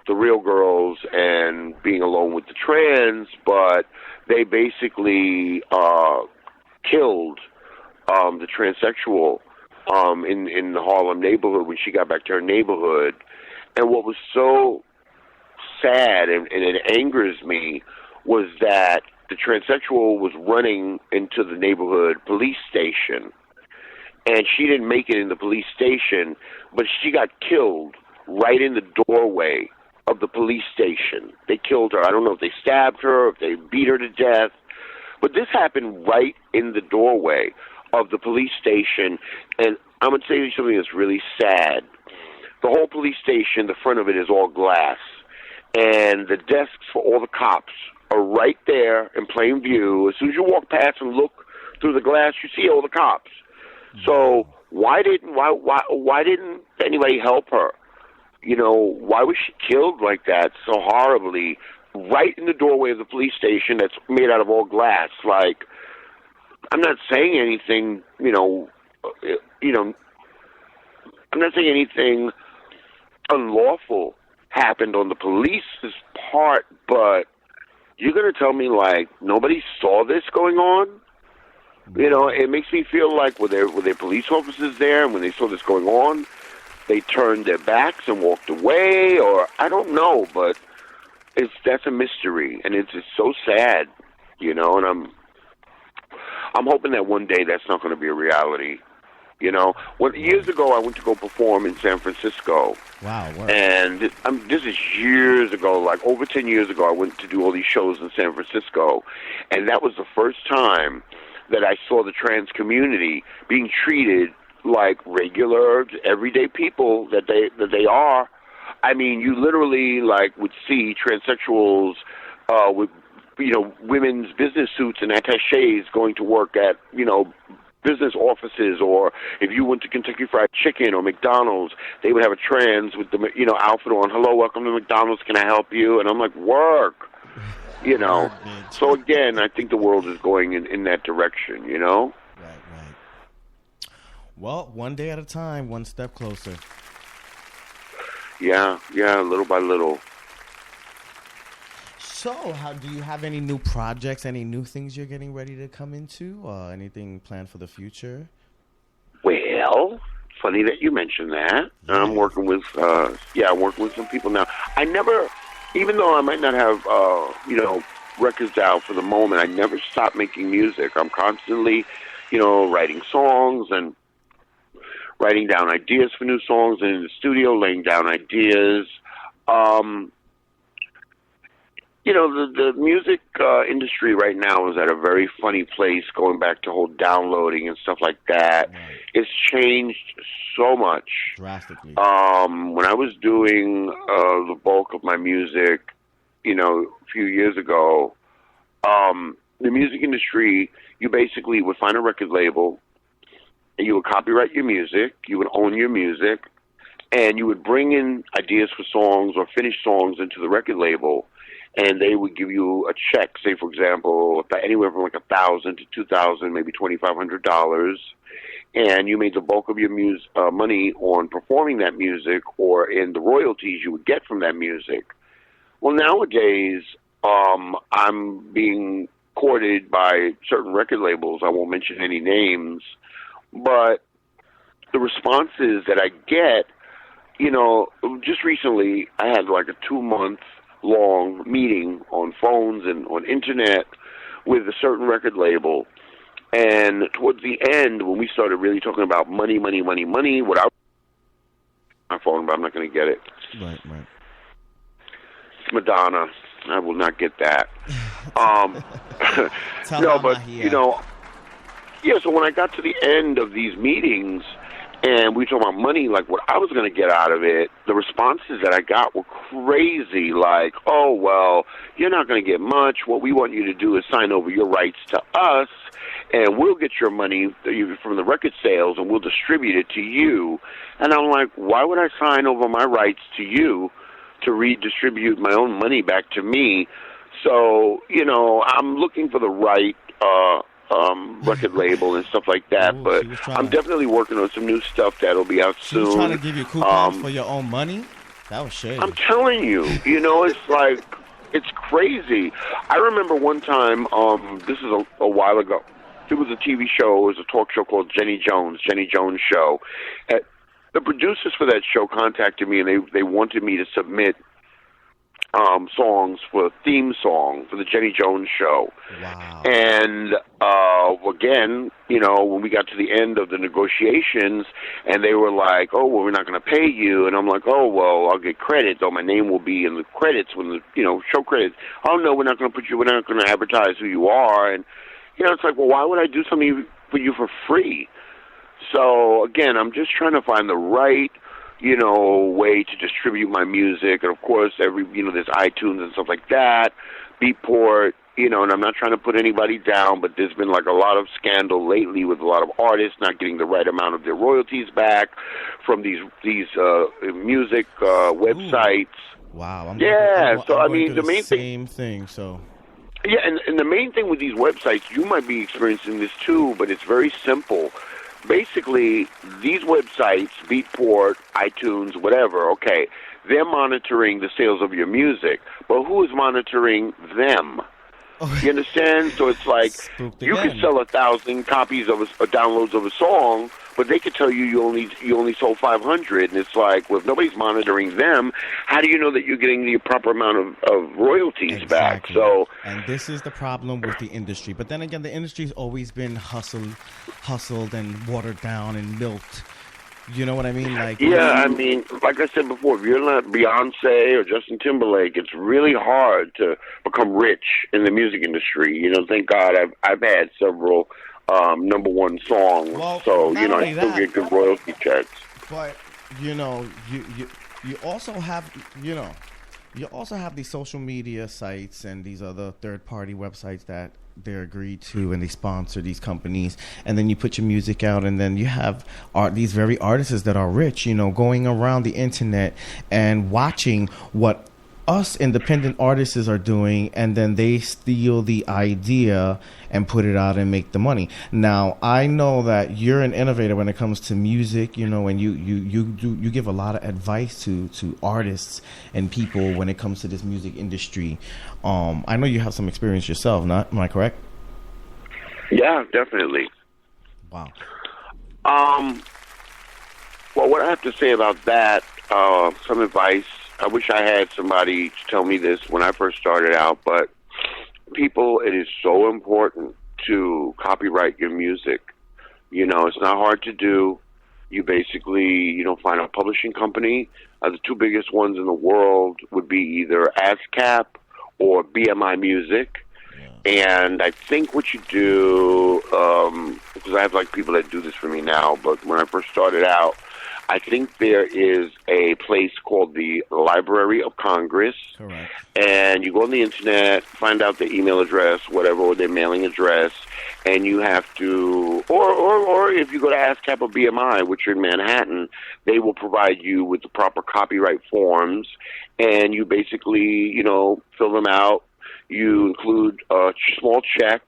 the real girls and being alone with the trans, but they basically killed the transsexual in the Harlem neighborhood when she got back to her neighborhood. And what was so sad and it angers me was that the transsexual was running into the neighborhood police station, and she didn't make it in the police station, but she got killed right in the doorway of the police station. They killed her. I don't know if they stabbed her, if they beat her to death, but this happened right in the doorway of the police station. And I'm going to tell you something that's really sad. The whole police station, the front of it is all glass, and the desks for all the cops are right there in plain view. As soon as you walk past and look through the glass, you see all the cops. So why didn't anybody help her? Why was she killed like that so horribly, right in the doorway of the police station that's made out of all glass? I'm not saying anything, I'm not saying anything unlawful happened on the police's part, but you're going to tell me, nobody saw this going on? It makes me feel like were there police officers there, and when they saw this going on, they turned their backs and walked away, or I don't know, but that's a mystery, and it's so sad, and I'm hoping that one day that's not going to be a reality. Years ago I went to go perform in San Francisco. Wow. And this is years ago, over 10 years ago, I went to do all these shows in San Francisco, and that was the first time that I saw the trans community being treated like regular, everyday people that they are. I mean, you literally would see transsexuals with women's business suits and attachés going to work at business offices, or if you went to Kentucky Fried Chicken or McDonald's, they would have a trans with the outfit on. Hello, welcome to McDonald's. Can I help you? And I'm like, work. So again, I think the world is going in that direction. Right. Well, one day at a time, one step closer. Yeah, little by little. So, how do you have any new projects, any new things you're getting ready to come into? Anything planned for the future? Well, funny that you mentioned that. I'm working with, I'm working with some people now. I never, even though I might not have, records out for the moment, I never stop making music. I'm constantly, writing songs and writing down ideas for new songs, and in the studio laying down ideas. The music industry right now is at a very funny place, going back to whole downloading and stuff like that. Right. It's changed so much. Drastically. When I was doing the bulk of my music, a few years ago, the music industry, you basically would find a record label, and you would copyright your music, you would own your music, and you would bring in ideas for songs or finished songs into the record label, and they would give you a check, say, for example, anywhere from like $1,000 to $2,000, maybe $2,500, and you made the bulk of your money on performing that music or in the royalties you would get from that music. Well, nowadays, I'm being courted by certain record labels. I won't mention any names, but the responses that I get, just recently I had like a 2-month-long meeting on phones and on internet with a certain record label. And towards the end, when we started really talking about money, what my phone, but I'm not going to get it. Right. It's Madonna. I will not get that. So when I got to the end of these meetings and we talked about money, like what I was going to get out of it, the responses that I got were crazy. Like, oh, well, you're not going to get much. What we want you to do is sign over your rights to us, and we'll get your money from the record sales, and we'll distribute it to you. And I'm like, why would I sign over my rights to you to redistribute my own money back to me? So, I'm looking for the right record label and stuff like that. But I'm definitely working on some new stuff that'll be out soon. She was trying to give you coupons for your own money? That was shady. I'm telling you, it's like, it's crazy. I remember one time, this is a while ago, it was a TV show, it was a talk show called Jenny Jones Show. The producers for that show contacted me, and they wanted me to submit songs for a theme song for the Jenny Jones Show. Wow. And again, when we got to the end of the negotiations, and they were like, "Oh, well, we're not going to pay you," and I'm like, "Oh, well, I'll get credit, though my name will be in the credits when the show credits." "Oh no, we're not going to advertise who you are," and it's like, well, why would I do something for you for free? So again, I'm just trying to find the right way to distribute my music, and of course, there's iTunes and stuff like that, Beatport, and I'm not trying to put anybody down, but there's been like a lot of scandal lately with a lot of artists not getting the right amount of their royalties back from these music websites. Wow. I'm the main same thing. So. Yeah, and the main thing with these websites, you might be experiencing this too, but it's very simple. Basically, these websites, Beatport, iTunes, whatever, okay, they're monitoring the sales of your music, but who is monitoring them? You understand? So it's like you could sell 1,000 copies of downloads of a song, but they could tell you only sold 500, and it's like, well, if nobody's monitoring them, how do you know that you're getting the proper amount of royalties back? So, and this is the problem with the industry. But then again, the industry's always been hustled and watered down and milked. You know what I mean? Like, like I said before, if you're not Beyonce or Justin Timberlake, it's really hard to become rich in the music industry. Thank God I've had several number one songs, so I still get good royalty checks. But you also have these social media sites and these other third party websites that they're agreed to, and they sponsor these companies, and then you put your music out, and then you have these very artists that are rich, going around the internet and watching what us independent artists are doing, and then they steal the idea and put it out and make the money. Now, I know that you're an innovator when it comes to music, you know, and you give a lot of advice to artists and people when it comes to this music industry. I know you have some experience yourself, am I correct? Yeah, definitely. Wow. Well, what I have to say about that, some advice. I wish I had somebody to tell me this when I first started out, but people, it is so important to copyright your music. You know, it's not hard to do. You basically, find a publishing company. The two biggest ones in the world would be either ASCAP or BMI Music. And I think what you do, because I have like people that do this for me now, but when I first started out, I think there is a place called the Library of Congress. Correct. And you go on the internet, find out the email address, whatever, or their mailing address, and you have to, or if you go to ASCAP or BMI, which are in Manhattan, they will provide you with the proper copyright forms, and you basically, fill them out. You include a small check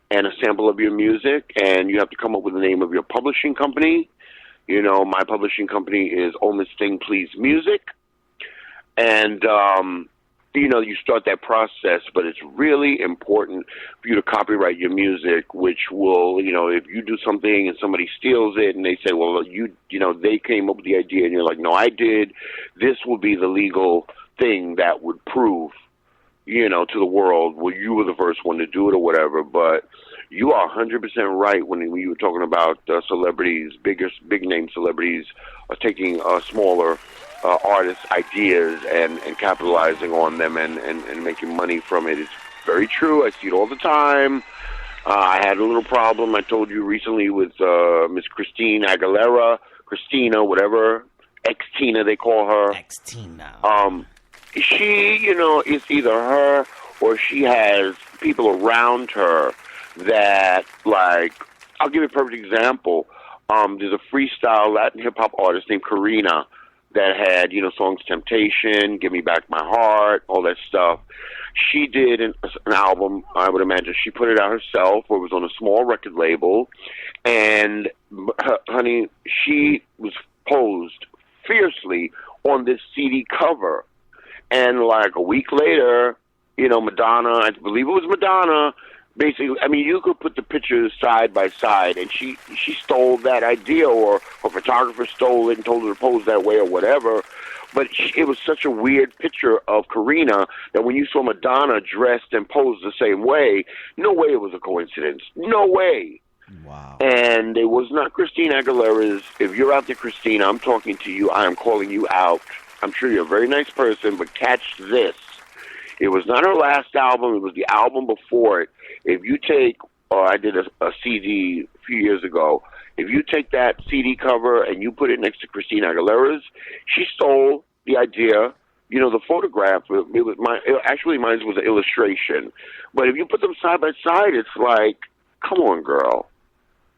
and a sample of your music, and you have to come up with the name of your publishing company. My publishing company is Oh Miss Thing Please Music. And, you start that process, but it's really important for you to copyright your music, which will, if you do something and somebody steals it and they say, well, they came up with the idea, and you're like, no, I did, this will be the legal thing that would prove, to the world, well, you were the first one to do it or whatever. But you are 100% right when you were talking about celebrities, big name celebrities are taking smaller artists' ideas and capitalizing on them and making money from it. It's very true. I see it all the time. I had a little problem, I told you recently, with Miss Christina, whatever, X-Tina they call her. X-Tina. She, it's either her or she has people around her that, like, I'll give you a perfect example. There's a freestyle Latin hip-hop artist named Karina that had, songs Temptation, Give Me Back My Heart, all that stuff. She did an album, I would imagine. She put it out herself, or it was on a small record label. And, honey, she was posed fiercely on this CD cover. And like a week later, Madonna, I believe it was Madonna, basically, I mean, you could put the pictures side by side, and she stole that idea, or a photographer stole it and told her to pose that way or whatever. But it was such a weird picture of Karina that when you saw Madonna dressed and posed the same way, no way it was a coincidence. No way. Wow. And it was not Christina Aguilera's. If you're out there, Christina, I'm talking to you. I am calling you out. I'm sure you're a very nice person, but catch this. It was not her last album. It was the album before it. If you take, I did a CD a few years ago. If you take that CD cover and you put it next to Christina Aguilera's, she stole the idea. The photograph, actually mine was an illustration. But if you put them side by side, it's like, come on, girl.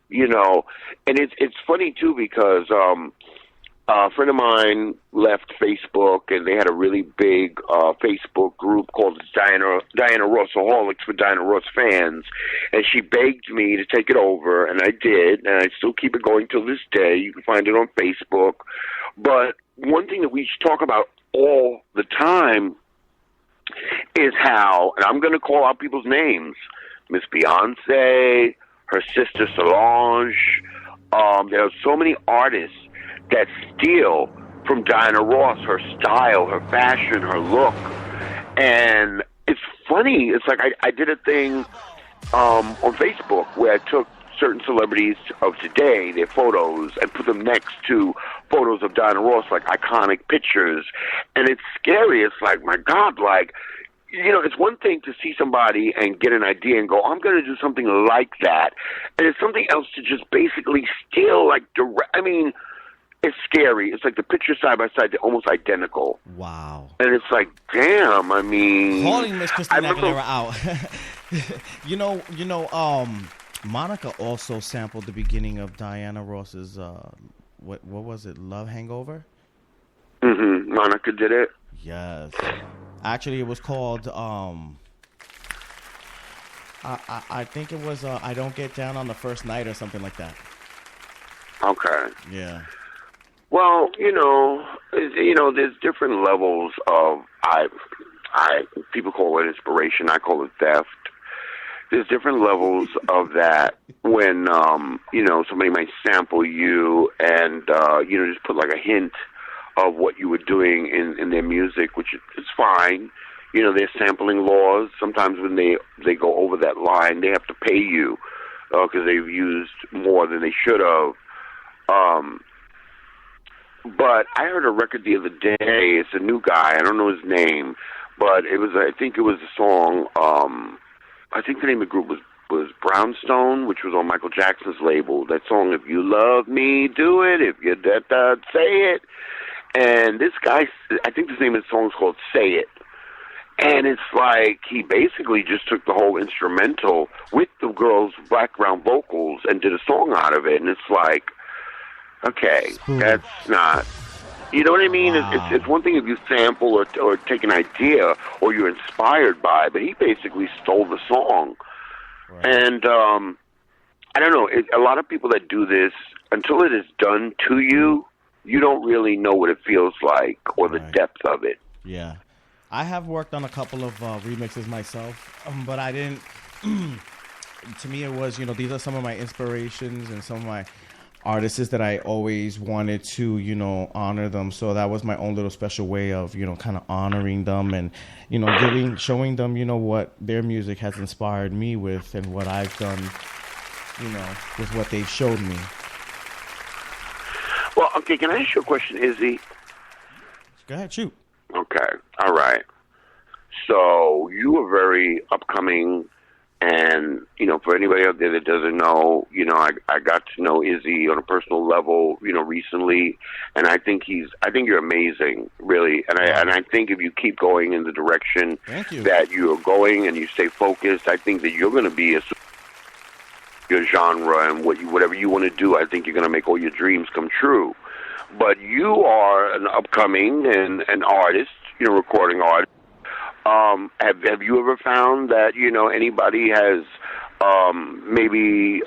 And it's funny, too, because a friend of mine left Facebook, and they had a really big Facebook group called Diana Rossaholics for Diana Ross fans, and she begged me to take it over, and I did, and I still keep it going till this day. You can find it on Facebook. But one thing that we talk about all the time is how, and I'm going to call out people's names, Miss Beyonce, her sister Solange. There are so many artists that steal from Diana Ross, her style, her fashion, her look. And it's funny. It's like I did a thing on Facebook where I took certain celebrities of today, their photos, and put them next to photos of Diana Ross, like iconic pictures. And it's scary. It's like, my God, like, it's one thing to see somebody and get an idea and go, I'm going to do something like that. And it's something else to just basically steal, like, it's scary. It's like the pictures side by side, they're almost identical. Wow. And it's like, damn, I mean... Calling Miss Christina Aguilera out. Monica also sampled the beginning of Diana Ross's, what was it, Love Hangover? Mm-hmm. Monica did it? Yes. Actually, it was called. I think it was. I don't get down on the first night or something like that. Okay. Yeah. Well, there's different levels of people call it inspiration. I call it theft. There's different levels of that when somebody might sample you and just put like a hint of what you were doing in their music, which is fine. There's sampling laws. Sometimes when they go over that line, they have to pay you because they've used more than they should have. But I heard a record the other day. It's a new guy. I don't know his name, but I think it was a song. I think the name of the group was Brownstone, which was on Michael Jackson's label. That song, "If You Love Me, Do It. If You Say It." And this guy, I think the name of the song is called "Say It." And it's like he basically just took the whole instrumental with the girl's background vocals and did a song out of it. And it's like, okay, that's not, you know what I mean? Wow. It's one thing if you sample or take an idea or you're inspired by it, but he basically stole the song. Right. And I don't know, a lot of people that do this, until it is done to you, you don't really know what it feels like or the depth of it. Yeah. I have worked on a couple of remixes myself, but I didn't. To me, it was, these are some of my inspirations and some of my artists that I always wanted to, honor them. So that was my own little special way of, kind of honoring them and, showing them, what their music has inspired me with and what I've done, with what they've showed me. Well, okay, can I ask you a question, Izzy? Go ahead, shoot. Okay, all right. So you are very upcoming, and for anybody out there that doesn't know, I got to know Izzy on a personal level, recently, and I think you're amazing, really, and I think if you keep going in the direction that you are going and you stay focused, I think that you're going to be your genre and whatever you want to do. I think you're going to make all your dreams come true. But you are an upcoming and an artist, recording artist. Have you ever found that, anybody has maybe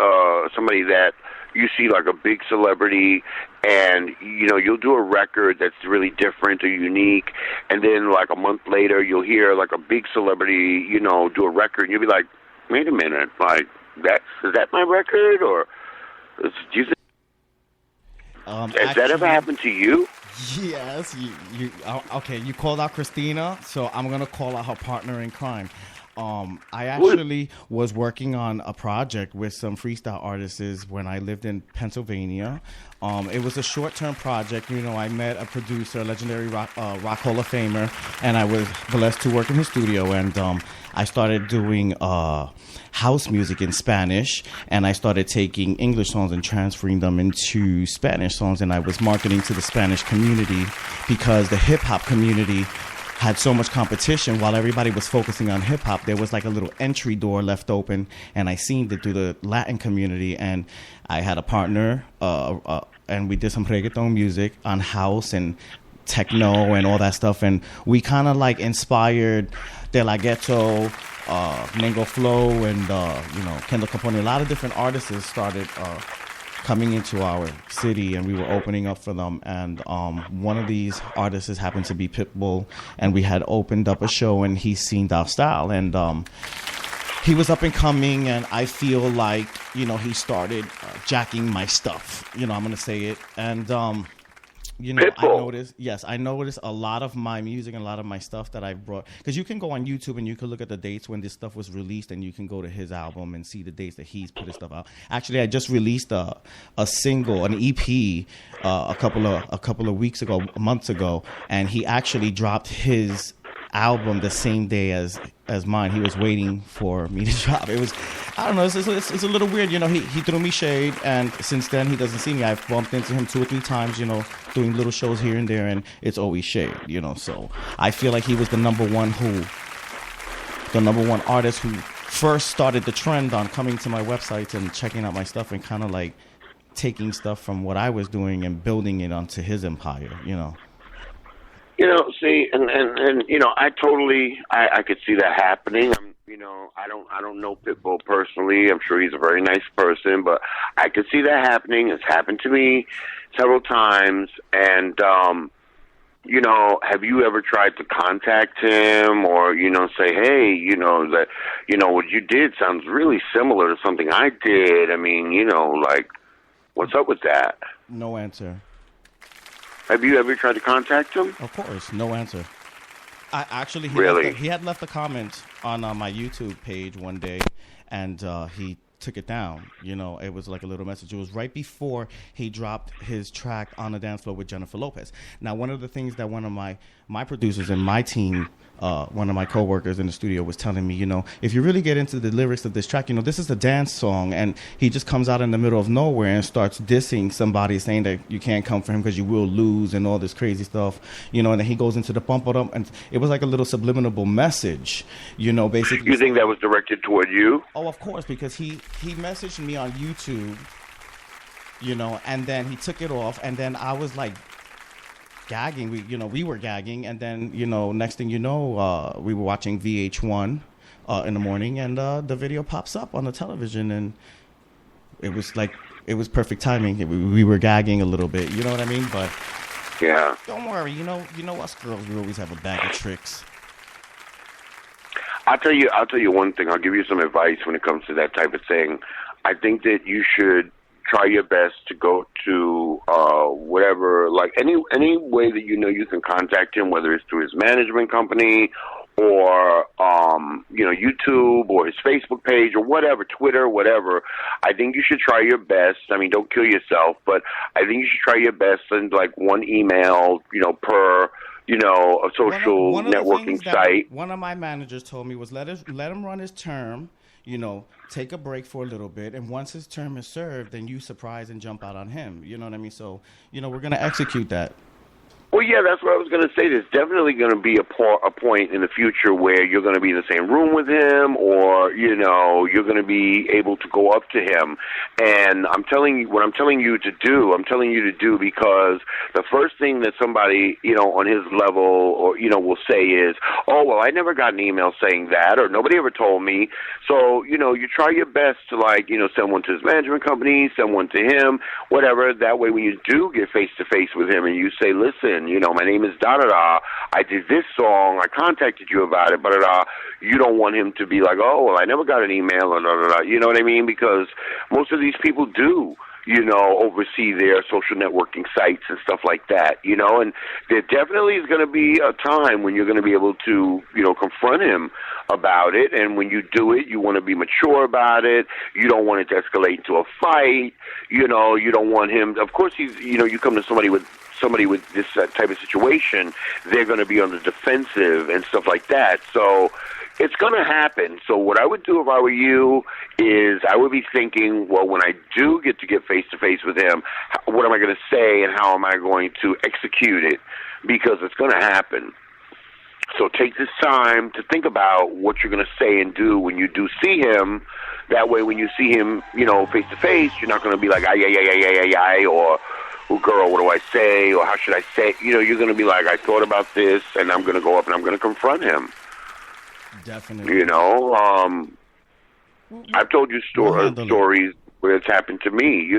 somebody that you see like a big celebrity and, you'll do a record that's really different or unique, and then like a month later you'll hear like a big celebrity, do a record, and you'll be like, wait a minute, like, is that my record? Or do you think has that ever happened to you? Yes. Okay, you called out Christina, so I'm going to call out her partner in crime. I actually was working on a project with some freestyle artists when I lived in Pennsylvania. It was a short-term project. I met a producer, a legendary rock Hall of Famer, and I was blessed to work in his studio. And I started doing house music in Spanish, and I started taking English songs and transferring them into Spanish songs. And I was marketing to the Spanish community because the hip-hop community had so much competition. While everybody was focusing on hip hop, there was like a little entry door left open, and I seen it through the Latin community. And I had a partner, and we did some reggaeton music on house and techno and all that stuff. And we kind of like inspired De La Ghetto, Nengo Flow, and Kendall Capone. A lot of different artists started coming into our city, and we were opening up for them. And one of these artists happened to be Pitbull, and we had opened up a show, and he's seen our style, and he was up and coming, and I feel like he started jacking my stuff. I'm gonna say it, and I noticed a lot of my music and a lot of my stuff that I brought, because you can go on YouTube and you can look at the dates when this stuff was released, and you can go to his album and see the dates that he's put his stuff out. Actually, I just released a single, an EP, a couple of weeks ago, months ago, and he actually dropped his album the same day as mine. He was waiting for me to drop. It was, I don't know, it's a little weird. He threw me shade, and since then he doesn't see me. I've bumped into him 2 or 3 times, doing little shows here and there, and it's always shade, so I feel like he was the number one artist who first started the trend on coming to my website and checking out my stuff and kind of like taking stuff from what I was doing and building it onto his empire, See, and I could see that happening. I don't know Pitbull personally. I'm sure he's a very nice person, but I could see that happening. It's happened to me several times. And, have you ever tried to contact him or, say, hey, what you did sounds really similar to something I did. I mean, what's up with that? No answer. Have you ever tried to contact him? Of course, no answer. He had left a comment on my YouTube page one day, and he took it down. It was like a little message. It was right before he dropped his track On the Dance Floor with Jennifer Lopez. Now, one of the things that one of my producers and my team, one of my coworkers in the studio was telling me, if you really get into the lyrics of this track, this is a dance song, and he just comes out in the middle of nowhere and starts dissing somebody, saying that you can't come for him because you will lose and all this crazy stuff, and then he goes into the bump it up, and it was like a little subliminal message, basically. You think that was directed toward you? Oh, of course, because he messaged me on YouTube, and then he took it off, and then I was like gagging. We were gagging, and then next thing you know, we were watching VH1 in the morning, and the video pops up on the television, and it was perfect timing. We were gagging a little bit, you know what I mean? But yeah, don't worry, us girls, we always have a bag of tricks. I'll tell you one thing. I'll give you some advice when it comes to that type of thing. I think that you should try your best to go to whatever, like any way that you can contact him, whether it's through his management company or YouTube or his Facebook page or whatever, Twitter, whatever. I think you should try your best. I mean, don't kill yourself, but I think you should try your best and like one email, per a social networking site. One of my managers told me was let him run his term, take a break for a little bit, and once his term is served, then you surprise and jump out on him. You know what I mean? So, we're going to execute that. Well, yeah, that's what I was going to say. There's definitely going to be a point in the future where you're going to be in the same room with him, or you're going to be able to go up to him. And I'm telling you to do because the first thing that somebody on his level or will say is, oh well, I never got an email saying that, or nobody ever told me. So you try your best to send one to his management company, send one to him, whatever. That way, when you do get face to face with him and you say, listen, my name is da-da-da, I did this song, I contacted you about it, da-da-da, you don't want him to be like, oh, well, I never got an email, or da-da-da, you know what I mean? Because most of these people do, oversee their social networking sites and stuff like that, and there definitely is going to be a time when you're going to be able to, confront him about it, and when you do it, you want to be mature about it, you don't want it to escalate into a fight, you don't want him, of course, you come to somebody with this type of situation, they're going to be on the defensive and stuff like that. So it's going to happen. So what I would do if I were you is I would be thinking, well, when I do get face-to-face with him, what am I going to say and how am I going to execute it? Because it's going to happen. So take this time to think about what you're going to say and do when you do see him. That way when you see him, face-to-face, you're not going to be like, ay, or, oh, girl, what do I say, or how should I say? You're going to be like, I thought about this, and I'm going to go up and I'm going to confront him. Definitely. I've told you stories where it's happened to me,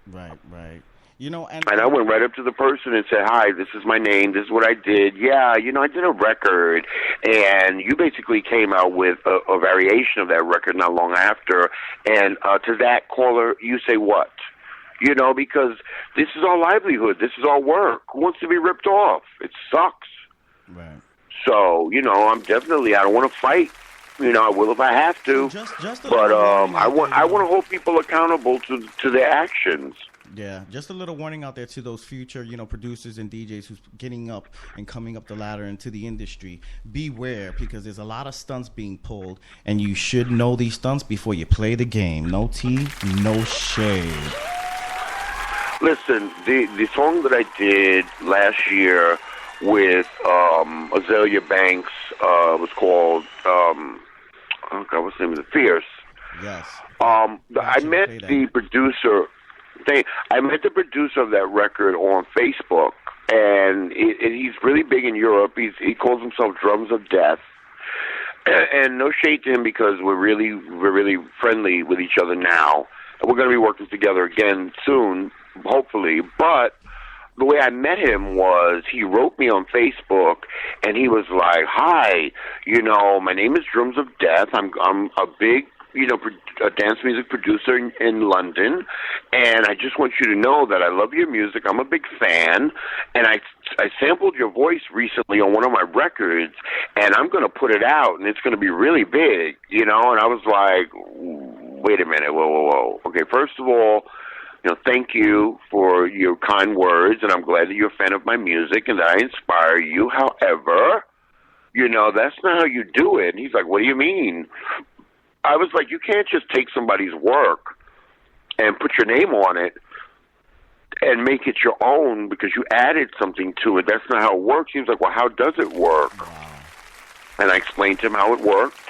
Right. And I went right up to the person and said, hi, this is my name, this is what I did. Yeah, I did a record, and you basically came out with a variation of that record not long after, and to that caller, you say what? Because this is our livelihood. This is our work. Who wants to be ripped off? It sucks. Right. So, I don't want to fight. I will if I have to. But I want to hold people accountable to their actions. Yeah, just a little warning out there to those future, producers and DJs who's getting up and coming up the ladder into the industry. Beware, because there's a lot of stunts being pulled, and you should know these stunts before you play the game. No tea, no shade. Listen, the song that I did last year with Azalea Banks was called, what's the name of it? Fierce. Yes. I met the producer. I met the producer of that record on Facebook, and he's really big in Europe. He calls himself Drums of Death. And no shade to him because we're really friendly with each other now. And we're going to be working together again soon, hopefully. But the way I met him was he wrote me on Facebook, and he was like, "Hi, my name is Drums of Death. I'm a big a dance music producer in London, and I just want you to know that I love your music. I'm a big fan, and I sampled your voice recently on one of my records, and I'm going to put it out, and it's going to be really big, And I was like, wait a minute, whoa. Okay, first of all, thank you for your kind words, and I'm glad that you're a fan of my music and that I inspire you. However, that's not how you do it. And he's like, what do you mean? I was like, you can't just take somebody's work and put your name on it and make it your own because you added something to it. That's not how it works. He was like, well, how does it work? Wow. And I explained to him how it worked.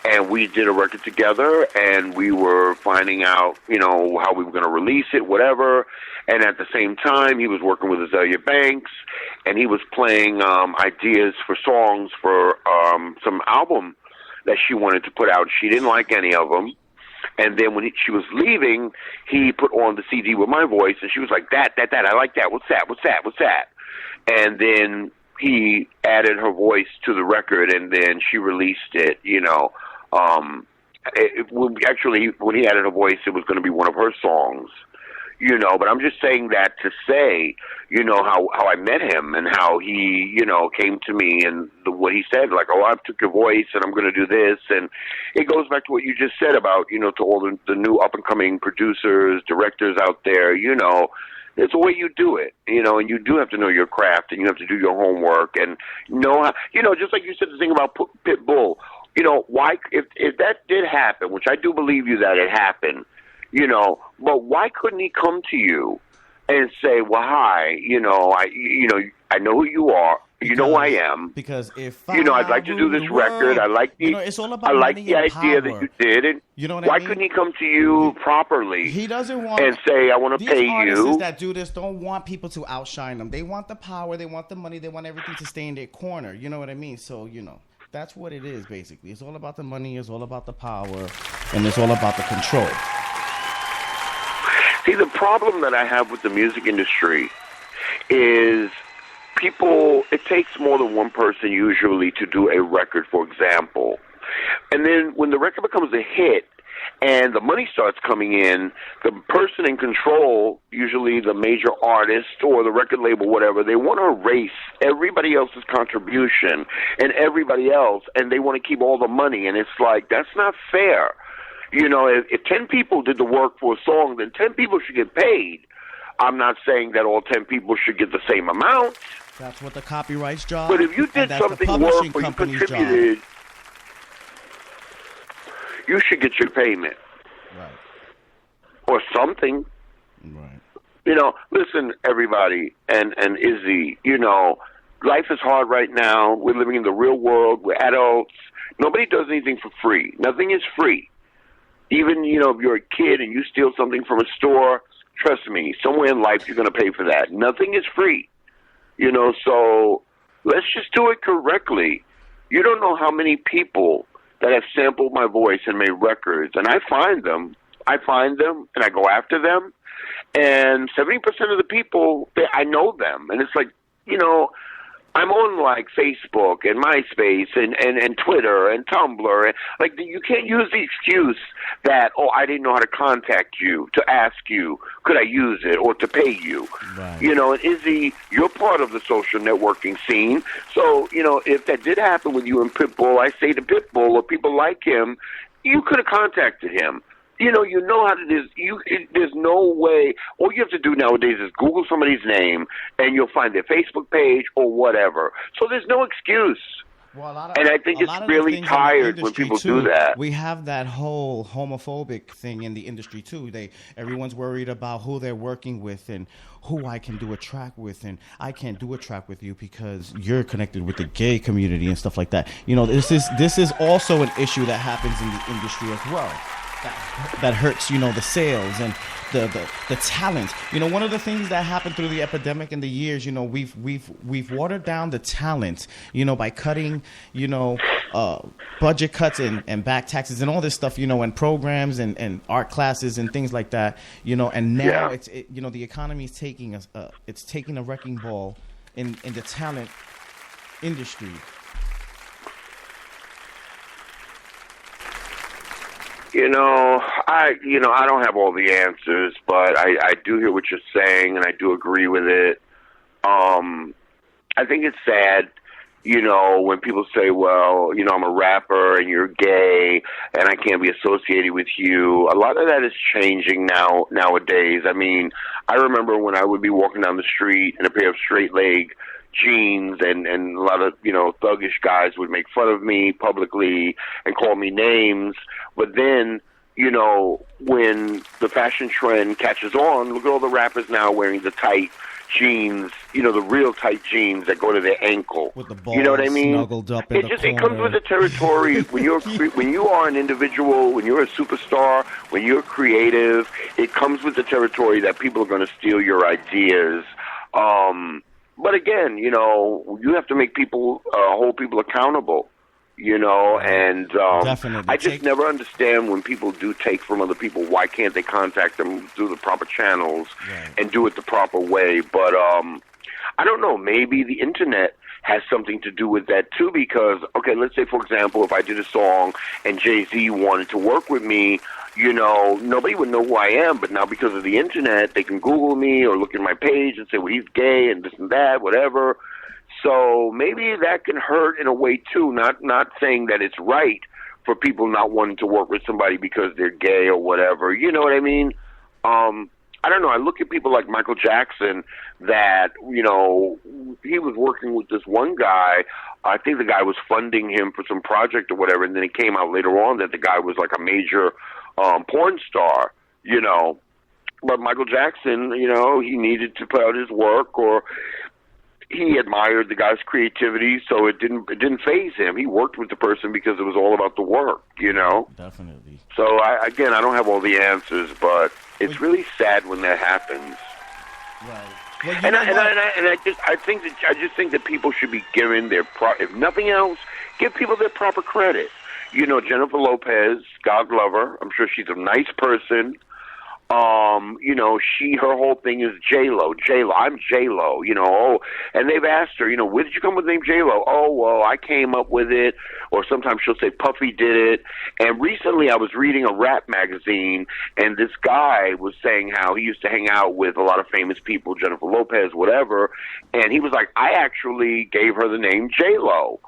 And we did a record together, and we were finding out, how we were going to release it, whatever. And at the same time, he was working with Azalea Banks, and he was playing ideas for songs for some album that she wanted to put out. She didn't like any of them. And then when she was leaving, he put on the CD with my voice, and she was like, that, I like that. What's that? And then he added her voice to the record, and then she released it, Actually, when he added her voice, it was going to be one of her songs. But I'm just saying that to say, how I met him and how he, came to me and what he said, like, oh, I took your voice and I'm going to do this. And it goes back to what you just said about, to all the new up-and-coming producers, directors out there, it's the way you do it, and you do have to know your craft and you have to do your homework and know how, just like you said the thing about Pitbull, why, if that did happen, which I do believe you that it happened, but why couldn't he come to you and say, well, hi, I know who you are. You know who I am. Because if I'd like to do this record. I like the it's all about I like the idea that you did, and why couldn't he come to you properly? He doesn't want and say, I want to pay you. These artists that do this don't want people to outshine them. They want the power, they want the money, they want everything to stay in their corner. You know what I mean? So that's what it is basically. It's all about the money, it's all about the power, and it's all about the control. See, the problem that I have with the music industry is people, it takes more than one person usually to do a record, for example. And then when the record becomes a hit and the money starts coming in, the person in control, usually the major artist or the record label, whatever, they want to erase everybody else's contribution and everybody else, and they want to keep all the money. And it's like, that's not fair. If 10 people did the work for a song, then 10 people should get paid. I'm not saying that all 10 people should get the same amount. That's what the copyright's job. But if you did something work or you contributed, you should get your payment. Right. Or something. Right. Listen, everybody, and Izzy, life is hard right now. We're living in the real world. We're adults. Nobody does anything for free. Nothing is free. Even, if you're a kid and you steal something from a store, trust me, somewhere in life you're going to pay for that. Nothing is free. So let's just do it correctly. You don't know how many people that have sampled my voice and made records, and I find them, and I go after them, and 70% of the people, I know them, and it's like, I'm on like Facebook and MySpace and Twitter and Tumblr, and like you can't use the excuse that, oh, I didn't know how to contact you to ask you could I use it or to pay you. Right. And Izzy, you're part of the social networking scene, so if that did happen with you and Pitbull, I say to Pitbull or people like him, you could have contacted him. You know how to do. There's no way. All you have to do nowadays is Google somebody's name, and you'll find their Facebook page or whatever. So there's no excuse. Well, I think it's really tired when people do that. We have that whole homophobic thing in the industry too. Everyone's worried about who they're working with and who I can do a track with, and I can't do a track with you because you're connected with the gay community and stuff like that. This is also an issue that happens in the industry as well. that hurts, the sales and the talent. One of the things that happened through the epidemic in the years, we've watered down the talent, by cutting, budget cuts and back taxes and all this stuff, and programs and art classes and things like that, and now the economy is taking it's taking a wrecking ball in the talent industry. I don't have all the answers, but I do hear what you're saying, and I do agree with it. I think it's sad, when people say, well, I'm a rapper and you're gay and I can't be associated with you. A lot of that is changing nowadays. I mean, I remember when I would be walking down the street in a pair of straight leg jeans and a lot of, thuggish guys would make fun of me publicly and call me names. But then, when the fashion trend catches on, look at all the rappers now wearing the tight jeans, the real tight jeans that go to their ankle. With the balls you know what I mean? Snuggled up in the corner. It comes with the territory. When you are an individual, when you're a superstar, when you're creative, it comes with the territory that people are going to steal your ideas. But again, you have to make people hold people accountable. And I just never understand when people do take from other people. Why can't they contact them through the proper channels and do it the proper way? But I don't know. Maybe the internet has something to do with that too. Because let's say for example, if I did a song and Jay-Z wanted to work with me, nobody would know who I am. But now because of the internet, they can Google me or look at my page and say, well, he's gay and this and that, whatever. So maybe that can hurt in a way too. Not saying that it's right for people not wanting to work with somebody because they're gay or whatever. You know what I mean? I don't know. I look at people like Michael Jackson that, he was working with this one guy. I think the guy was funding him for some project or whatever, and then it came out later on that the guy was like a major porn star, But Michael Jackson, he needed to put out his work, or he admired the guy's creativity, so it didn't faze him. He worked with the person because it was all about the work, Definitely. So I don't have all the answers, but it's really sad when that happens. Right. Well, I just think that people should be given their if nothing else, give people their proper credit. Jennifer Lopez, God love her. I'm sure she's a nice person. Her whole thing is J-Lo. I'm J-Lo, and they've asked her, where did you come with the name J-Lo? Oh, well, I came up with it. Or sometimes she'll say Puffy did it. And recently I was reading a rap magazine, and this guy was saying how he used to hang out with a lot of famous people, Jennifer Lopez, whatever. And he was like, I actually gave her the name J-Lo.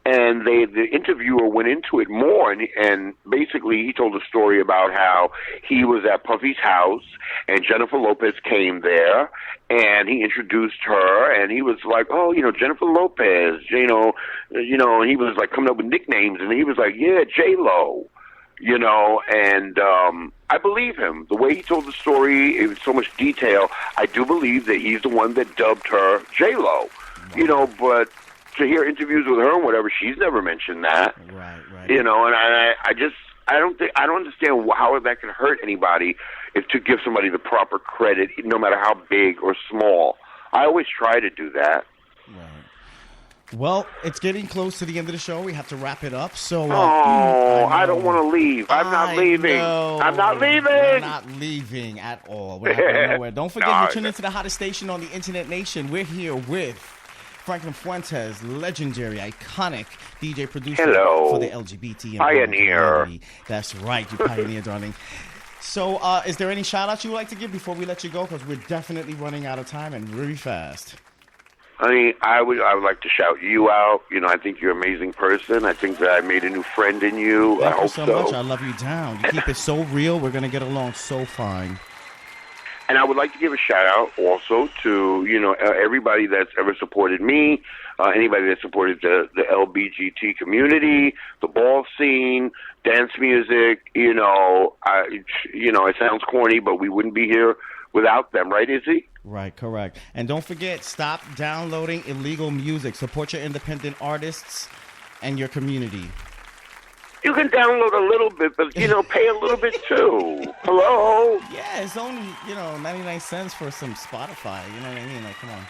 And the interviewer went into it more, and basically he told a story about how he was at Puffy's house, and Jennifer Lopez came there, and he introduced her, and he was like, oh, Jennifer Lopez, and he was like coming up with nicknames, and he was like, yeah, J-Lo, and I believe him. The way he told the story, in so much detail, I do believe that he's the one that dubbed her J-Lo, but to hear interviews with her and whatever, she's never mentioned that. Right. And I don't understand how that can hurt anybody if to give somebody the proper credit, no matter how big or small. I always try to do that. Right. Well, it's getting close to the end of the show. We have to wrap it up. So, I don't want to leave. I'm not leaving. I'm not leaving. We're not leaving at all. We're not going nowhere. Don't forget, you're tuning into the hottest station on the Internet Nation. We're here with Franklin Fuentes, legendary, iconic DJ producer for the LGBT and pioneer. Community. That's right, you pioneer, darling. So, is there any shout-outs you would like to give before we let you go? Because we're definitely running out of time and really fast. I would like to shout you out. I think you're an amazing person. I think that I made a new friend in you. Thank I hope you so much. I love you down. You keep it so real. We're going to get along so fine. And I would like to give a shout-out also to, everybody that's ever supported me, anybody that supported the LBGT community, the ball scene, dance music. It sounds corny, but we wouldn't be here without them, right, Izzy? Right, correct. And don't forget, stop downloading illegal music. Support your independent artists and your community. You can download a little bit, but, pay a little bit too. Hello? Yeah, it's only, 99 cents for some Spotify. You know what I mean? Like, come on.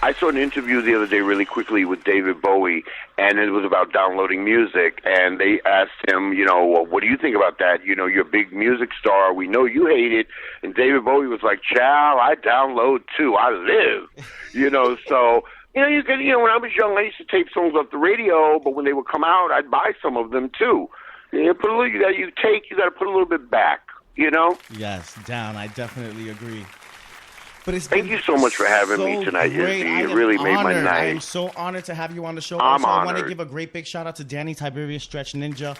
I saw an interview the other day really quickly with David Bowie, and it was about downloading music, and they asked him, well, what do you think about that? You're a big music star. We know you hate it. And David Bowie was like, child, I download too. I live. So... you can, when I was young, I used to tape songs off the radio, but when they would come out, I'd buy some of them too. You got to put a little bit back, Yes, down. I definitely agree. But Thank you so much for having me tonight, Izzy. It really made my night. I am so honored to have you on the show. I'm also, honored. I want to give a great big shout out to Danny Tiberius Stretch Ninja.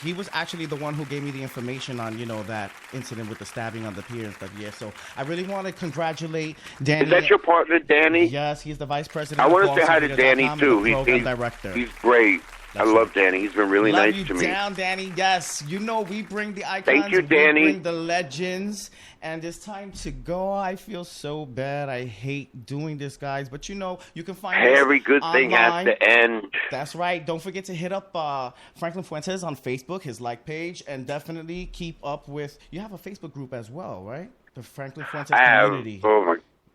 He was actually the one who gave me the information on, that incident with the stabbing on the pier and stuff. Yeah, so I really want to congratulate Danny. Is that your partner, Danny? Yes, he's the vice president. I want to say hi to Danny, too. He's great. I love Danny. He's been really love nice you to me. Down, Danny. Yes, we bring the icons. Thank you, Danny. We bring the legends. And it's time to go. I feel so bad. I hate doing this, guys. But you can find every good thing has to end. That's right. Don't forget to hit up Franklin Fuentes on Facebook, his page, and definitely keep up with. You have a Facebook group as well, right? The Franklin Fuentes community.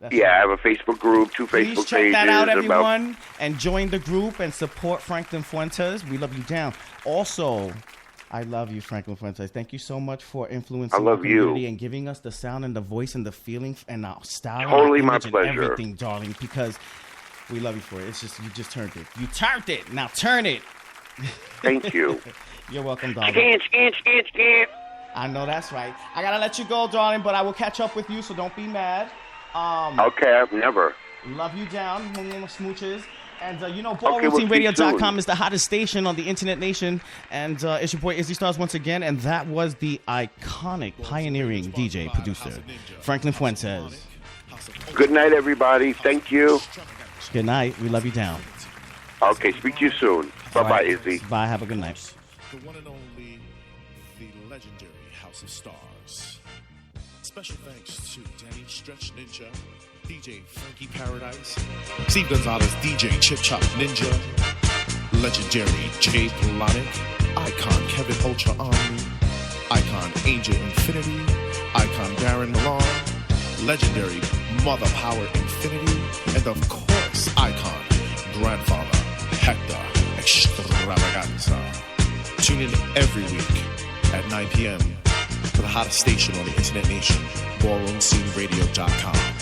I have a Facebook group, 2 Facebook pages. Please check that out, everyone, and join the group and support Franklin Fuentes. We love you down. Also, I love you, Franklin Fuentes. Thank you so much for influencing the community and giving us the sound and the voice and the feeling and our style. Totally and my image pleasure. And everything, darling, because we love you for it. It's just, you just turned it. You turned it. Now turn it. Than't you. You're welcome, darling. I know that's right. I got to let you go, darling, but I will catch up with you, so don't be mad. Okay, I've never. Love you down. Smooches. And, ballroomteamradio.com is the hottest station on the Internet Nation. And it's your boy Izzy Stars once again. And that was the iconic, pioneering DJ, producer, Franklin Fuentes. Good night, everybody. Thank you. Good night. We love you down. Okay, speak to you soon. Bye-bye, right. Izzy. Bye. Have a good night. The one and only, the legendary House of Stars. Special thanks to Danny Stretch Ninja, DJ Frankie Paradise, Steve Gonzalez, DJ Chip Chop Ninja, legendary Jay Polonic, Icon Kevin Ultra Army, Icon Angel Infinity, Icon Darren Malone, legendary Mother Power Infinity, and of course, Icon Grandfather Hector Extravaganza. Tune in every week at 9 p.m. for the hottest station on the Internet Nation, ballroomsceneradio.com.